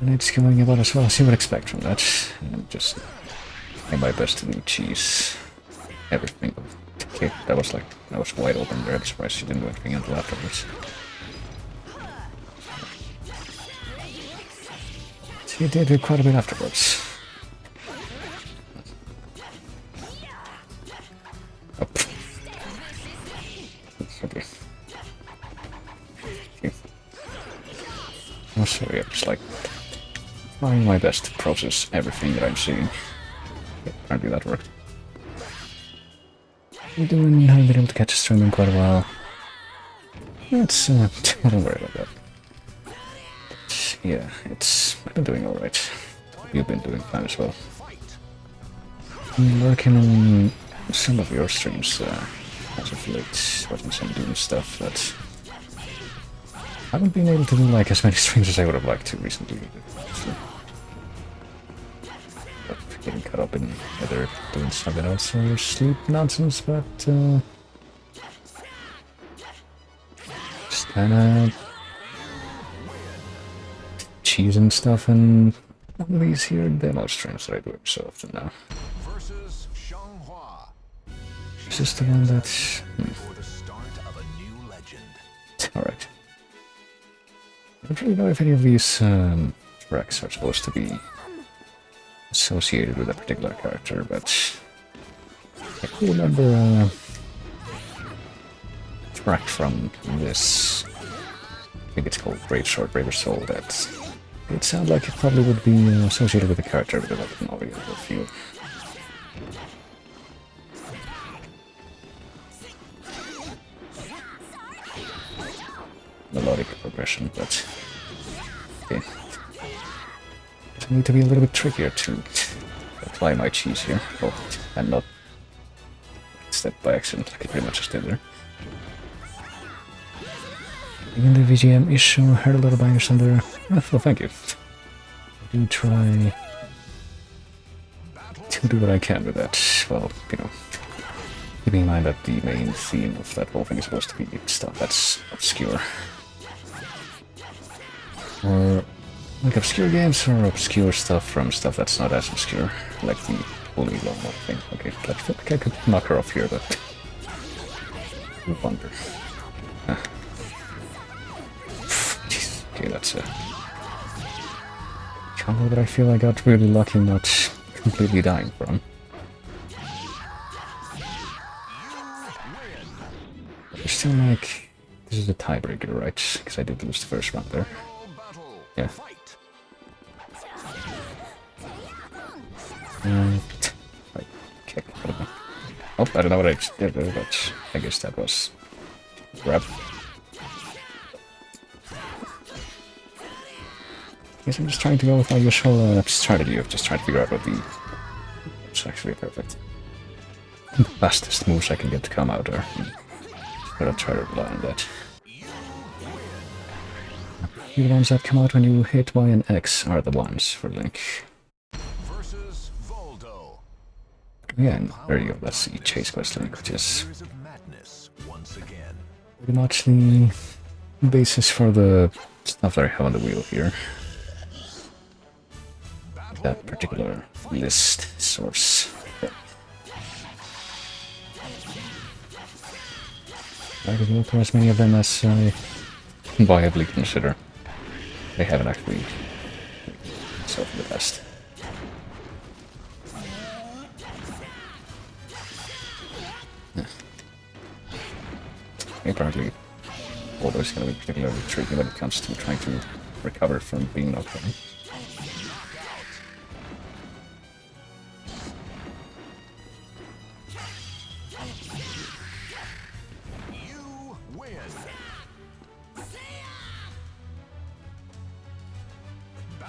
And it's going about as well as you would expect from that. And just trying my best to do cheese everything. Okay, that was wide open there. I'm surprised she didn't do anything until afterwards. She did do quite a bit afterwards. Oh. Okay. Oh, sorry, I'm just like trying my best to process everything that I'm seeing. Okay, apparently that worked. I haven't been able to catch a stream in quite a while. It's don't worry about that. But, yeah, I've been doing alright. You've been doing fine as well. I'm working on some of your streams as of late, watching some Doom stuff that I haven't been able to do like as many streams as I would have liked to recently. But getting caught up in either doing something else or sleep nonsense, but just kinda cheesing stuff and one of these here demo streams that I do so often now. Is this the one that's... Alright. I don't really know if any of these tracks are supposed to be associated with a particular character, but I can remember a track from this, I think it's called Great Short Braver Soul, that it sounded like it probably would be associated with a character, but I can already have a few. Melodic progression, but okay. I need to be a little bit trickier to apply my cheese here. Oh, and not step by accident like I pretty much just did there. Even the VGM issue, heard a lot of bangers under. Well, thank you. I do try to do what I can with that. Well, you know, keeping in mind that the main theme of that whole thing is supposed to be stuff that's obscure. Or like obscure games or obscure stuff from stuff that's not as obscure, like the Bully Long thing. Okay, I feel like I could knock her off here, but I wonder. Okay, that's a combo that I feel I got really lucky not completely dying from. But there's still like, this is a tiebreaker, right? Because I did lose the first round there. Yeah. Right, kick. Oh, I don't know what I just did there, but I guess that was grab. I guess I'm just trying to go with my usual strategy of just trying to figure out what the... It's actually perfect. The fastest moves I can get to come out are. But I'll try to rely on that. The ones that come out when you hit Y and X are the ones for Link. Yeah, and there you go, that's the Chase Quest Link, which is pretty much the basis for the stuff that I have on the wheel here. That particular list source. I could go through as many of them as I viably consider. They haven't actually so for the best. Yeah. Apparently, always going to be particularly tricky when it comes to trying to recover from being knocked down.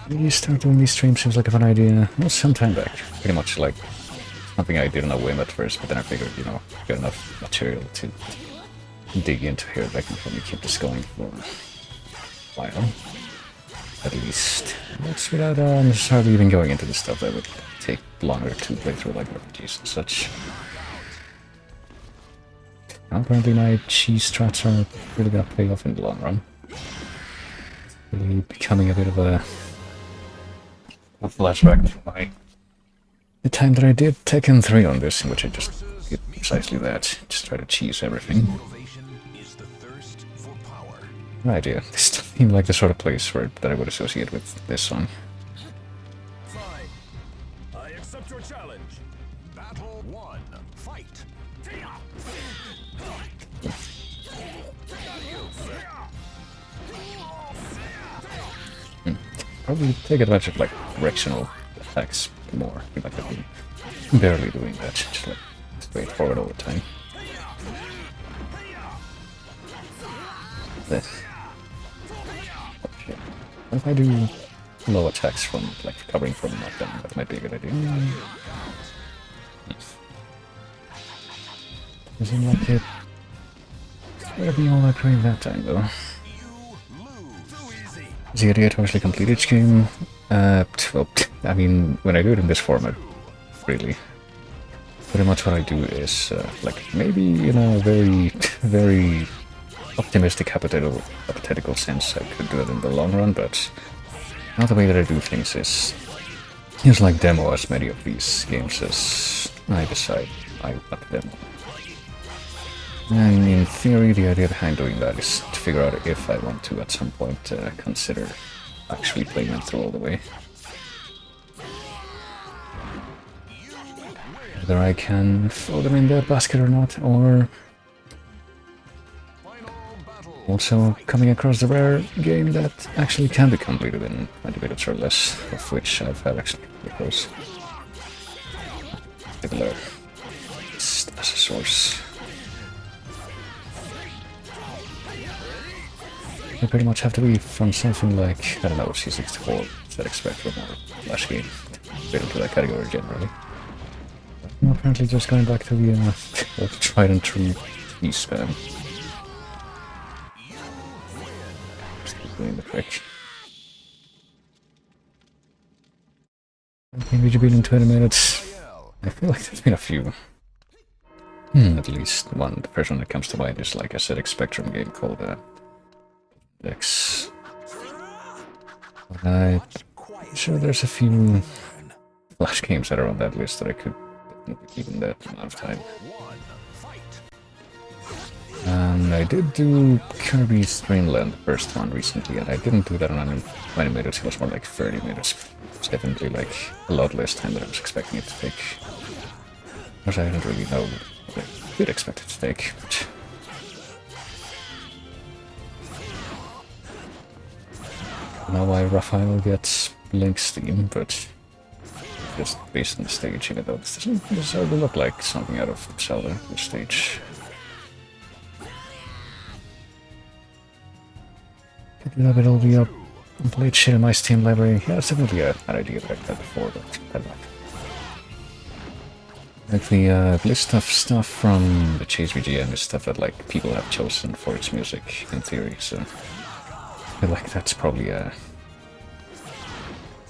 maybe start doing these streams seems like a fun idea. Well, some time back. Pretty much like something I did on a whim at first, but then I figured, you know, got enough material to dig into here that I can probably keep this going for a while. At least. That's without necessarily even going into the stuff that would take longer to play through, like RPGs and such. Apparently my cheese strats are really gonna pay off in the long run. Really becoming a bit of a flashback to the time that I did Tekken 3 on this, in which I just did precisely that. Just try to cheese everything. Right, yeah. This doesn't seem like the sort of place that I would associate with this song. Fine. I accept your challenge. Battle 1. Fight. Probably take advantage of like directional attacks more. You might have been barely doing that, just like straightforward all the time. This. Okay. What if I do low attacks from like recovering from knockdown? That might be a good idea. Doesn't like it. It'll be all that great that time though. The idea to actually complete each game, well, I mean, when I do it in this format, really, pretty much what I do is, like, maybe in a very, very optimistic hypothetical sense, I could do it in the long run, but not the way that I do things is like demo as many of these games as I decide I want to demo. And in theory, the idea behind doing that is to figure out if I want to, at some point, consider actually playing them through all the way. Whether I can throw them in the basket or not, or also coming across the rare game that actually can be completed in 20 minutes or less, of which I've had actually pretty close. Particular as a source. They pretty much have to be from something like, I don't know, C64, that expect from a Flash game. Fit into that category generally. I'm apparently just going back to the tried and true T spam. Just keep doing the trick. Maybe you beat in 20 minutes. I feel like there's been a few. At least one. The first one that comes to mind is like a ZX Spectrum game called X. I'm sure there's a few Flash games that are on that list that I could definitely keep in that amount of time. And I did do Kirby's Dreamland, the first one, recently, and I didn't do that on 20 minutes, it was more like 30 minutes. It's definitely like a lot less time than I was expecting it to take. Because I didn't really know what I did expect it to take. But I don't know why Raphael gets Link's theme, but just based on the stage, even though this doesn't necessarily look like something out of Zelda, this stage. Could do that with all the complete shit in my Steam library. Yeah, it's definitely an idea that I've had before, but I like. Like the list of stuff from the Chase VGM is stuff that like people have chosen for its music in theory, so I feel like that's probably a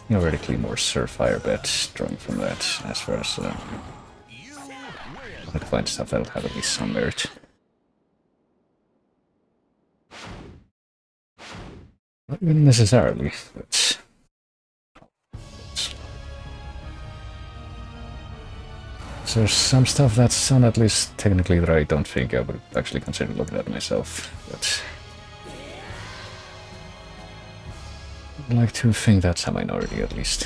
theoretically more surefire bet drawing from that, as far as I want to find stuff that'll have at least some merit. Not even necessarily, but so there's some stuff that's on that list technically that I don't think I would actually consider looking at myself, but I'd like to think that's a minority at least.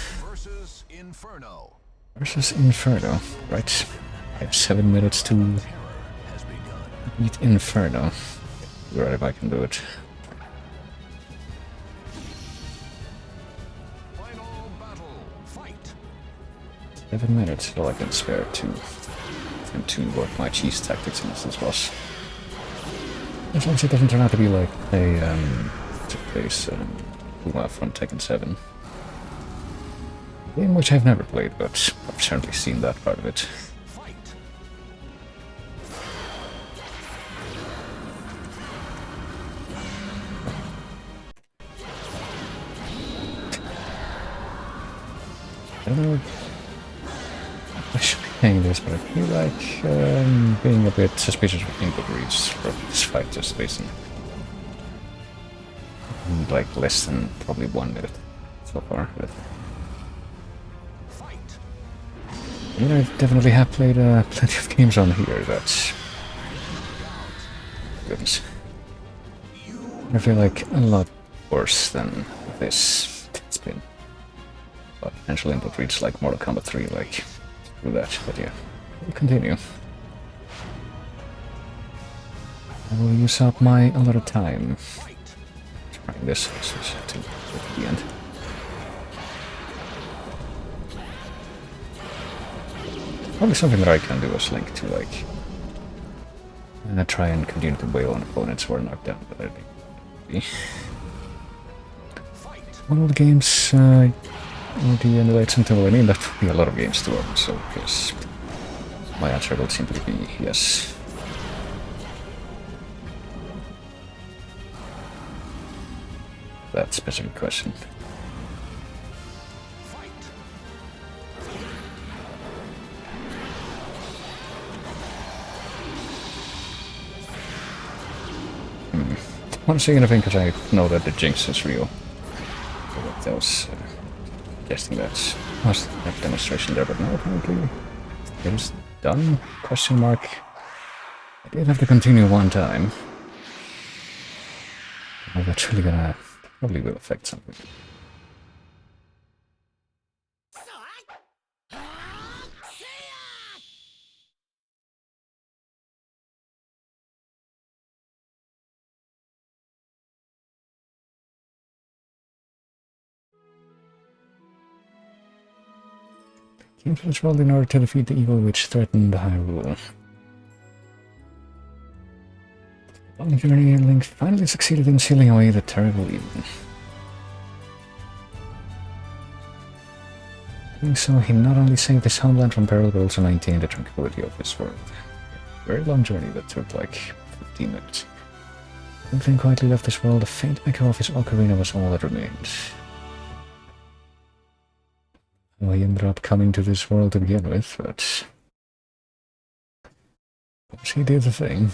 Versus Inferno. Right. I have 7 minutes to beat Inferno. Right, if I can do it. 7 minutes, all I can spare to work my cheese tactics in this boss. As long as it doesn't turn out to be like a took place from Tekken 7. A game which I've never played, but I've certainly seen that part of it. I don't know. I should be playing this, but I feel like being a bit suspicious of input reads for this fight just based on like less than probably 1 minute so far. But you know, I definitely have played plenty of games on here that goodness. I feel like a lot worse than this. It's been potential input reads like Mortal Kombat 3, like through that, but yeah, we'll continue. I will use up a lot of time trying this, so just have to get to the end. Probably something that I can do is link to like try and continue to wail on opponents who are knocked down, but I think one of the games or do you emulate something? Well, I mean, that would be a lot of games to open, so yes. My answer will simply be yes. That specific question. I'm saying anything because I know that the jinx is real. That was guessing that was that demonstration there, but no, apparently it is done? Question mark. I did have to continue one time. Oh, that's really gonna probably will affect something. Came to this world in order to defeat the evil which threatened Hyrule. On the journey, Link finally succeeded in sealing away the terrible evil. Doing so, he not only saved his homeland from peril, but also maintained the tranquility of his world. A very long journey that took like 15 minutes. When Link quietly left this world, a faint echo of his ocarina was all that remained. Well, he ended up coming to this world to begin with, but he did the thing.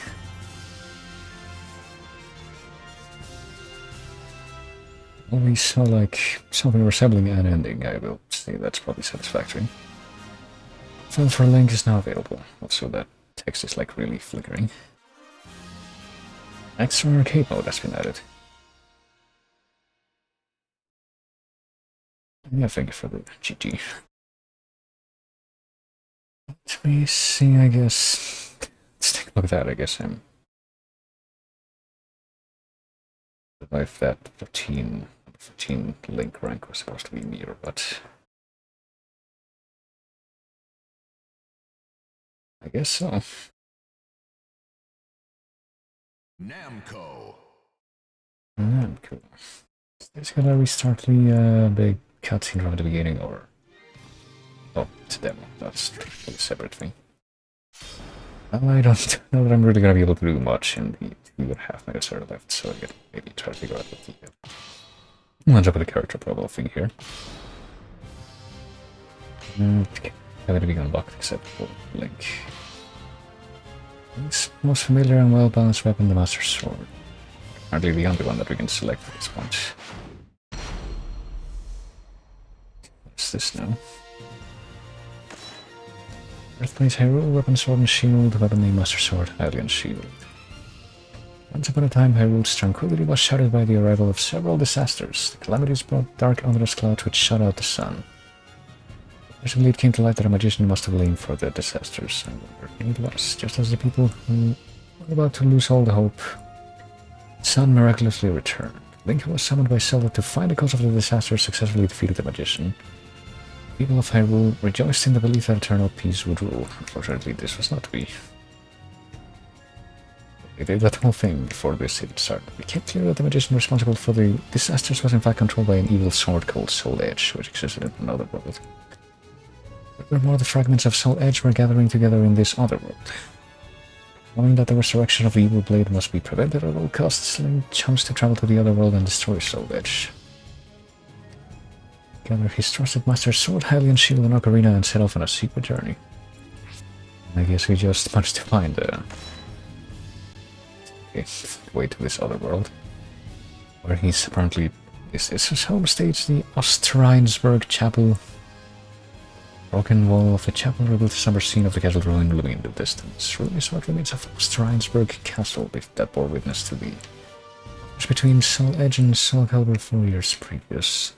Well, we saw like something resembling an ending. I will say that's probably satisfactory. File for Link is now available. Also, that text is like really flickering. Extra arcade mode has been added. Yeah, thank you for the GG. Let me see, I guess. Let's take a look at that, I guess. If that 15 Link rank was supposed to be meter, but I guess so. Namco. Namco. Is gonna restart the big cutscene from the beginning, or oh, it's a demo. That's a separate thing. Well, I don't know that I'm really gonna be able to do much in the 2.5 minutes are left, so I gotta maybe try to figure out what the lines up with the character profile thing here. Everything unlocked except for Link. Link's most familiar and well-balanced weapon, the Master Sword. Hardly the only one that we can select at this point. What's this now? Birthplace Hyrule, weapon, sword and shield, weapon named Master Sword, Alien Shield. Once upon a time, Hyrule's tranquility was shattered by the arrival of several disasters. The calamities brought dark ominous clouds which shut out the sun. Presumably it came to light that a magician must have blamed for the disasters, and it was, just as the people who were about to lose all the hope, the sun miraculously returned. Link was summoned by Zelda to find the cause of the disaster and successfully defeated the magician. The people of Hyrule rejoiced in the belief that eternal peace would rule. Unfortunately, this was not to be. They did that whole thing before this even started. It became clear that the magician responsible for the disasters was in fact controlled by an evil sword called Soul Edge, which existed in another world. Furthermore, the fragments of Soul Edge were gathering together in this other world. Knowing that the resurrection of the evil blade must be prevented at all costs, Link chose to travel to the other world and destroy Soul Edge. Gather his trusted master's sword, Hylian shield, and ocarina and set off on a secret journey. I guess we just managed to find the way to this other world, where he's apparently... This is his home stage, the Ostrheinsberg Chapel. Broken wall of the chapel reveals the somber scene of the castle ruin looming in the distance. Ruins what remains of Ostrheinsberg Castle that bore witness to the between Soul Edge and Soul Calibur 4 years previous.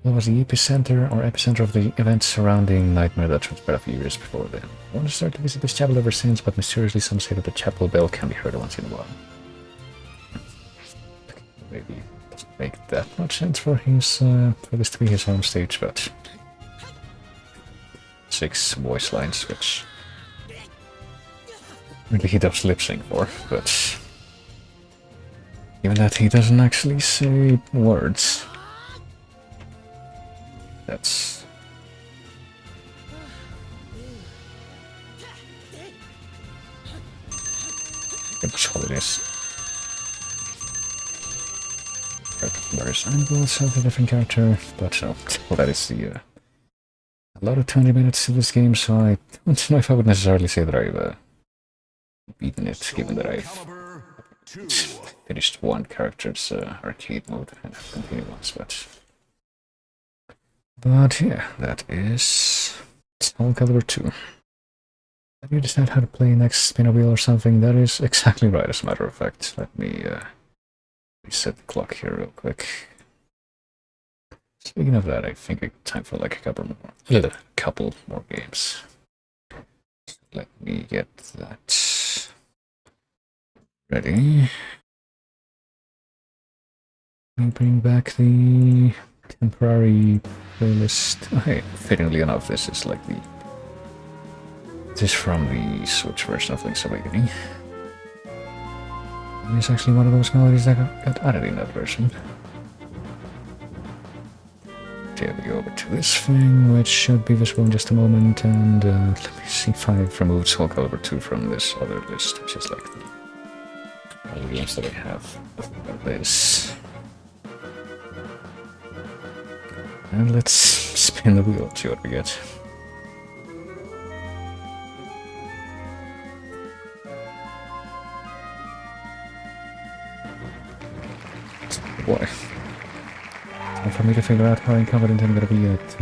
It was the epicenter of the events surrounding Nightmare that transpired a few years before then. I want to start to visit this chapel ever since, but mysteriously some say that the chapel bell can be heard once in a while. Maybe it doesn't make that much sense for his for this to be his home stage, but 6 voice lines, which really he does lip sync for, but given that he doesn't actually say words, that's all it is. Various angles of a different character, but no, well, that is the a lot of 20 minutes to this game, so I don't know if I would necessarily say that I've beaten it, given that I've finished one character's arcade mode and have continued once, but yeah, that is Soul Calibur 2. Have you decide how to play next spin a wheel or something? That is exactly right, as a matter of fact. Let me reset the clock here real quick. Speaking of that, I think it's time for like a couple more games. Let me get that ready. Let me bring back the temporary playlist. Hey, fittingly enough, this is like this is from the Switch version of Link's Awakening. And it's actually one of those melodies that got added in that version. Okay, we go over to this thing, which should be visible in just a moment, and let me see if I've removed Soul Calibur 2 from this other list, which is like the only games that I have about this. And let's spin the wheel and see what we get. Boy. Time for me to figure out how incompetent I'm gonna be at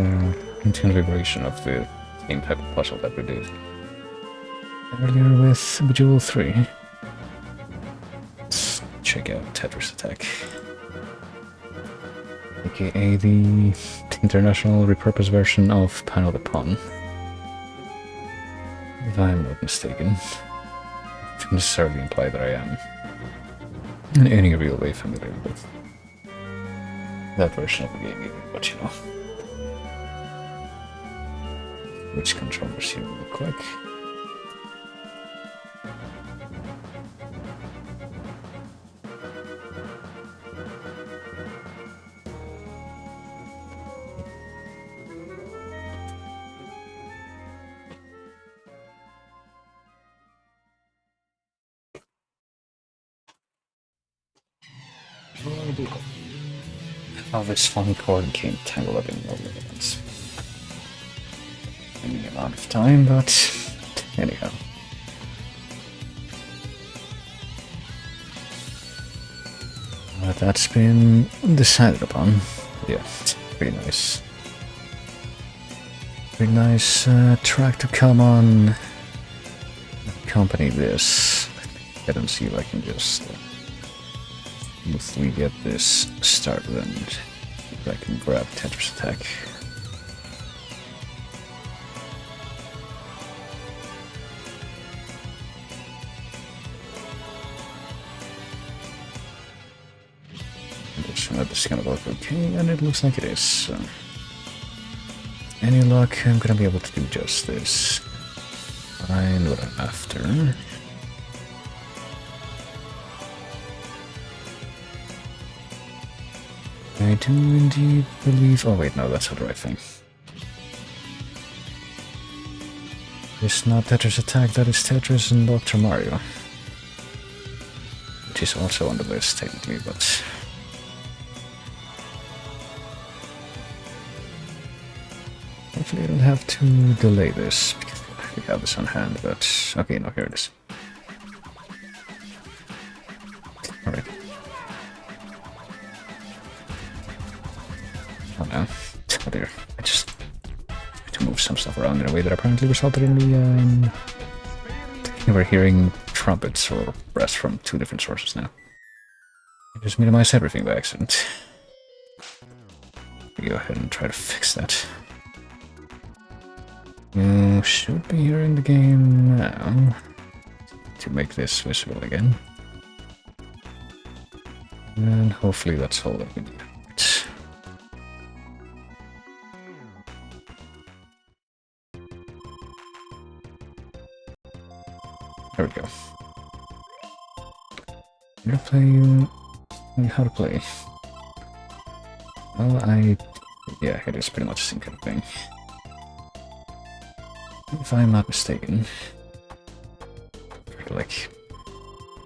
configuration of the same type of puzzle that we did earlier with Bejeweled 3. Let's check out Tetris Attack, aka the international repurposed version of Panel the Pawn, if I'm not mistaken. To necessarily imply that I am in any real way familiar with that version of the game either, but you know. Which controllers here real quick. How this phone cord came tangled up in no relevance. In the amount of time, but anyhow. But that's been decided upon. Yeah, pretty nice. Pretty nice track to come on. Accompany this. Let me see if I can just smoothly get this started and if I can grab Tetris Attack. This is gonna work okay, and it looks like it is. So. Any luck, I'm gonna be able to do just this. Find what I'm after. I do indeed believe... Oh wait, no, that's not the right thing. It's not Tetris Attack, that is Tetris and Dr. Mario. Which is also on the list, technically, but... Hopefully I don't have to delay this, because we have this on hand, but... Okay, no, here it is. Alright. Oh no. Oh dear. I just had to move some stuff around in a way that apparently resulted in me, we're hearing trumpets or brass from two different sources now. I just minimized everything by accident. Go ahead and try to fix that. You should be hearing the game now to make this visible again. And hopefully that's all that we need. There we go. How to play? Well, yeah, it is pretty much the same kind of thing. If I'm not mistaken. Like,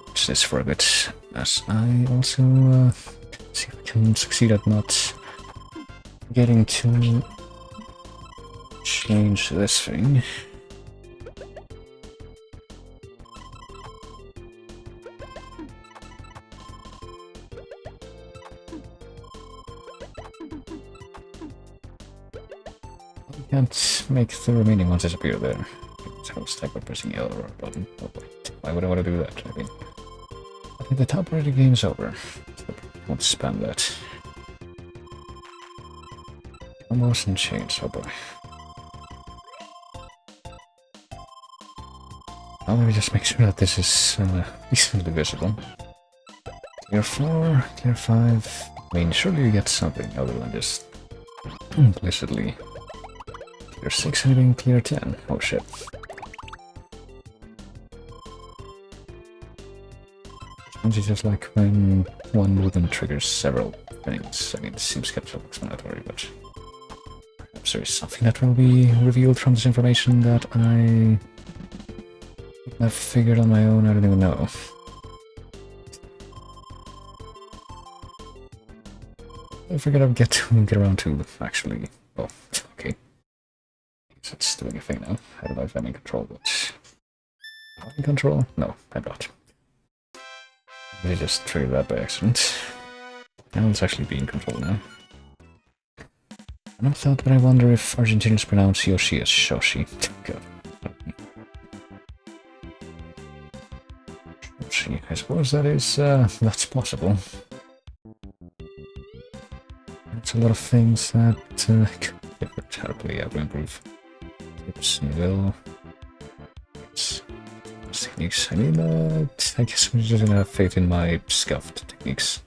watch this for a bit, as I also see if I can succeed at not getting to change this thing. Can't make the remaining ones disappear there. So I'll stack by pressing L or button. Oh boy. Why would I want to do that? I think the top part of the game is over. So I won't spam that. Almost and change, oh boy. Now let me just make sure that this is decently visible. Clear 4, clear 5. I mean, surely you get something other than just implicitly. Clear 6 and even clear 10. Oh shit. It's just like when one movement triggers several things. I mean, it seems kind of self-explanatory, but perhaps there is something that will be revealed from this information that I've figured on my own. I don't even know. I figured I'd get around to actually. Oh, okay. It's doing a thing now. I don't know if I'm in control, but... Am I in control? No, I'm not. I just triggered that by accident. Now it's actually being controlled now. I thought, but I wonder if Argentinians pronounce Yoshi as Shoshi. God. Shoshi, I suppose that is, that's possible. There's a lot of things that could differ terribly. I will improve. Tips and will. Techniques. I mean, I guess I'm just gonna have faith in my scuffed techniques.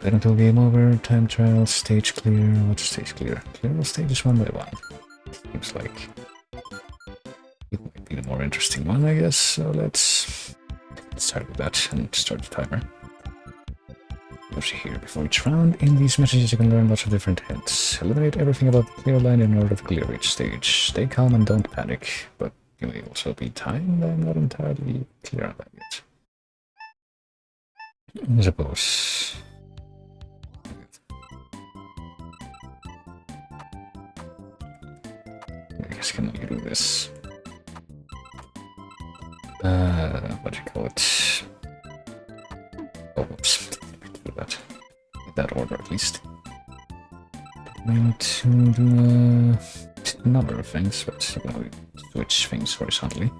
Wait until game over, time trial, stage clear. What's stage clear? Clear all stages one by one. Seems like it might be the more interesting one, I guess. So let's start with that and start the timer. Here, before each round, in these messages you can learn lots of different hints. Eliminate everything about the clear line in order to clear each stage. Stay calm and don't panic, but you may also be timed. I'm not entirely clear on that yet. I suppose. I guess I can only do this. What do you call it? Oh, whoops. That. In that order, at least. I need to do a number of things, but you know, switch things horizontally.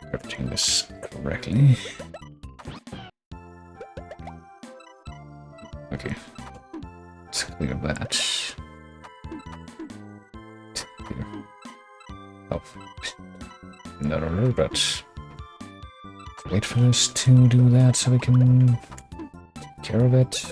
Interpreting this correctly. Okay. Let's clear that. Clear. Oh. In that order, but wait for us to do that so we can take care of it.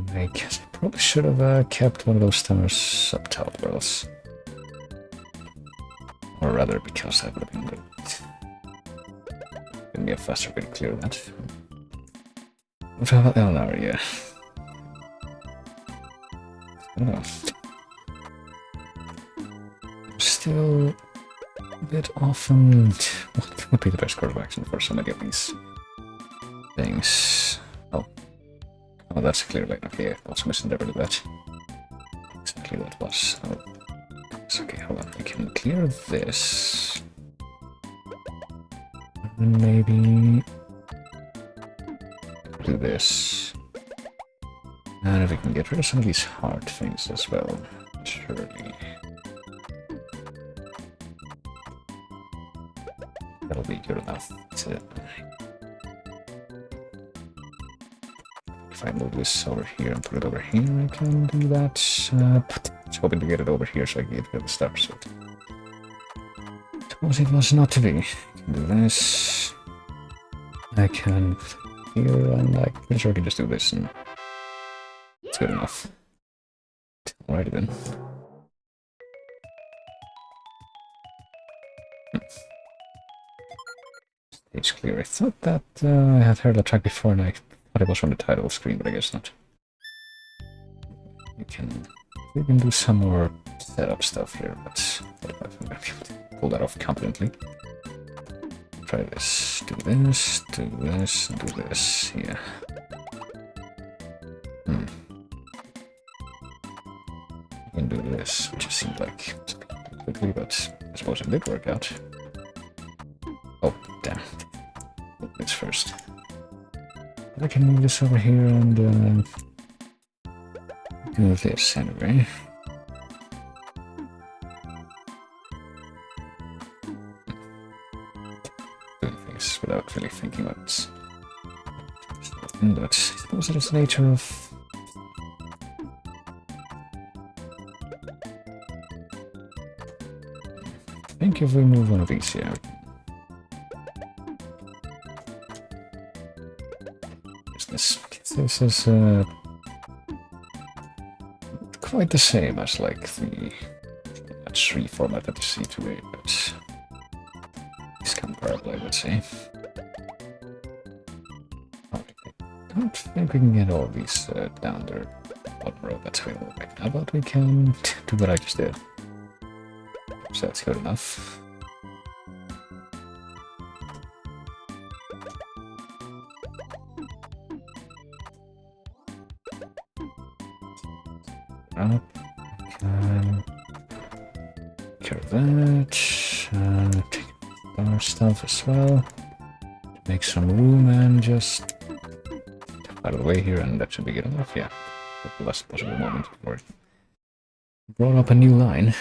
I guess I probably should have kept one of those towers up top, or else. Or rather, because that would have been good. Give me a faster way to clear that. Oh no, yeah. I don't know. Still a bit often. What would be the best course of action for so many of these things? Oh, that's a clear lane. Okay, I also misinterpreted that. Exactly what it was. Oh. It's okay, hold on. I can clear this. And maybe do this. And if we can get rid of some of these hard things as well, surely. That'll be good enough to... If I move this over here and put it over here, I can do that. Just hoping to get it over here so I can get rid of the stuff. So suppose it was not to be. I can do this. I can here, and I'm pretty sure I can just do this, and it's good enough. Alrighty then. Stage clear. I thought that I had heard that track before, and I thought it was on the title screen, but I guess not. We can do some more setup stuff here, but I don't know if I'm gonna be able to pull that off competently. Try this, do this, do this, and do this, yeah. I can do this, which just seemed like quickly, but I suppose it did work out. Oh, damn. This first. But I can move this over here and do this anyway. Doing things without really thinking what's... But I suppose it is the nature of... I think if we move one of these here... This is quite the same as like the tree format that you see today, but it's comparable, I would say. I don't think we can get all these down there on the road that's available right now, but we can do what I just did. So that's good enough. Up. Can cure that. Take our stuff as well. Make some room and just out of the way here, and that should be good enough. Yeah, at the last possible moment before it brought up a new line.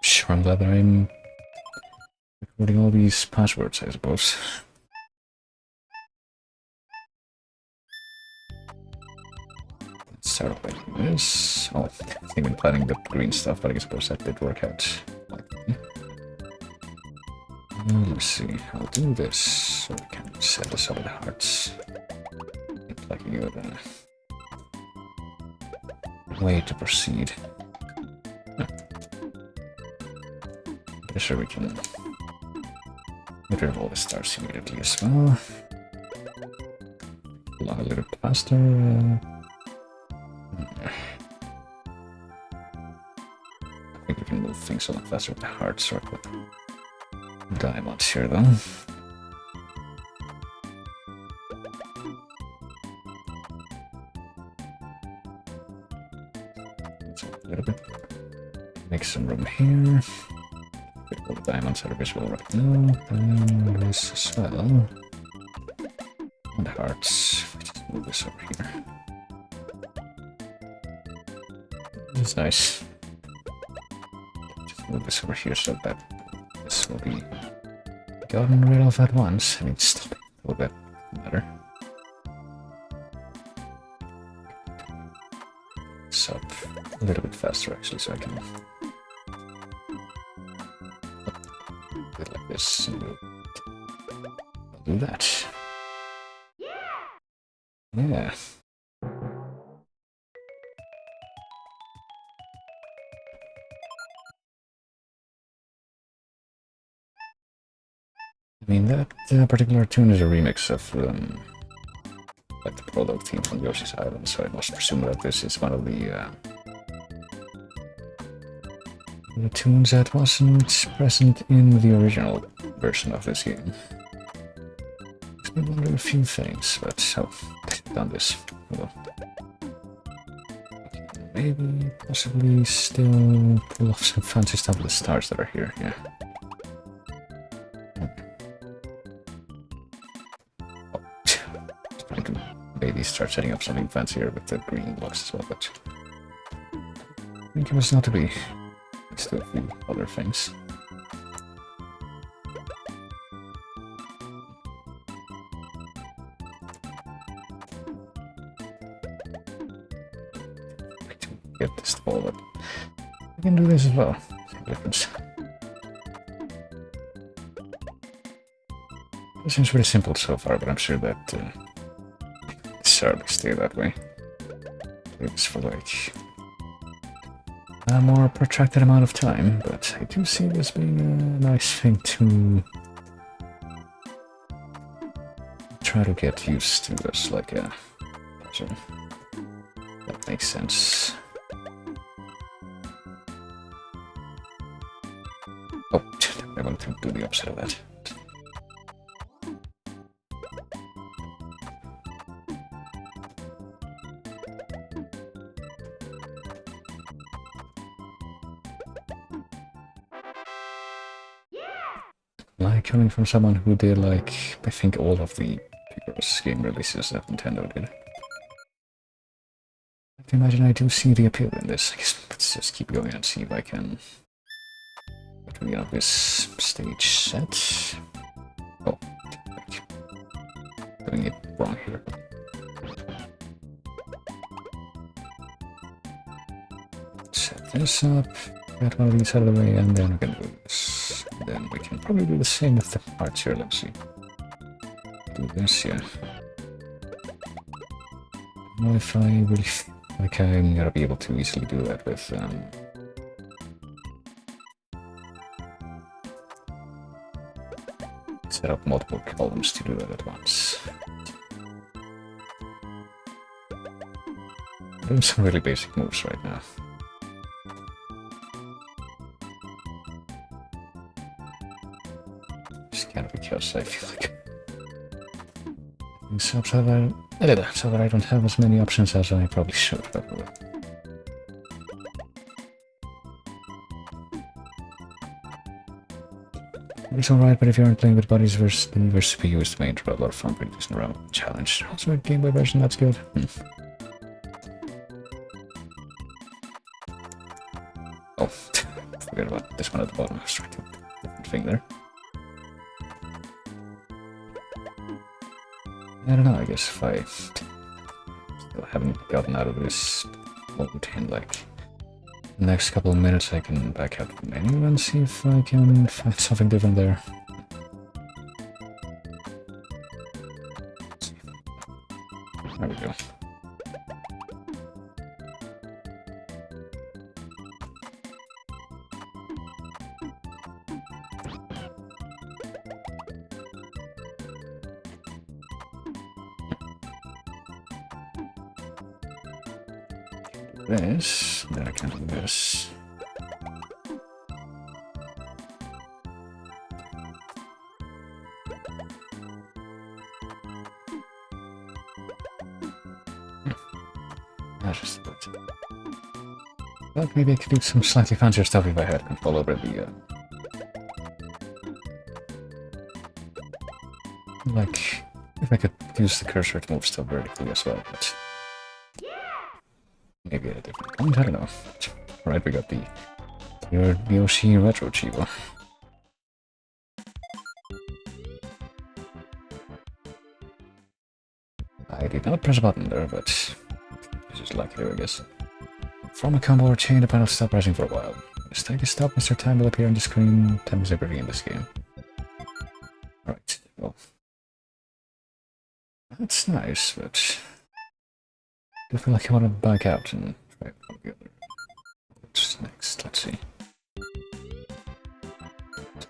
Sure, I'm glad that I'm recording all these passwords, I suppose. Start off by doing this. Oh, I think I'm planning the green stuff, but I suppose that did work out. Let's see, I'll do this so we can set this up with the hearts. It's like a good way to proceed. Pretty sure we can get rid of all the stars immediately as well. Along a little bit faster. I think we can move things a lot faster with the hearts or with diamonds here, though. So a little bit. Make some room here. Get all the diamonds that are visible right now. And this as well. And hearts. Just move this over here. This is nice. Just move this over here so that this will be gotten rid of at once. I mean, stop it a little bit better. This up a little bit faster actually, so I can do it like this. And I'll do that. Yeah. I mean, that particular tune is a remix of like the prologue theme from Yoshi's Island, so I must presume that this is one of the tunes that wasn't present in the original version of this game. Makes me wonder a few things, but so I've done this. Well, maybe, possibly still pull off some fancy stuff with the stars that are here, yeah. Trying to maybe start setting up something fancier with the green blocks as well, but I think it was not to be. Let's do a few other things. Get this to fall, but I can do this as well. Same difference. It seems pretty simple so far, but I'm sure that necessarily stay that way. It's for like a more protracted amount of time, but I do see this being a nice thing to try to get used to as like a puzzle. That makes sense. Oh, I want to do the opposite of that. Like, coming from someone who did, like, I think all of the previous game releases that Nintendo did. I can imagine I do see the appeal in this. I guess let's just keep going and see if I can get this stage set. Oh, doing it wrong here. Set this up, get one of these out of the way, and then we can do this. Then we can probably do the same with the parts here. Let's see. Do this, yeah. I don't know if I really feel like I'm gonna be able to easily do that with set up multiple columns to do that at once. I'm doing some really basic moves right now. Just kind of because I feel like so that I don't have as many options as I probably should. It's alright, but if you aren't playing with buddies, versus CPU is the main draw. A lot of fun practice in a row. Challenge. Also a Game Boy version, that's good. Oh, forget about this one at the bottom. I was trying to do a different thing there. I don't know, I guess if I still haven't gotten out of this mode in like the next couple of minutes, I can back out the menu and see if I can find something different there. There we go. This, then I can do this. That's just good. But maybe I could do some slightly fancier stuff if I had control over the like if I could use the cursor to move stuff vertically as well, but maybe at a different point, I don't know. Right, we got the Yoshi Retro Chiba. I did not press a button there, but this is lucky, I guess. From a combo or chain, the panel stop pressing for a while. Just take a stop, Mr. Time will appear on the screen. Time is everything in this game. Alright, well. That's nice, but I feel like I want to back out and try one of the other. What's next? Let's see.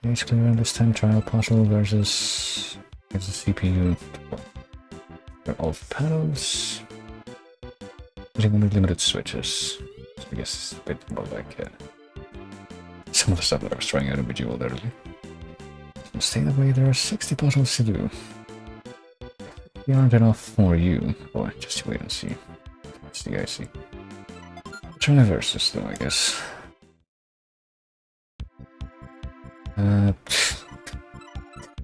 Basically, around this time, trial puzzle versus the CPU. All of the panels. Using only limited switches. So I guess it's a bit more like some of the stuff that I was trying out in Bejeweled earlier. So stay that way, there are 60 puzzles to do. They aren't enough for you. Boy, just wait and see. What's the guy see? Try versus though, I guess.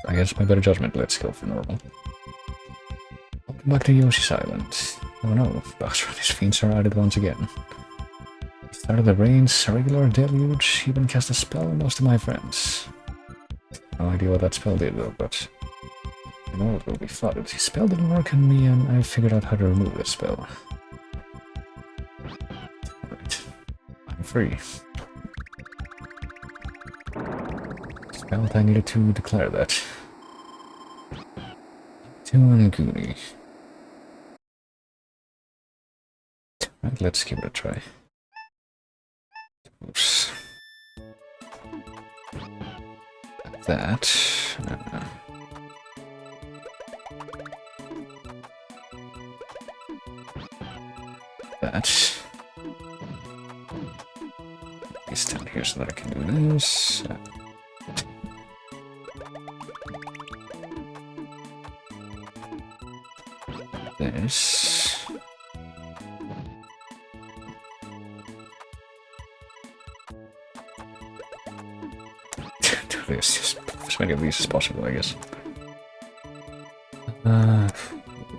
I guess by better judgment, let's go for normal. Welcome back to Yoshi's Island. Oh no, Bowser and his fiends are at it once again. He started the rains, a regular deluge, even cast a spell on most of my friends. No idea what that spell did though, but I know it will be flooded. His spell didn't work on me and I figured out how to remove the spell. Alright, I'm free. Felt I needed to declare that. To Anguni. Right, let's give it a try. Oops. That. That. Please stand here so that I can do this. This. Do this, just as many of these as possible, I guess.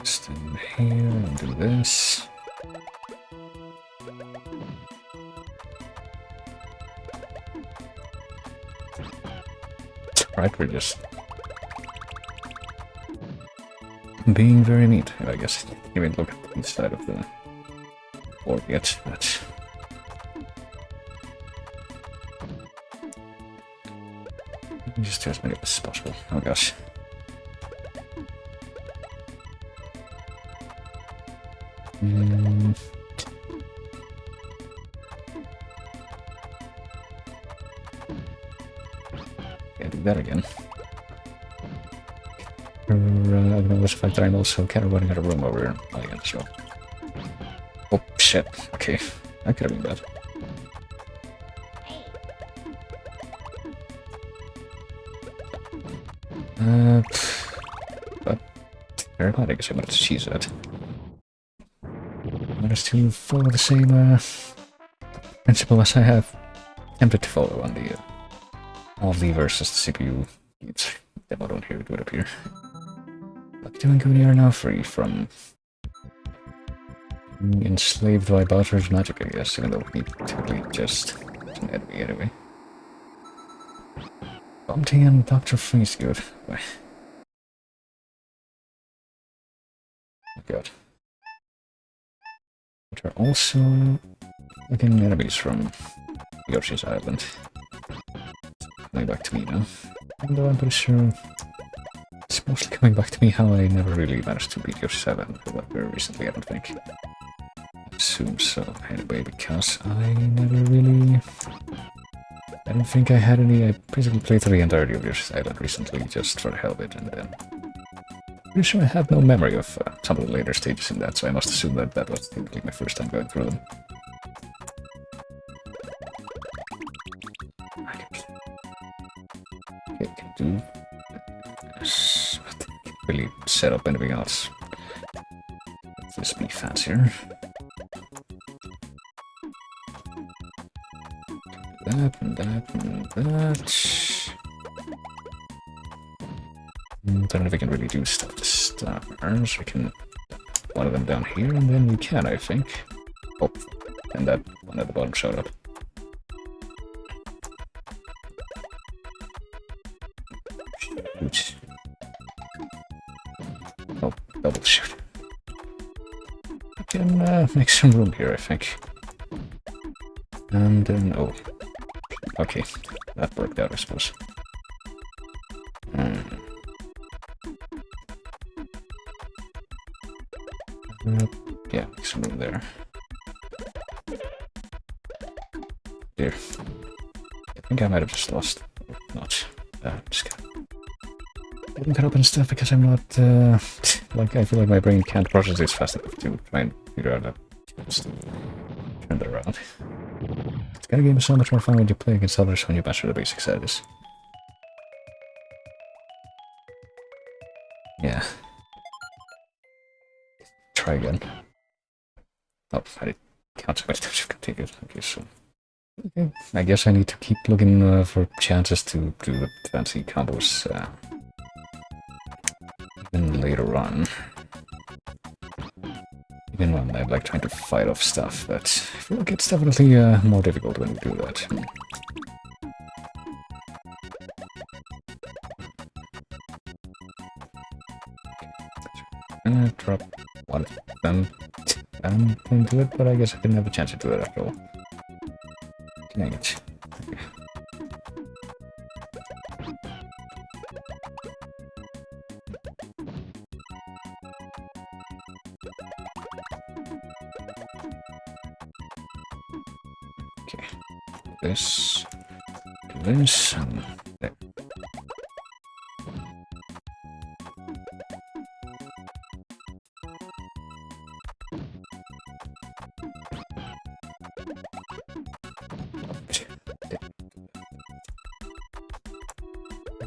Stand here and do this. Right, we're just being very neat, I guess. Even look at the inside of the board yet, but just do as many as possible. Oh gosh. Yeah, do that again. Acknowledge the fact that I'm also kind of running out of room over here. Oh yeah, as well. Oh shit, okay. That could have been bad. But very bad, I guess I wanted to cheese that. I managed to follow the same principle as I have attempted to follow on the all the versus the CPU. It's demo down here, it would appear. Lucky and Goonie are now free from being enslaved by Bowser's magic, I guess, even though we typically just an enemy anyway. Bumpty and Dr. Freeze good. Oh god. Which are also again enemies from Yoshi's Island. Coming back to me now. Although I'm pretty sure it's mostly coming back to me how I never really managed to beat Yoshi's Island that very recently, I don't think. I assume so, anyway, because I never really... I don't think I had any... I basically played through the entirety of Yoshi's Island recently, just for the hell of it, and then... Pretty sure I have no memory of some of the later stages in that, so I must assume that that was typically my first time going through them. Okay, can do... really set up anything else. Let this be fancier. That and that and that. I don't know if I can really do stuff to stars. I can one of them down here, and then we can, I think. Oh, and that one at the bottom showed up. Shoot. Oh, double shoot. I can make some room here, I think. And then, oh. Okay, that worked out, I suppose. Yeah, make some room there. There. I think I might have just lost. Not. just getting caught up in stuff because I'm not, like, I feel like my brain can't process this fast enough to try and figure out how to turn that around. It's gonna game so much more fun when you play against others when you master the basics at this. Yeah. Try again. Oh, I didn't count so many times you've continued. Okay, so... Okay, I guess I need to keep looking for chances to do the fancy combos even later on. Even when I'm like trying to fight off stuff, but I feel like it's definitely more difficult when you do that. Drop one of them into it, but I guess I didn't have a chance to do it after all. Dang it. Okay. This, and there.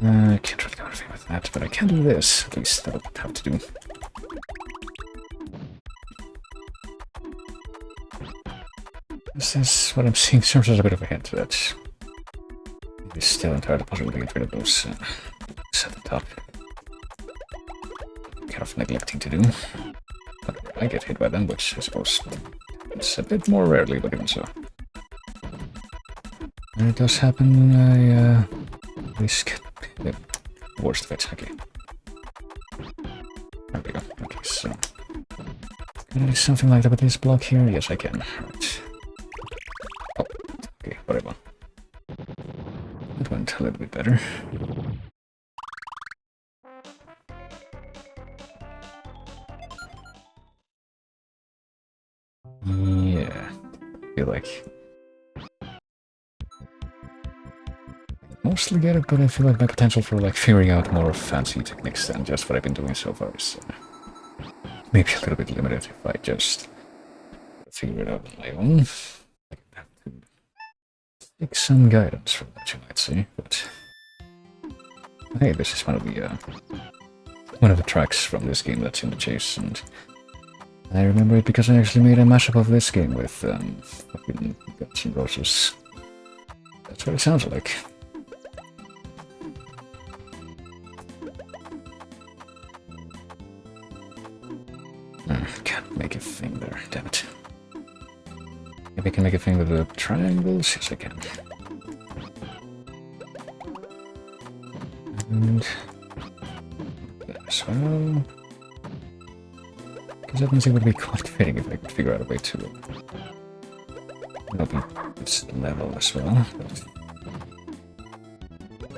I can't really go anything with that, but I can do this. At least that'll have to do. This is what I'm seeing. Serves as a bit of a hint that it's still entirely possible to get rid of those at the top. Kind of neglecting to do. But I get hit by them, which I suppose it's a bit more rarely, but even so. And it does happen when I at least get the worst of it. Okay. There we go. Okay, so can I do something like that with this block here? Yes, I can. Right. Oh, okay, whatever. That went a little bit better. Yeah, I feel like mostly get it, but I feel like my potential for like figuring out more fancy techniques than just what I've been doing so far is maybe a little bit limited if I just figure it out on my own. I have to take some guidance from that, you might say, but hey, this is one of the tracks from this game that's in the chase, and I remember it because I actually made a mashup of this game with fucking Guns N' Roses. That's what it sounds like. Can't make a thing there, damn it. Maybe I can make a thing with the triangles? Yes, I can. And that as well. Because that means it would be quite fitting if I could figure out a way to open this level as well. But,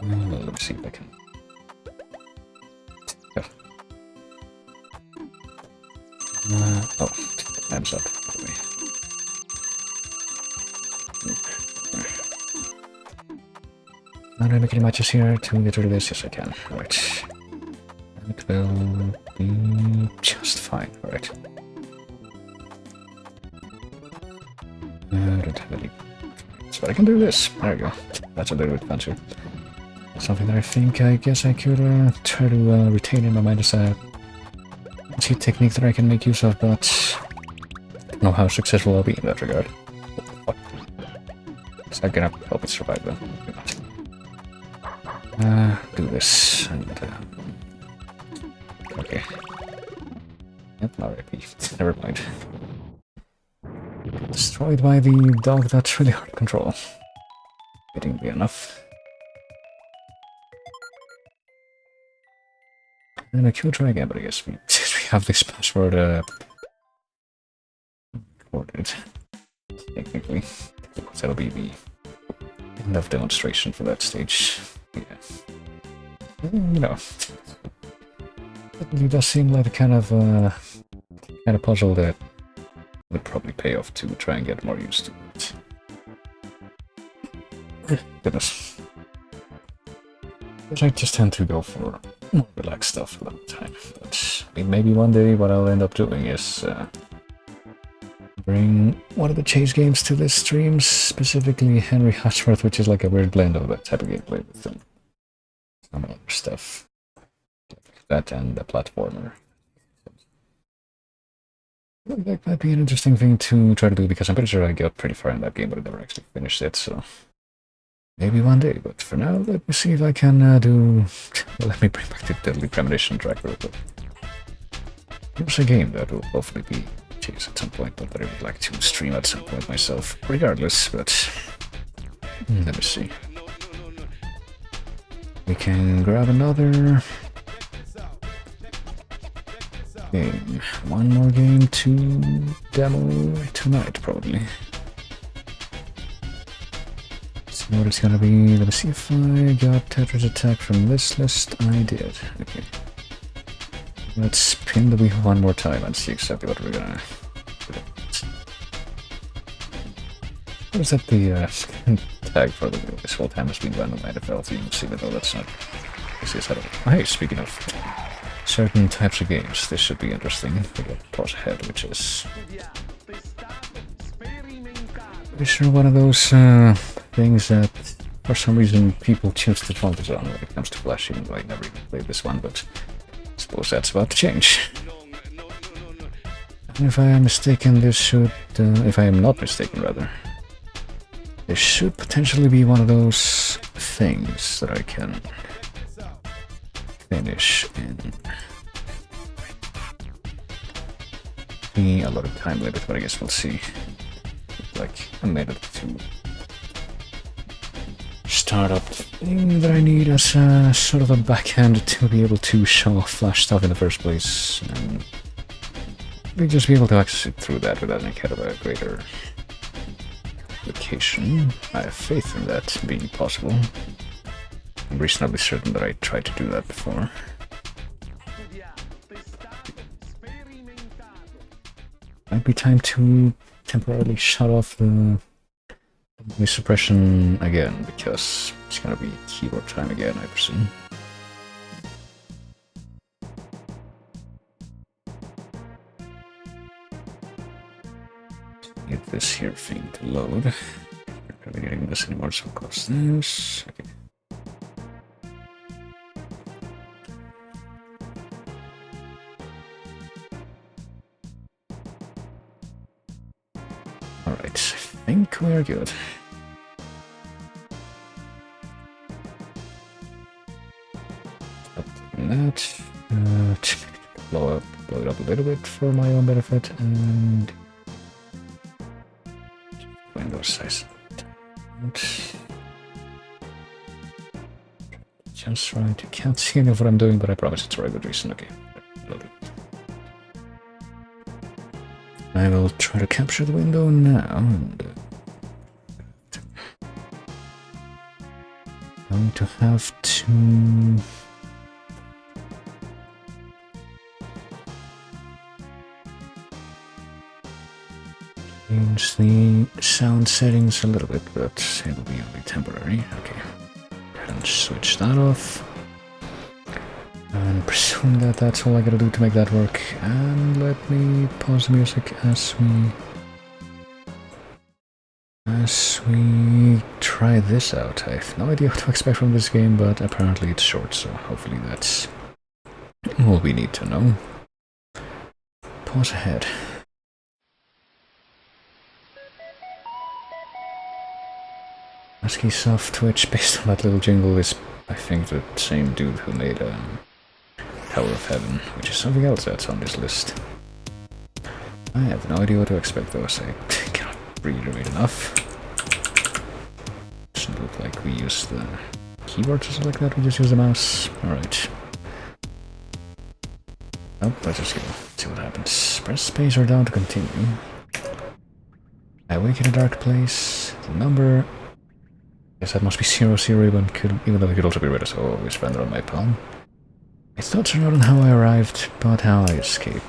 well, let me see if I can. Oh, time's up. Can I make any matches here to get rid of this? Yes, I can. Alright. It will be just fine. Alright. I don't have any. So I can do this. There we go. That's a little bit fancier. Something that I guess I could try to retain in my mind as a technique that I can make use of, but I don't know how successful I'll be in that regard. What? Is that gonna help it survive then? Do this and okay. Yep, alright, never mind. Destroyed by the dog that's really hard to control. Fittingly enough. And I could try again, but I guess we have this password recorded. Technically. That'll be the end of demonstration for that stage. Yeah. You know. It does seem like the kind of puzzle that would probably pay off to try and get more used to it. Goodness. Because I just tend to go for more relaxed stuff a lot of the time. But I mean, maybe one day what I'll end up doing is bring one of the chase games to this stream, specifically Henry Hatchworth, which is like a weird blend of that type of gameplay with some other stuff. That and the platformer. That might be an interesting thing to try to do, because I'm pretty sure I got pretty far in that game, but I never actually finished it, so maybe one day. But for now, let me see if I can do... Well, let me bring back the Deadly Premonition track real quick. It's a game that will hopefully be chased at some point, but that I would like to stream at some point myself, regardless, but... Let me see. We can grab another... game. One more game to demo tonight, probably. Let's see what it's gonna be. Let me see if I got Tetris Attack from this list. I did. Okay. Let's spin the wheel one more time and see exactly what we're gonna do. What is that the tag for the wheel? This whole time has been run on NFL, so you can see that. Oh, that's not... This is oh, hey, speaking of certain types of games, this should be interesting. We got Pause Ahead, which is pretty sure one of those things that for some reason people choose to focus on when it comes to Flash, even though I never even played this one, but I suppose that's about to change. And if I am mistaken, this should, if I am not mistaken rather, this should potentially be one of those things that I can finish in a lot of time limit, but I guess we'll see. Like a minute to start up the thing that I need as a sort of a backhand to be able to show off Flash stuff in the first place, and we just be able to access it through that without any kind of a greater application. I have faith in that being possible. I'm reasonably certain that I tried to do that before. Might be time to temporarily shut off the noise suppression again, because it's gonna be keyboard time again, I presume. Get this here thing to load. Not really getting this anymore, so I'll close this. Okay. Alright, I think we're good. That, blow it up a little bit for my own benefit, and window size. Just right, you can't see any of what I'm doing, but I promise it's for a good reason. Okay, I will try to capture the window now. And, going to have to change the sound settings a little bit, but it will be only temporary. Okay, and switch that off. And presume that that's all I gotta do to make that work. And let me pause the music as we try this out. I have no idea what to expect from this game, but apparently it's short, so hopefully that's all we need to know. Pause ahead. ASCII Soft Twitch, based on that little jingle, is I think the same dude who made Tower of Heaven, which is something else that's on this list. I have no idea what to expect though, so I cannot really read enough. Doesn't look like we use the keyboard or something like that, we just use the mouse. Alright. Oh, let's just go. See what happens. Press space or down to continue. I wake in a dark place. The number... Guess that must be 00, even though it could also be red, so always render on my palm. My thoughts are not on how I arrived, but how I escape.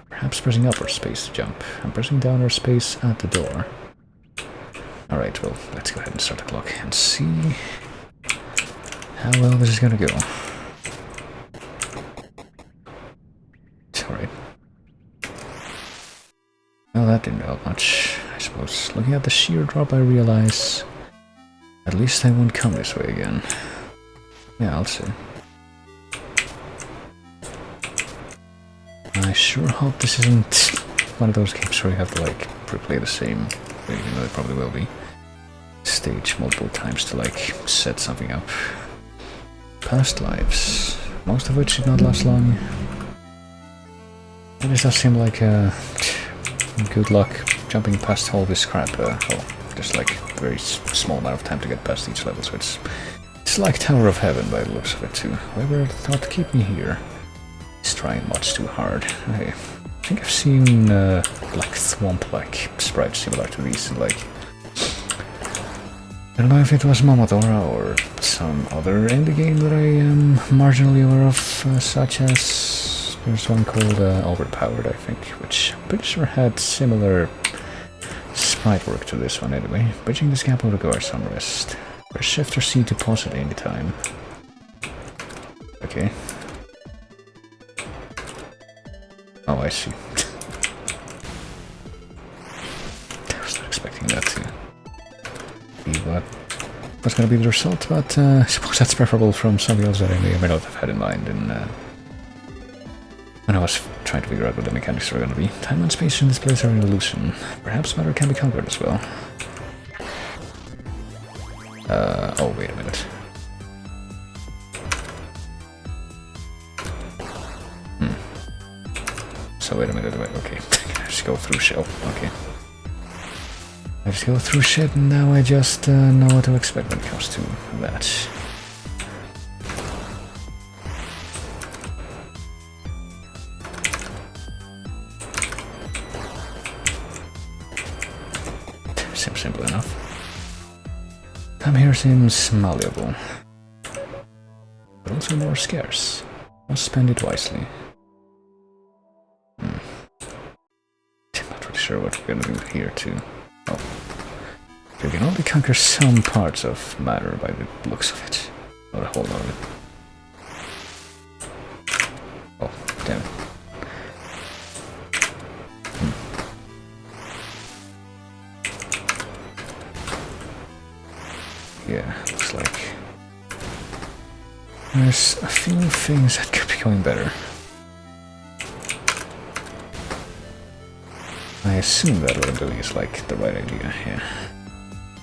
Perhaps pressing up or space to jump. I'm pressing down or space at the door. Alright, well, let's go ahead and start the clock and see how well this is gonna go. It's alright. Well, that didn't help much, I suppose. Looking at the sheer drop, I realize at least I won't come this way again. Yeah, I'll see. I sure hope this isn't one of those games where you have to like replay the same, even though it probably will be, stage multiple times to like set something up. Past lives, most of which did not last long. It does seem like good luck jumping past all this crap. Just like a very small amount of time to get past each level, so it's like Tower of Heaven by the looks of it too. Whoever thought to keep me here is trying much too hard. I think I've seen like swamp-like sprites similar to these, like I don't know if it was Momodora or some other indie game that I am marginally aware of, such as there's one called Overpowered, I think, which I'm pretty sure had similar sprite work to this one anyway. Bridging this gap will require some rest. Press Shift or C to pause at any time. Okay. Oh, I see. I was not expecting that to be what was going to be the result, but I suppose that's preferable from something else that I may or may not have had in mind when I was trying to figure out what the mechanics were going to be. Time and space in this place are an illusion. Perhaps matter can be conquered as well. Oh, wait a minute. So wait a minute, okay. I just go through shell, okay. I just go through shit and now I just know what to expect when it comes to that. Seems simple enough. Time here seems malleable, but also more scarce. Must spend it wisely. I'm not really sure what we're gonna do here too. Oh, you can only conquer some parts of matter by the looks of it, not a whole lot of it. Oh, damn it. Yeah, looks like there's a few things that could be going better. I assume that what I'm doing is like the right idea, yeah.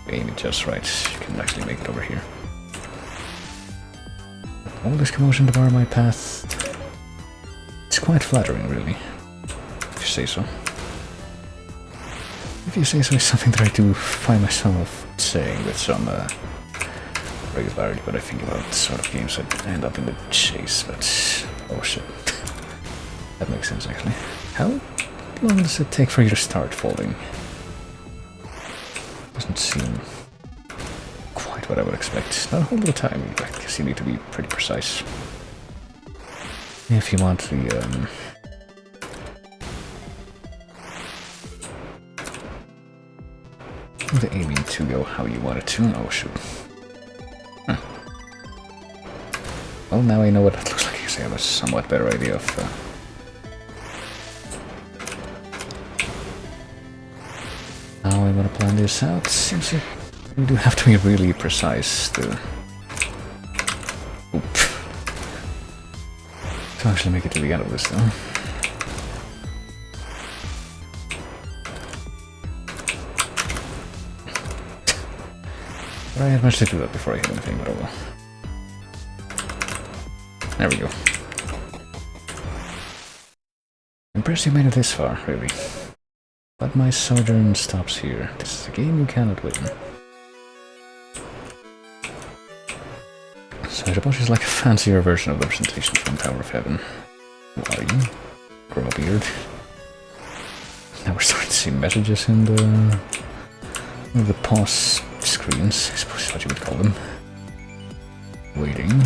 Aim it just right, you can actually make it over here. All this commotion to bar my path. It's quite flattering, really, if you say so. If you say so is something that I do find myself saying with some regularity when I think about the sort of games that end up in the chase, but oh shit. That makes sense actually. How long does it take for you to start falling? Doesn't seem quite what I would expect. Not a whole lot of time, I guess you need to be pretty precise. If you want the aiming to go how you want it to. Oh shoot. Huh. Well, now I know what it looks like. I guess I have a somewhat better idea of how I want to plan this out. Seems like we do have to be really precise to actually make it to the end of this though. But I had much to do that before I hit anything, but oh well. There we go. Impressed you made it this far, really. But my sojourn stops here. This is a game you cannot win. So I suppose it's like a fancier version of the presentation from Tower of Heaven. Who are you? Grow a beard. Now we're starting to see messages in the pause screens, I suppose is what you would call them. Waiting.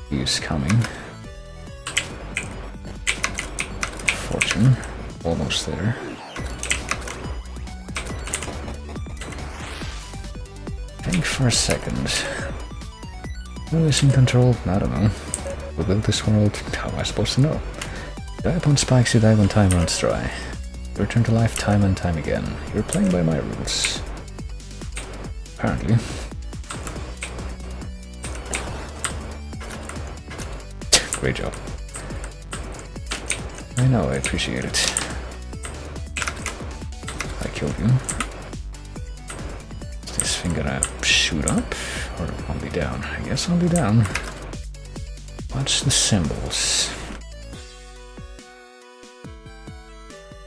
He is coming. Fortune. Almost there. Think for a second. Who is in control? I don't know. Who built this world? How am I supposed to know? You die upon spikes, you die when time runs dry. You return to life time and time again. You're playing by my rules. Apparently. Great job. I know, I appreciate it. I killed you. Is this thing gonna shoot up? Or only down? I guess only down. Watch the symbols.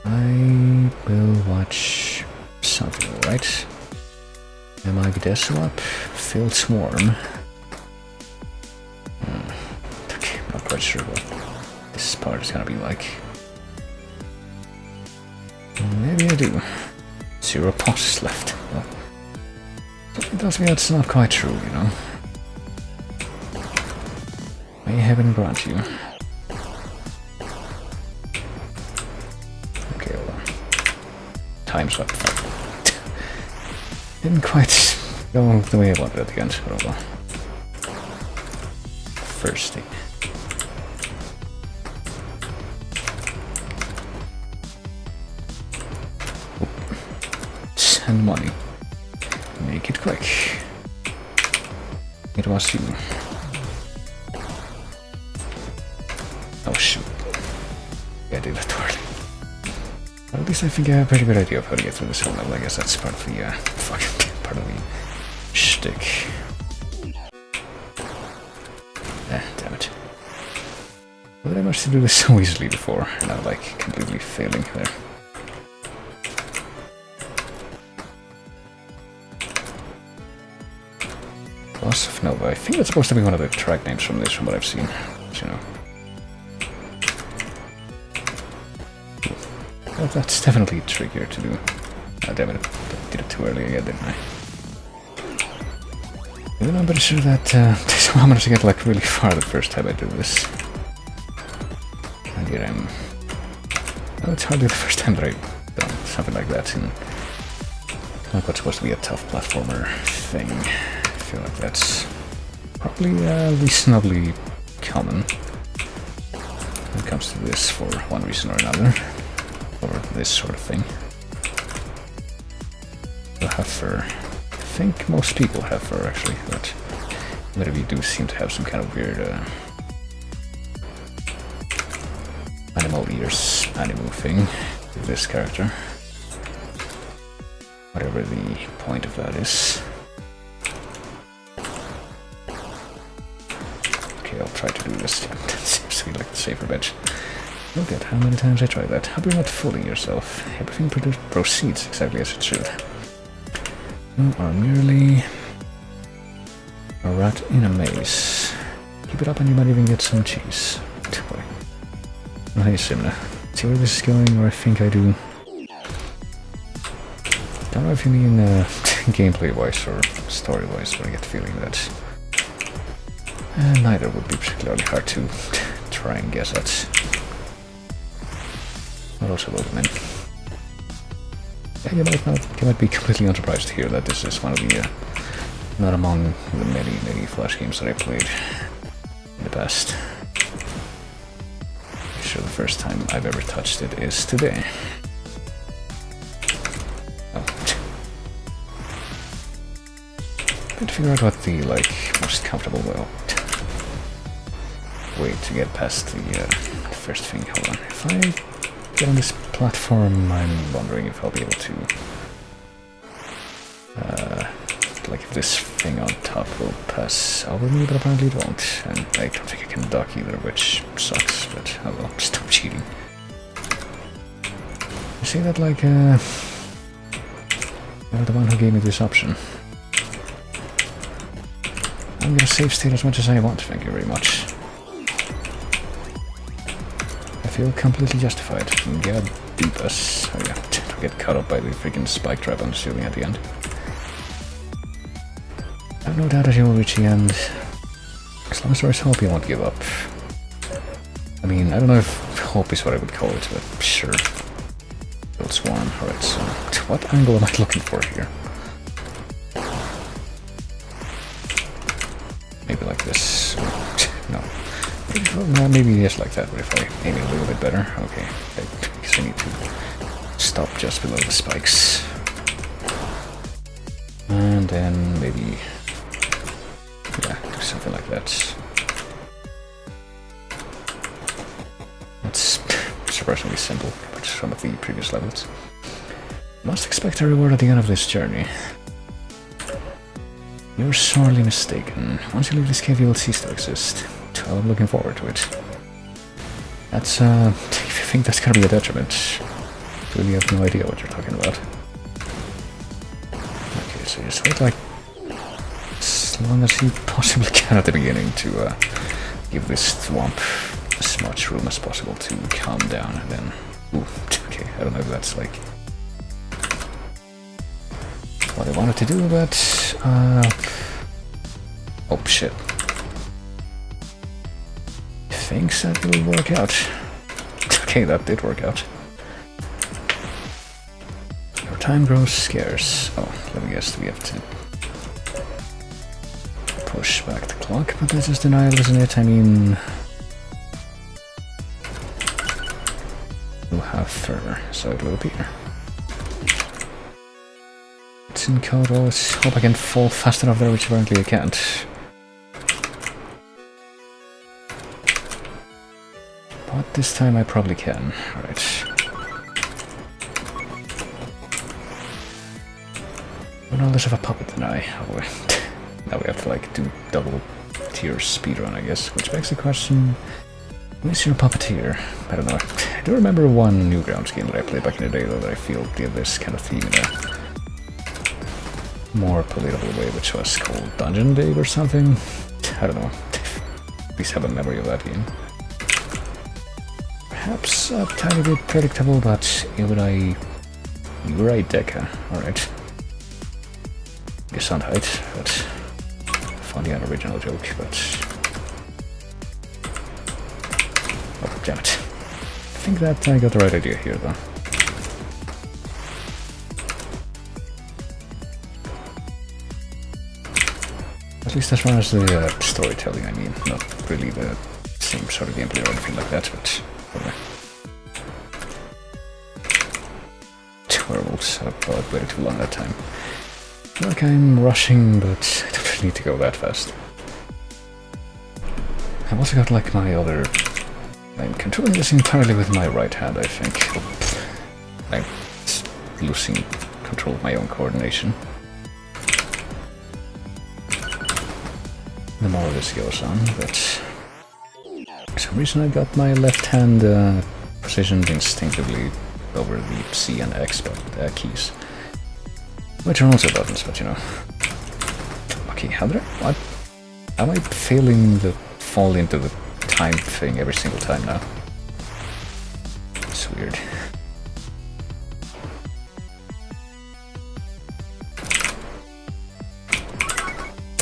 I will watch something, right? Am I Bejeweled? Filled Swarm. Okay, I'm not quite sure what this part is gonna be like. Maybe I do. 0 pauses left. Well, it tells me that's not quite true, you know. May heaven grant you. Okay, hold on. Time's up. Didn't quite go the way I wanted at the end, but hold on. First thing. Send money. Make it quick. It was you. Oh shoot. Yeah, I did that too early. But at least I think I have a pretty good idea of how to get through this whole level. I guess that's part of the, fucking part of the shtick. Damn it. Well, I managed to do this so easily before, and I'm like completely failing there. Boss of Nova. I think that's supposed to be one of the track names from this, from what I've seen. So, you know. Well, that's definitely trickier to do. Oh, damn it. I did it too early again, didn't I? Even I'm pretty sure that somehow I managed to get like really far the first time I do this. And yet I'm... Oh, it's hardly the first time that I've done something like that in like what's supposed to be a tough platformer thing. I feel like that's probably reasonably common when it comes to this for one reason or another. Or this sort of thing. The Heifer. I think most people have fur actually, but whatever you do seem to have some kind of weird animal ears, animal thing with this character. Whatever the point of that is. Okay, I'll try to do this. That seems to be like the safer bet. Look at how many times I tried that. Hope you're not fooling yourself. Everything proceeds exactly as it should. You are merely a rat in a maze. Keep it up and you might even get some cheese. Boy. Oh, hey Simna. See where this is going, or I think I do. Don't know if you mean gameplay-wise or story-wise, but I get the feeling that neither would be particularly hard to try and guess at. But also welcome in. Yeah, you might be completely unsurprised to hear that this is one of the not among the many Flash games that I played in the past. I'm sure the first time I've ever touched it is today. Oh. Trying to figure out what the most comfortable way to get past the first thing. Hold on. If I get on this platform, I'm wondering if I'll be able to like if this thing on top will pass over me, but apparently it won't. And I don't think I can duck either, which sucks, but oh well, stop cheating. You see that you're the one who gave me this option. I'm gonna save state as much as I want, thank you very much. I feel completely justified. God beat us. Oh yeah, to get caught up by the freaking spike trap on the ceiling at the end. I have no doubt that you will reach the end. As long as there is hope, you won't give up. I mean, I don't know if hope is what I would call it, but sure. Build Swarm. Alright, so what angle am I looking for here? like this. No. Well, maybe just like that, but if I aim it a little bit better. Okay, I guess I need to stop just below the spikes. And then maybe, yeah, do something like that. It's surprisingly simple compared to some of the previous levels. Must expect a reward at the end of this journey. You're sorely mistaken. Once you leave this cave, you will cease to exist. So I'm looking forward to it. That's, if you think that's gonna be a detriment, I really have no idea what you're talking about. Okay, so just wait like as long as you possibly can at the beginning to give this swamp as much room as possible to calm down, and then... Ooh, okay, I don't know if that's like what I wanted to do, but... oh shit. Thinks that will work out. Okay, that did work out. Your time grows scarce. Oh, let me guess, we have to push back the clock, but that's just denial, isn't it? I mean... we'll have further, so it will appear. It's in code, always hope I can fall fast enough there, which apparently I can't. But this time I probably can. Alright. We're no less of a puppet than I. Oh, now we have to like do double tier speedrun, I guess, which begs the question, who is your puppeteer? I don't know. I do remember one Newgrounds game that I played back in the day though that I feel did this kind of theme in a more palatable way, which was called Dungeon Dave or something. I don't know. At least have a memory of that game. Perhaps a tiny bit predictable, but you were right, Deca. Alright. You sound height, but funny and original joke, but... oh, damn it. I think that I got the right idea here, though. At least as far as the storytelling, I mean. Not really the same sort of gameplay or anything like that, but... werewolves. I've waited too long that time. I feel like I'm rushing, but I don't really need to go that fast. I've also got like my other... I'm controlling this entirely with my right hand, I think. I'm losing control of my own coordination. The more this goes on, but... for some reason I got my left hand positioned instinctively over the C and X keys. Which are also buttons, but you know. Okay, how did I... what? Am I failing to fall into the time thing every single time now? It's weird.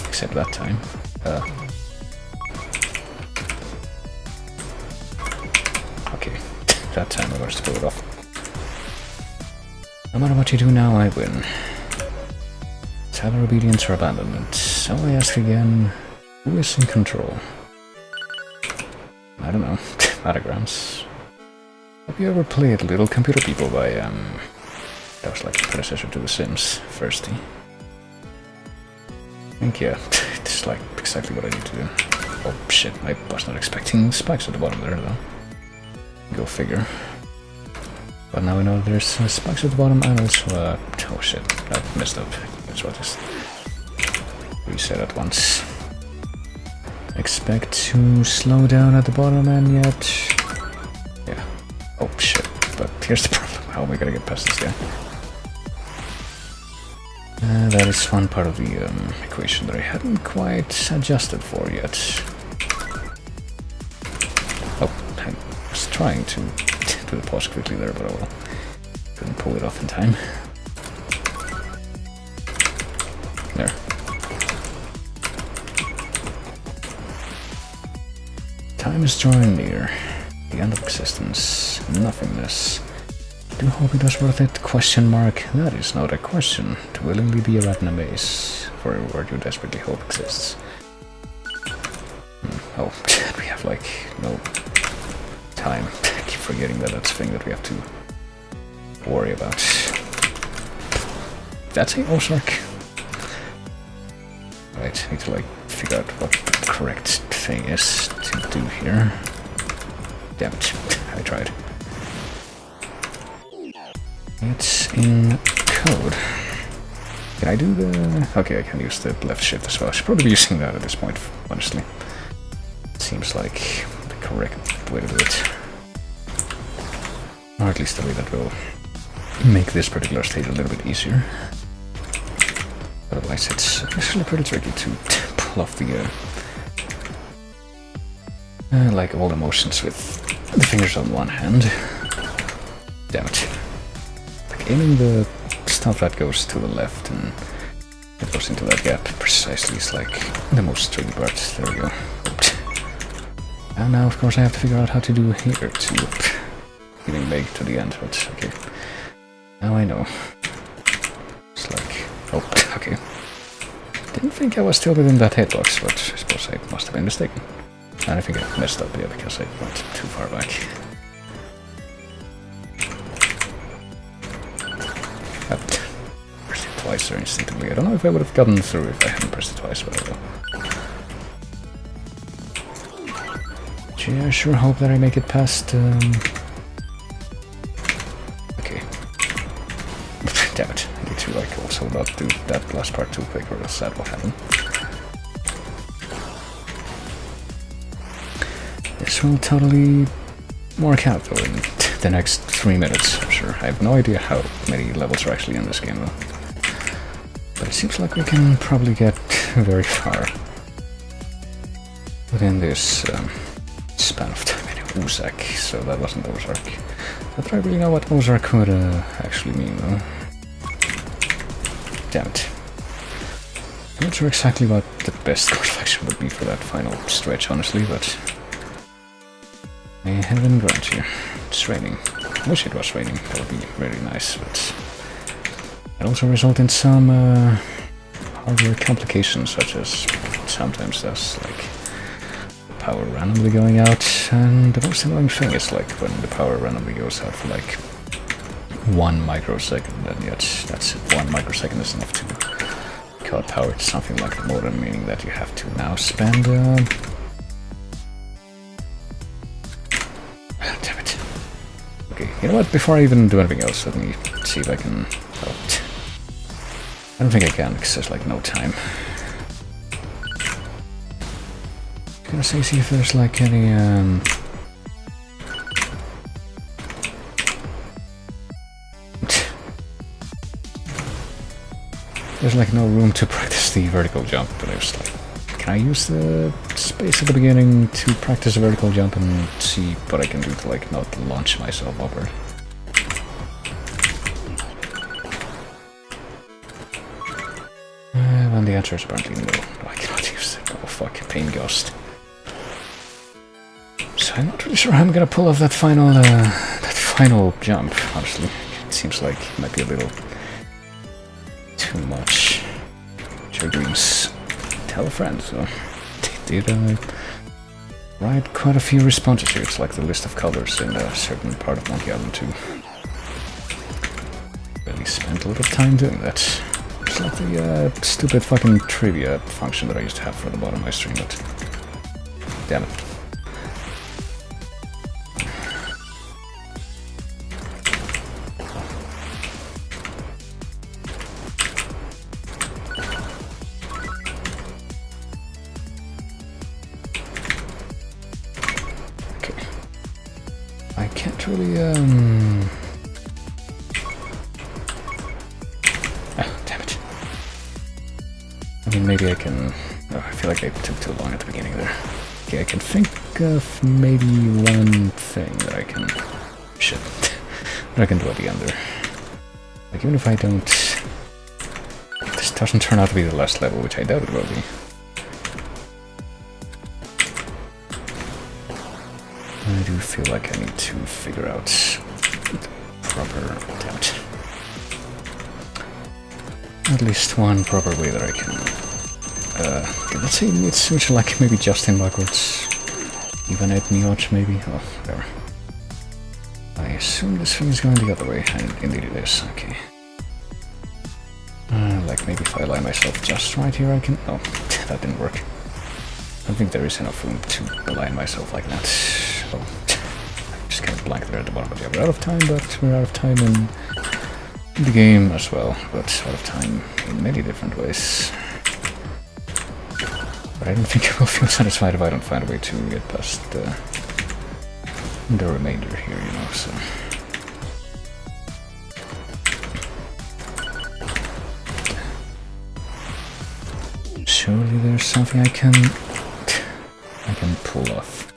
Except that time. Okay, that time I managed to pull it off. No matter what you do now, I win. It's either obedience or abandonment. So I ask again, who is in control? I don't know. Anagrams. Have you ever played Little Computer People by, that was like the predecessor to The Sims, Thirsty? I think, yeah, it's like exactly what I need to do. Oh shit, I was not expecting spikes at the bottom there though. Go figure. But now we know there's spikes at the bottom and also, oh shit, I messed up. That's what just reset at once. Expect to slow down at the bottom and yet... yeah. Oh shit, but here's the problem. How am I gonna get past this guy? That is one part of the equation that I hadn't quite adjusted for yet. Oh, I was trying to do the pause quickly there, but I couldn't pull it off in time. There. Time is drawing near. The end of existence. Nothingness. Do hope it was worth it? Question mark. That is not a question. To willingly be a rat in a maze for a reward you desperately hope exists. Oh, we have like no time. I keep forgetting that that's a thing that we have to worry about. That's a Ozark. Right, I need to like figure out what the correct thing is to do here. Damn it, I tried. It's in code. Can I do the... Okay, I can use the left shift as well. I should probably be using that at this point, honestly. It seems like the correct way to do it. Or at least the way that will make this particular stage a little bit easier. Otherwise it's actually pretty tricky to pull off the... like all the motions with the fingers on one hand. Damn it. Like aiming the stuff that goes to the left and it goes into that gap precisely is like the most tricky part. There we go. And now of course I have to figure out how to do here to getting back to the end, but okay. Now I know. It's like... oh, okay. Didn't think I was still within that hitbox, but I suppose I must have been mistaken. And I think I messed up, yeah, because I went too far back. Pressed it twice there instinctively. I don't know if I would have gotten through if I hadn't pressed it twice, but I will. Gee, I sure hope that I make it past... Okay. Damn it. I need to like also not do that last part too quick or else that will happen. This will totally work out though in the next 3 minutes, I'm sure. I have no idea how many levels are actually in this game though. But it seems like we can probably get very far within this span of time. Anyway, Ozark, so that wasn't Ozark. Not that I really know what Ozark would actually mean though. Damn it. I'm not sure exactly what the best course of action would be for that final stretch, honestly, but... I haven't grant here. It's raining. I wish it was raining, that would be really nice, but... It also result in some hardware complications, such as sometimes there's like the power randomly going out, and the most annoying thing is like when the power randomly goes out for like 1 microsecond, and yet that's it. 1 microsecond is enough to cut power to something like the modem, meaning that you have to now spend damn it. Okay, you know what, before I even do anything else, let me see if I can... Oh, I don't think I can, because there's like no time. I'm gonna say, see if there's like any there's like no room to practice the vertical jump, but I was like, can I use the space at the beginning to practice a vertical jump and see what I can do to like not launch myself upward? And the answer is apparently no. No, I cannot use it. Oh fuck, Pain Ghost. So I'm not really sure how I'm gonna pull off that final jump, honestly. It seems like it might be a little too much. Your dreams tell a friend, so they did write quite a few responses here. It's like the list of colors in a certain part of Monkey Island 2. Really spent a lot of time doing that. It's like the stupid fucking trivia function that I used to have for the bottom of my stream, but damn it. Okay. I can't really maybe I can... Oh, I feel like I took too long at the beginning there. Okay, I can think of maybe one thing that I can... Shit. that I can do at the end there. Like, even if I don't... This doesn't turn out to be the last level, which I doubt it will be. I do feel like I need to figure out the proper... Damn it. At least one proper way that I can let's say it's like maybe Justin backwards. Even at Nioch maybe. Oh, whatever. I assume this thing is going the other way, and indeed it is. Okay. Like maybe if I align myself just right here, I can. Oh, that didn't work. I don't think there is enough room to align myself like that. Oh, I just kind of blanked there at the bottom. But yeah, we're out of time, but we're out of time in the game as well. But out of time in many different ways. But I don't think I will feel satisfied if I don't find a way to get past the remainder here, you know, so... Surely there's something I can pull off.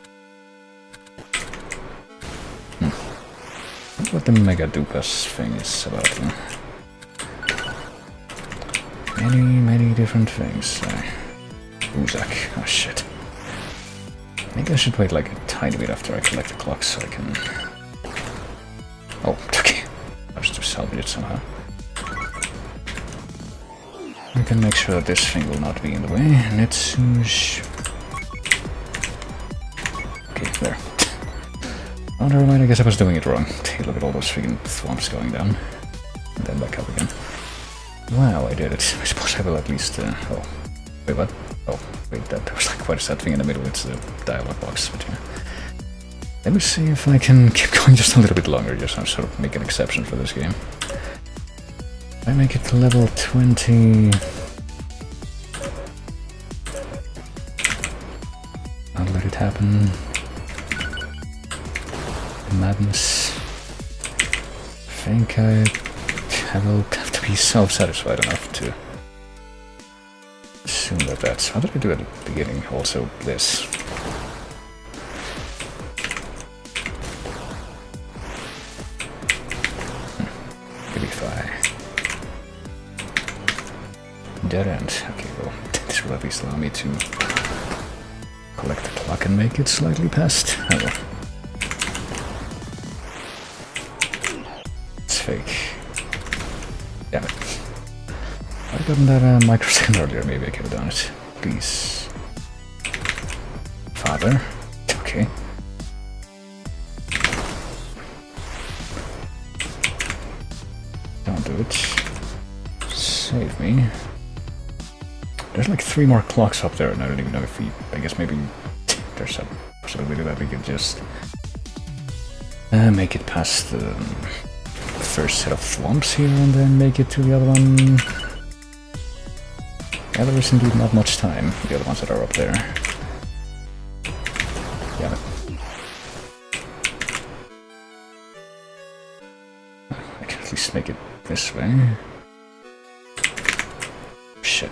What the Mega Dupas thing is about. Many different things. Uzak. Oh shit. Maybe I should wait like a tiny bit after I collect the clock so I can... Oh, okay. I have to salvage it somehow. I can make sure that this thing will not be in the way. Netsush. Okay, there. Oh, never mind, I guess I was doing it wrong. Look at all those freaking thwomps going down. And then back up again. Wow, I did it. I suppose I will at least... oh. Wait, what? Oh, wait, that was like, what is that thing in the middle? It's the dialogue box, but yeah. Let me see if I can keep going just a little bit longer, just to sort of make an exception for this game. If I make it to level 20... I'll let it happen. Madness. I think I will have to be self-satisfied enough to assume that that's... How did I do at the beginning? Also, this. Maybe dead end. Okay, well, this will at least allow me to collect the clock and make it slightly past. Oh well. It's fake. Damn it. I've gotten that microsecond earlier, maybe I could have done it. Please. Father. Okay. Don't do it. Save me. There's like 3 more clocks up there, and I don't even know if we... I guess maybe there's a possibility that we could just make it past the first set of thwomps here and then make it to the other one. Yeah, there is indeed not much time, the other ones that are up there. Damn it. I can at least make it this way. Shit.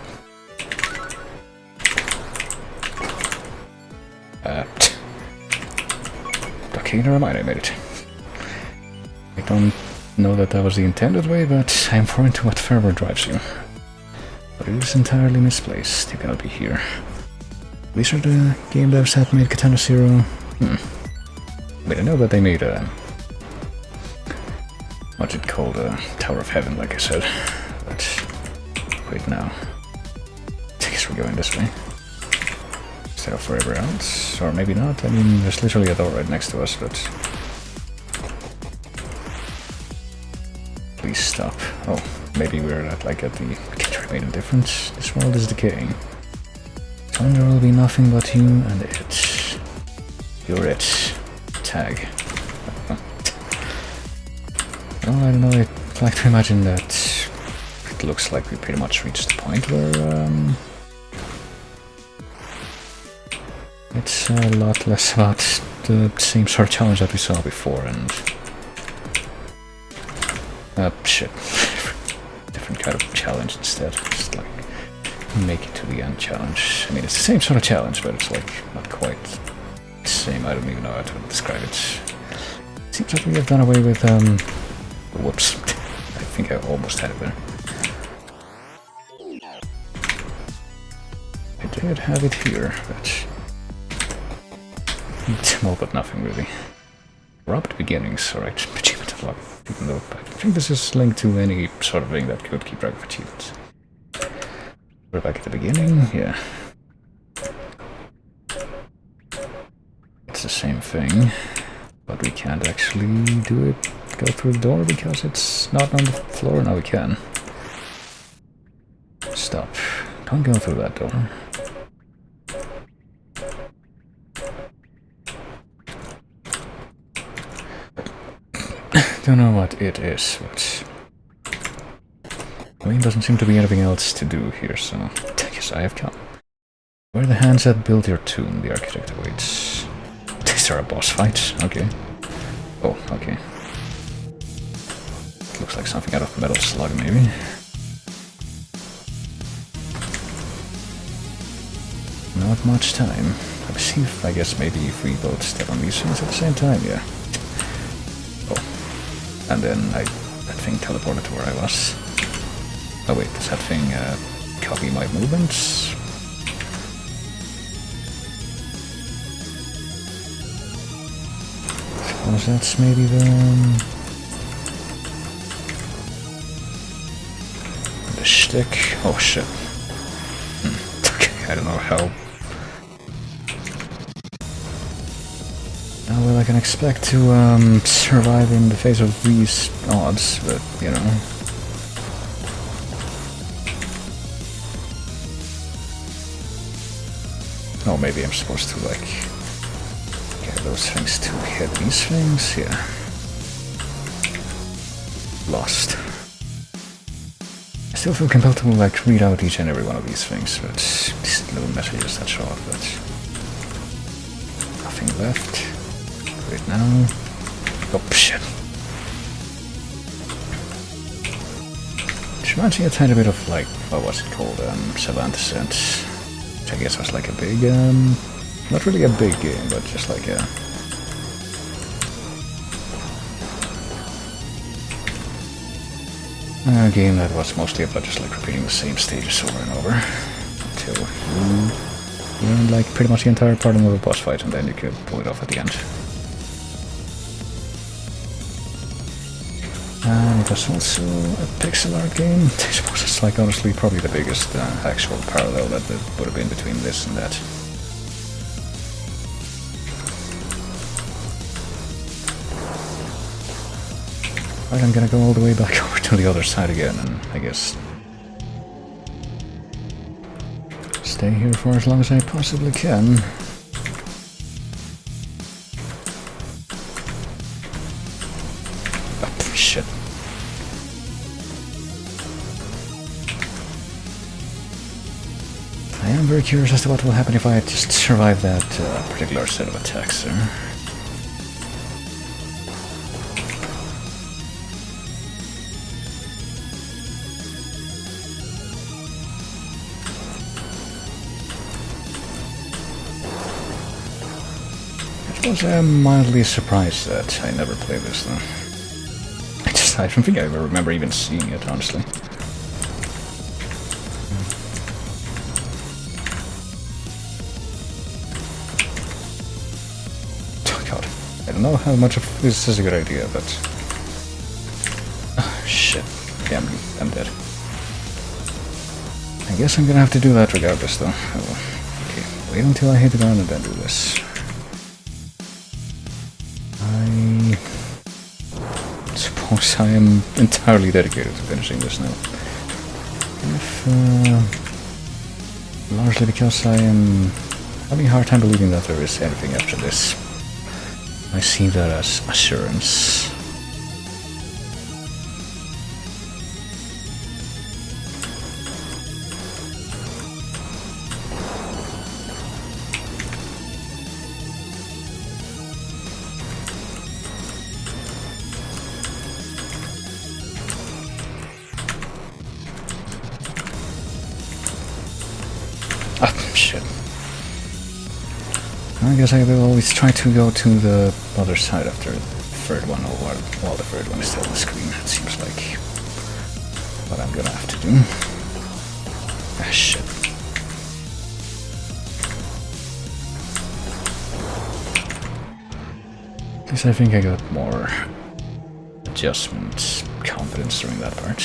Okay, never mind, I made it. I don't know that that was the intended way, but I'm foreign to what fervor drives you. But it is entirely misplaced. You cannot be here. These are the game devs that made Katana Zero. But I know that they made a... what's it called? Tower of Heaven, like I said. But... wait now. I guess we're going this way. Instead of wherever else. Or maybe not. I mean, there's literally a door right next to us, but... please stop. Oh, maybe we're at like at the... Can't remain indifferent. This world is decaying. Soon there will be nothing but you and it. You're it. Tag. Well, I don't know, I'd like to imagine that it looks like we pretty much reached the point where it's a lot less about the same sort of challenge that we saw before and... shit. Different kind of challenge instead. Just like, make it to the end challenge. I mean, it's the same sort of challenge, but it's like, not quite the same. I don't even know how to describe it. Seems like we have done away with, whoops. I think I almost had it there. I did have it here, but... small but nothing really. Corrupt beginnings, alright. Achievement unlocked. Even though I think this is linked to any sort of thing that could keep track of achievements. We're back at the beginning, yeah. It's the same thing, but we can't actually do it, go through the door because it's not on the floor. Now we can. Stop. Don't go through that door. Don't know what it is, but I mean, doesn't seem to be anything else to do here, so I guess I have come. Where are the hands that built your tomb? The architect awaits. Is there a boss fight? Okay. Oh, okay. Looks like something out of Metal Slug, maybe. Not much time. Let's see if, I guess, maybe if we both step on these things at the same time, yeah. Oh. And then that thing teleported to where I was. Oh wait, does that thing copy my movements? Suppose that's maybe the shtick. Oh shit. Okay, I don't know how. How well I can expect to survive in the face of these odds, but you know. Oh, maybe I'm supposed to, like, get those things to hit these things? Yeah. Lost. I still feel compelled to, like, read out each and every one of these things, but these little messages that show up, but nothing left. Right now. Oh, shit. Which reminds me a tiny bit of, like, what was it called? Savant Ascent. Which I guess was like a big, not really a big game, but just like a... a game that was mostly about just like repeating the same stages over and over. Until you learned like pretty much the entire part of a boss fight, and then you could pull it off at the end. And it was also a pixel art game. I suppose it's like honestly probably the biggest actual parallel that would have been between this and that. Right, I'm gonna go all the way back over to the other side again, and I guess stay here for as long as I possibly can. Shit. I am very curious as to what will happen if I just survive that particular set of attacks there. I suppose I am mildly surprised that I never played this though. I don't think I ever remember even seeing it, honestly. Oh god. I don't know how much of this is a good idea, but... oh, shit. Yeah, I'm dead. I guess I'm gonna have to do that regardless, though. Oh, okay, wait until I hit the ground and then do this. I suppose I am entirely dedicated to finishing this now. Largely because I am having a hard time believing that there is anything after this. I see that as assurance. Shit. I guess I will always try to go to the other side after the third one, or while the third one is still on the screen. It seems like what I'm gonna have to do. Ah, shit. At least I think I got more adjustment confidence during that part.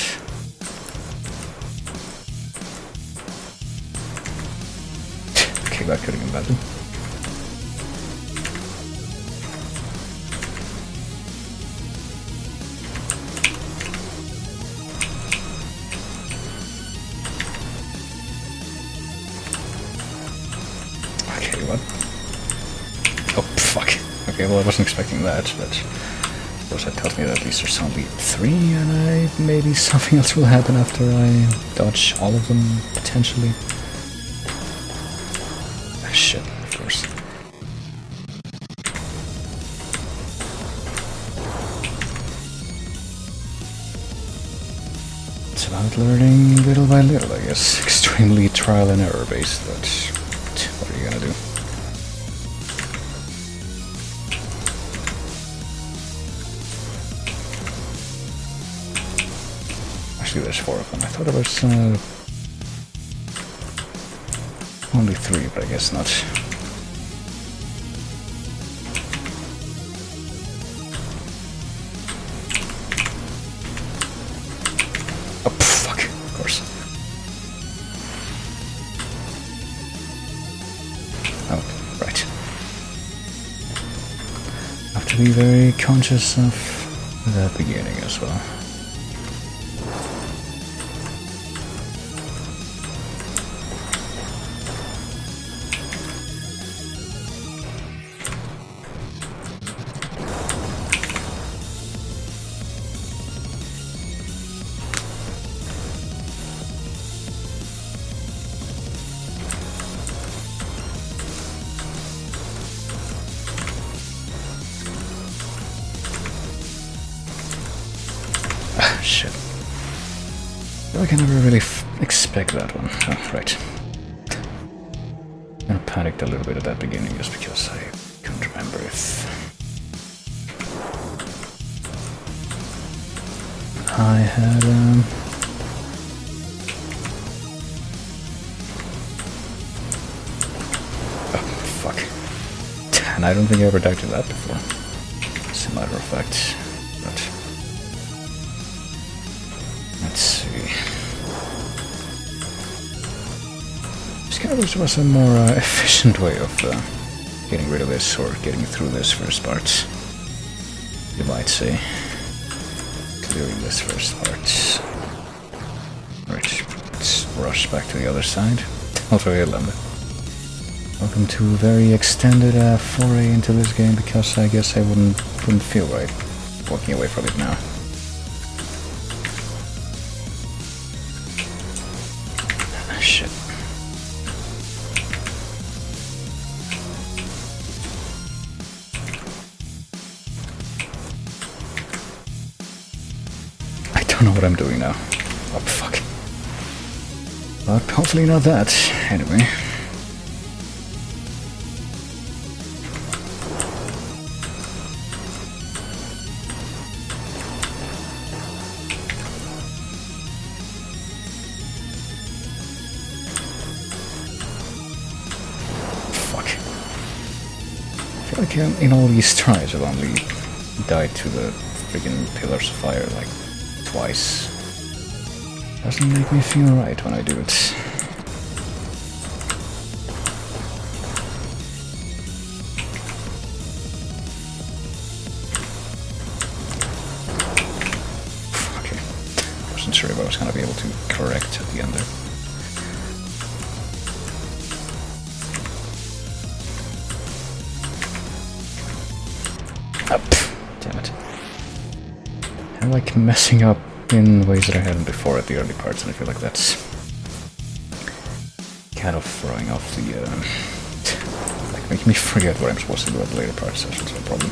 Okay, that could have been better. Okay, what? Oh, fuck. Okay, well, I wasn't expecting that, but of course that tells me that these are only 3, and maybe something else will happen after I dodge all of them, potentially. Ah, shit, of course. It's about learning little by little, I guess. Extremely trial and error based, but what are you gonna do? Actually, there's 4 of them. I thought it was only 3, but I guess not. Oh, fuck, of course. Oh, right. Have to be very conscious of that beginning as well. Shit. I can never really expect that one. Oh, right. I panicked a little bit at that beginning just because I couldn't remember if I had oh, fuck. And I don't think I ever died to that before, as a matter of fact. But let's see. This kind of was a more efficient way of getting rid of this, or getting through this first part, you might say. Clearing this first part. Right, let's rush back to the other side. Also, Irland. Welcome to a very extended foray into this game, because I guess I wouldn't feel right walking away from it now. Shit. I don't know what I'm doing now. Oh, fuck. But hopefully not that, anyway. Like in all these tries, I've only died to the freaking pillars of fire like twice. Doesn't make me feel right when I do it. Okay, wasn't sure if I was gonna be able to correct at the end there. Damn it. I like messing up in ways that I hadn't before at the early parts, and I feel like that's kind of throwing off the, like making me forget what I'm supposed to do at the later parts. That's no problem.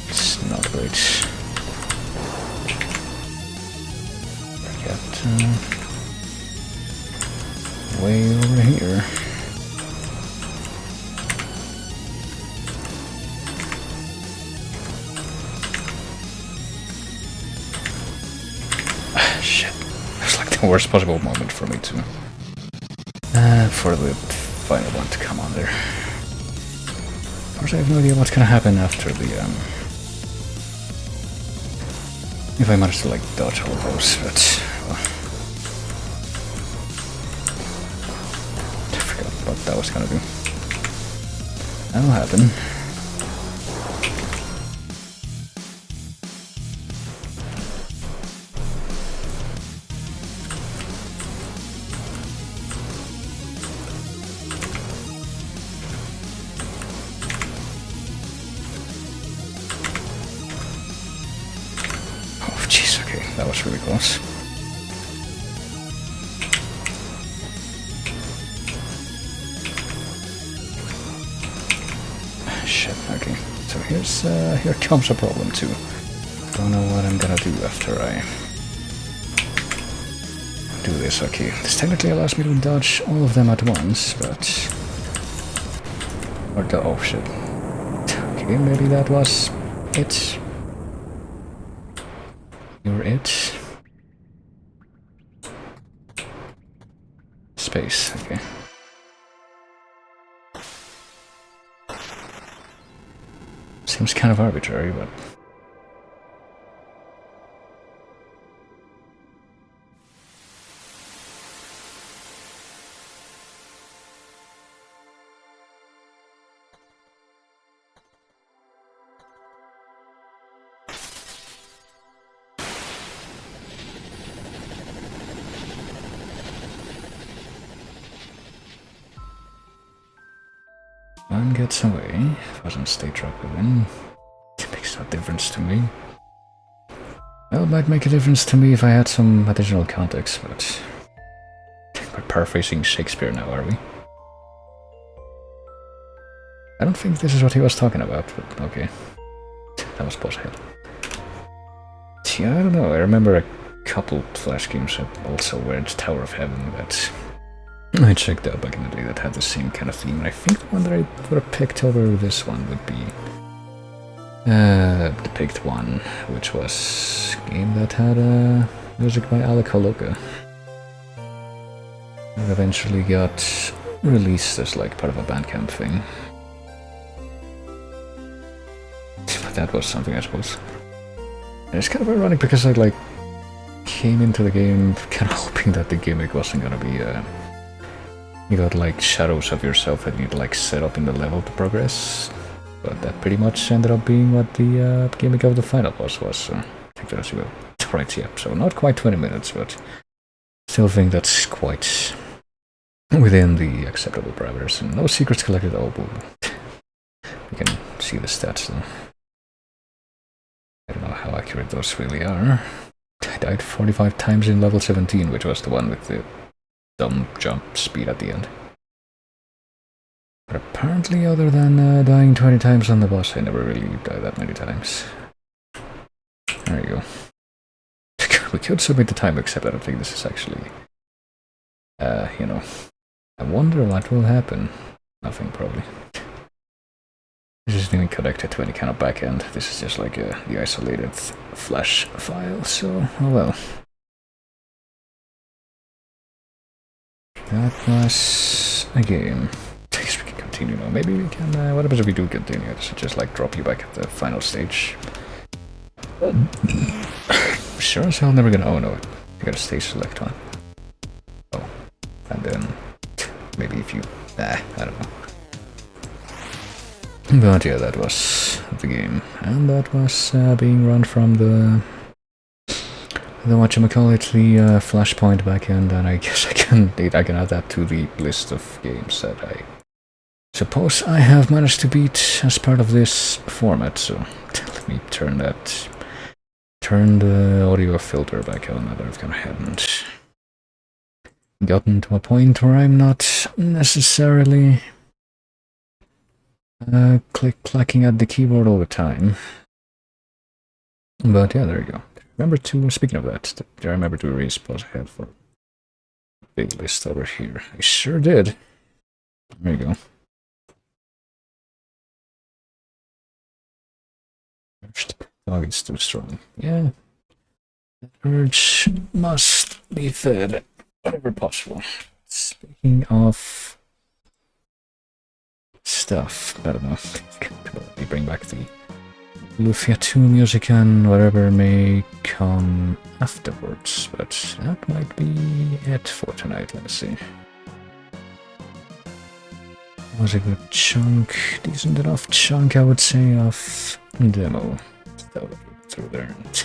It's not great. Get, way over here. Shit. It's like the worst possible moment for me to for the final one to come on there. Of course, I have no idea what's gonna happen after the If I manage to like dodge all those, but I forgot what that was gonna do. That'll happen. Oh jeez, okay, that was really close. Shit, okay. So here comes a problem too. Don't know what I'm gonna do after I do this. Okay, this technically allows me to dodge all of them at once, but... oh shit. Okay, maybe that was it. You're it. Space, okay. Seems kind of arbitrary, but... One gets away, doesn't stay trapped within. It makes no difference to me. Well, it might make a difference to me if I had some additional context, but... We're paraphrasing Shakespeare now, are we? I don't think this is what he was talking about, but okay. That was boss head. Yeah, I don't know, I remember a couple Flash games that also were in Tower of Heaven that I checked out back in the day that had the same kind of theme, and I think the one that I would have picked over this one would be the picked one, which was a game that had music by Alec Holoka. It eventually got released as like part of a Bandcamp thing. But that was something, I suppose. And it's kind of ironic because I like came into the game kind of hoping that the gimmick wasn't gonna be you got like shadows of yourself that you need to like set up in the level to progress. But that pretty much ended up being what the gimmick of the final boss was, so I think that's well. Right, yeah, so not quite 20 minutes, but still think that's quite within the acceptable parameters. And no secrets collected, oh, you can see the stats though. I don't know how accurate those really are. I died 45 times in level 17, which was the one with the dumb jump speed at the end. But apparently, other than dying 20 times on the boss, I never really died that many times. There you go. We could submit the time, except I don't think this is actually... you know... I wonder what will happen. Nothing, probably. This isn't even connected to any kind of backend. This is just like the isolated Flash file, so... oh well. That was a game. I guess we can continue now. Maybe we can... what happens if we do continue? I should just like drop you back at the final stage. Sure as hell never gonna... oh no, you gotta stage select one. Oh. And then... maybe if you... I don't know. But yeah, that was the game. And that was being run from the whatchamacallit, the Flashpoint backend, and I guess I can add that to the list of games that I suppose I have managed to beat as part of this format, so let me turn the audio filter back on that I've kind of hadn't gotten to a point where I'm not necessarily clacking at the keyboard all the time. But yeah, there you go. Remember to, speaking of that, did I remember to erase pause ahead for a big list over here? I sure did. There you go. Dog is too strong. Yeah. The urge must be fed whenever possible. Speaking of stuff, I don't know. Let me bring back the Lufia 2 music and whatever may come afterwards, but that might be it for tonight. Let's see. Was a good chunk, decent enough chunk, I would say, of demo stuff through there. And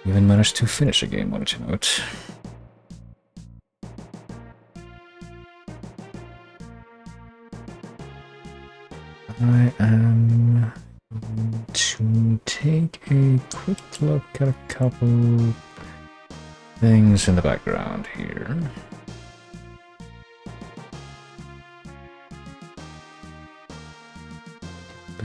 even managed to finish a game, wanted you know it. I am going to take a quick look at a couple things in the background here.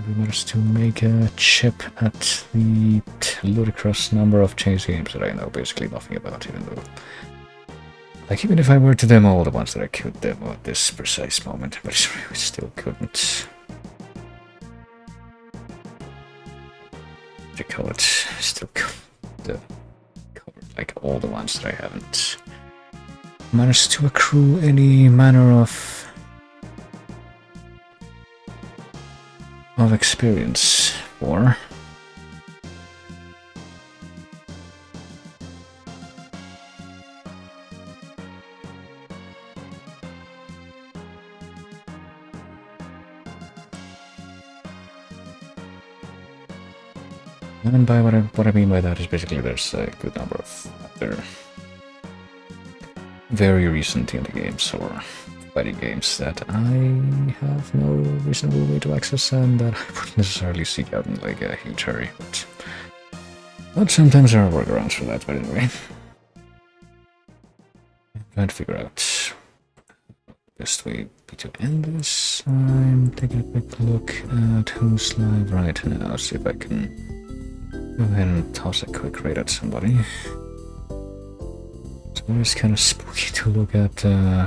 We managed to make a chip at the ludicrous number of chase games that I know basically nothing about, even though, like, even if I were to demo all the ones that I could demo at this precise moment, but I still couldn't. What do you call it? Still covered like all the ones that I haven't managed to accrue any manner of experience for. And by what I mean by that is basically there's a good number of other very recent indie games or fighting games that I have no reasonable way to access and that I wouldn't necessarily seek out in like a huge hurry. But sometimes there are workarounds for that, but anyway. I'm trying to figure out the best way to end this. I'm taking a quick look at who's live right now, see if I can go ahead and toss a quick raid at somebody. It's always kind of spooky to look at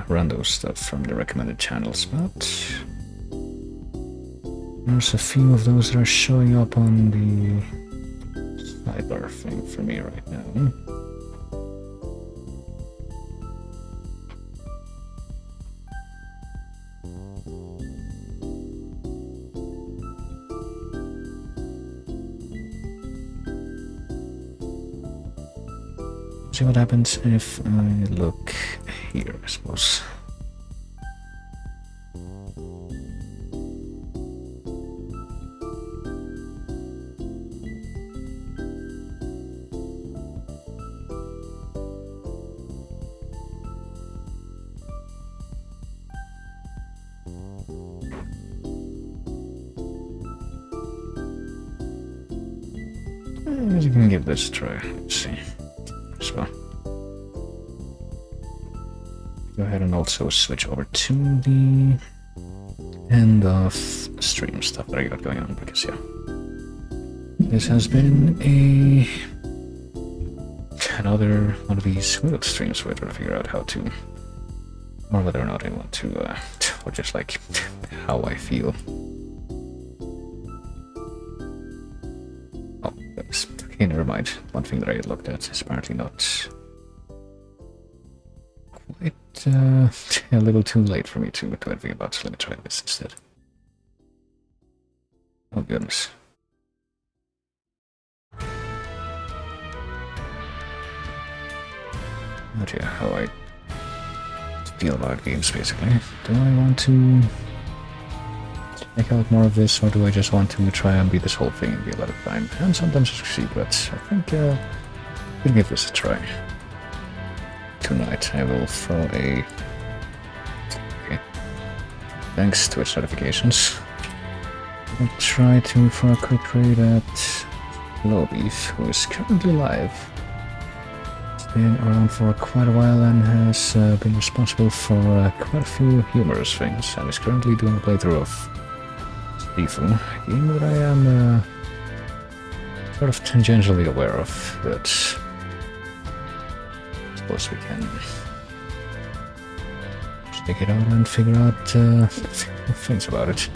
rando stuff from the recommended channels, but there's a few of those that are showing up on the sidebar thing for me right now. See what happens if I look here, I suppose. I guess I can give this a try. Let's see. As well. Go ahead and also switch over to the end of stream stuff that I got going on, because yeah, this has been another one of these weird streams where I try to figure out how to, or whether or not I want to, or just like how I feel. Oh, goodness. Okay, never mind. One thing that I had looked at is apparently not quite a little too late for me to do anything about, so let me try this instead. Oh goodness. Oh dear, how I feel about games basically. Do I want to check out more of this, or do I just want to try and beat this whole thing and be a lot of time? And sometimes I succeed, but I think I can give this a try. Tonight I will throw a... Okay. Thanks Twitch notifications. I'll try to throw a quick raid at Lowbeef, who is currently live. He's been around for quite a while and has been responsible for quite a few humorous things, and is currently doing a playthrough of Stifu, a game that I am sort of tangentially aware of, but I suppose we can check it out and figure out things about it.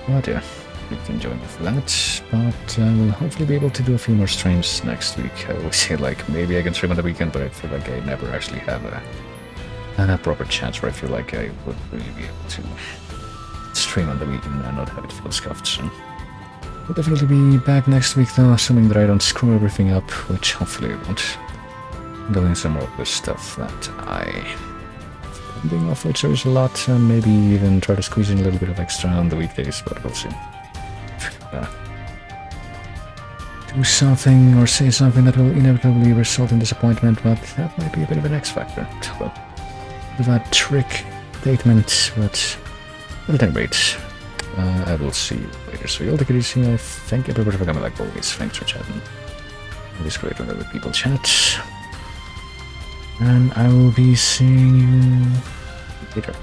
But yeah, you can join me for that, but I will hopefully be able to do a few more streams next week. I will say, like, maybe I can stream on the weekend, but I feel like I never actually have a proper chance where I feel like I would really be able to stream on the weekend and not have it feel scuffed, so We'll definitely be back next week though, assuming that I don't screw everything up, which hopefully I won't. Doing some more of the stuff that I being off, which there is a lot, and maybe even try to squeeze in a little bit of extra on the weekdays, but we'll see. Do something or say something that will inevitably result in disappointment, but that might be a bit of an X factor. Well, a bit of a trick statement, but at any rate, I will see you later. So you'll take it easy. I thank everybody for coming like always. Thanks for chatting. Always great when other people chat. And I will be seeing you later.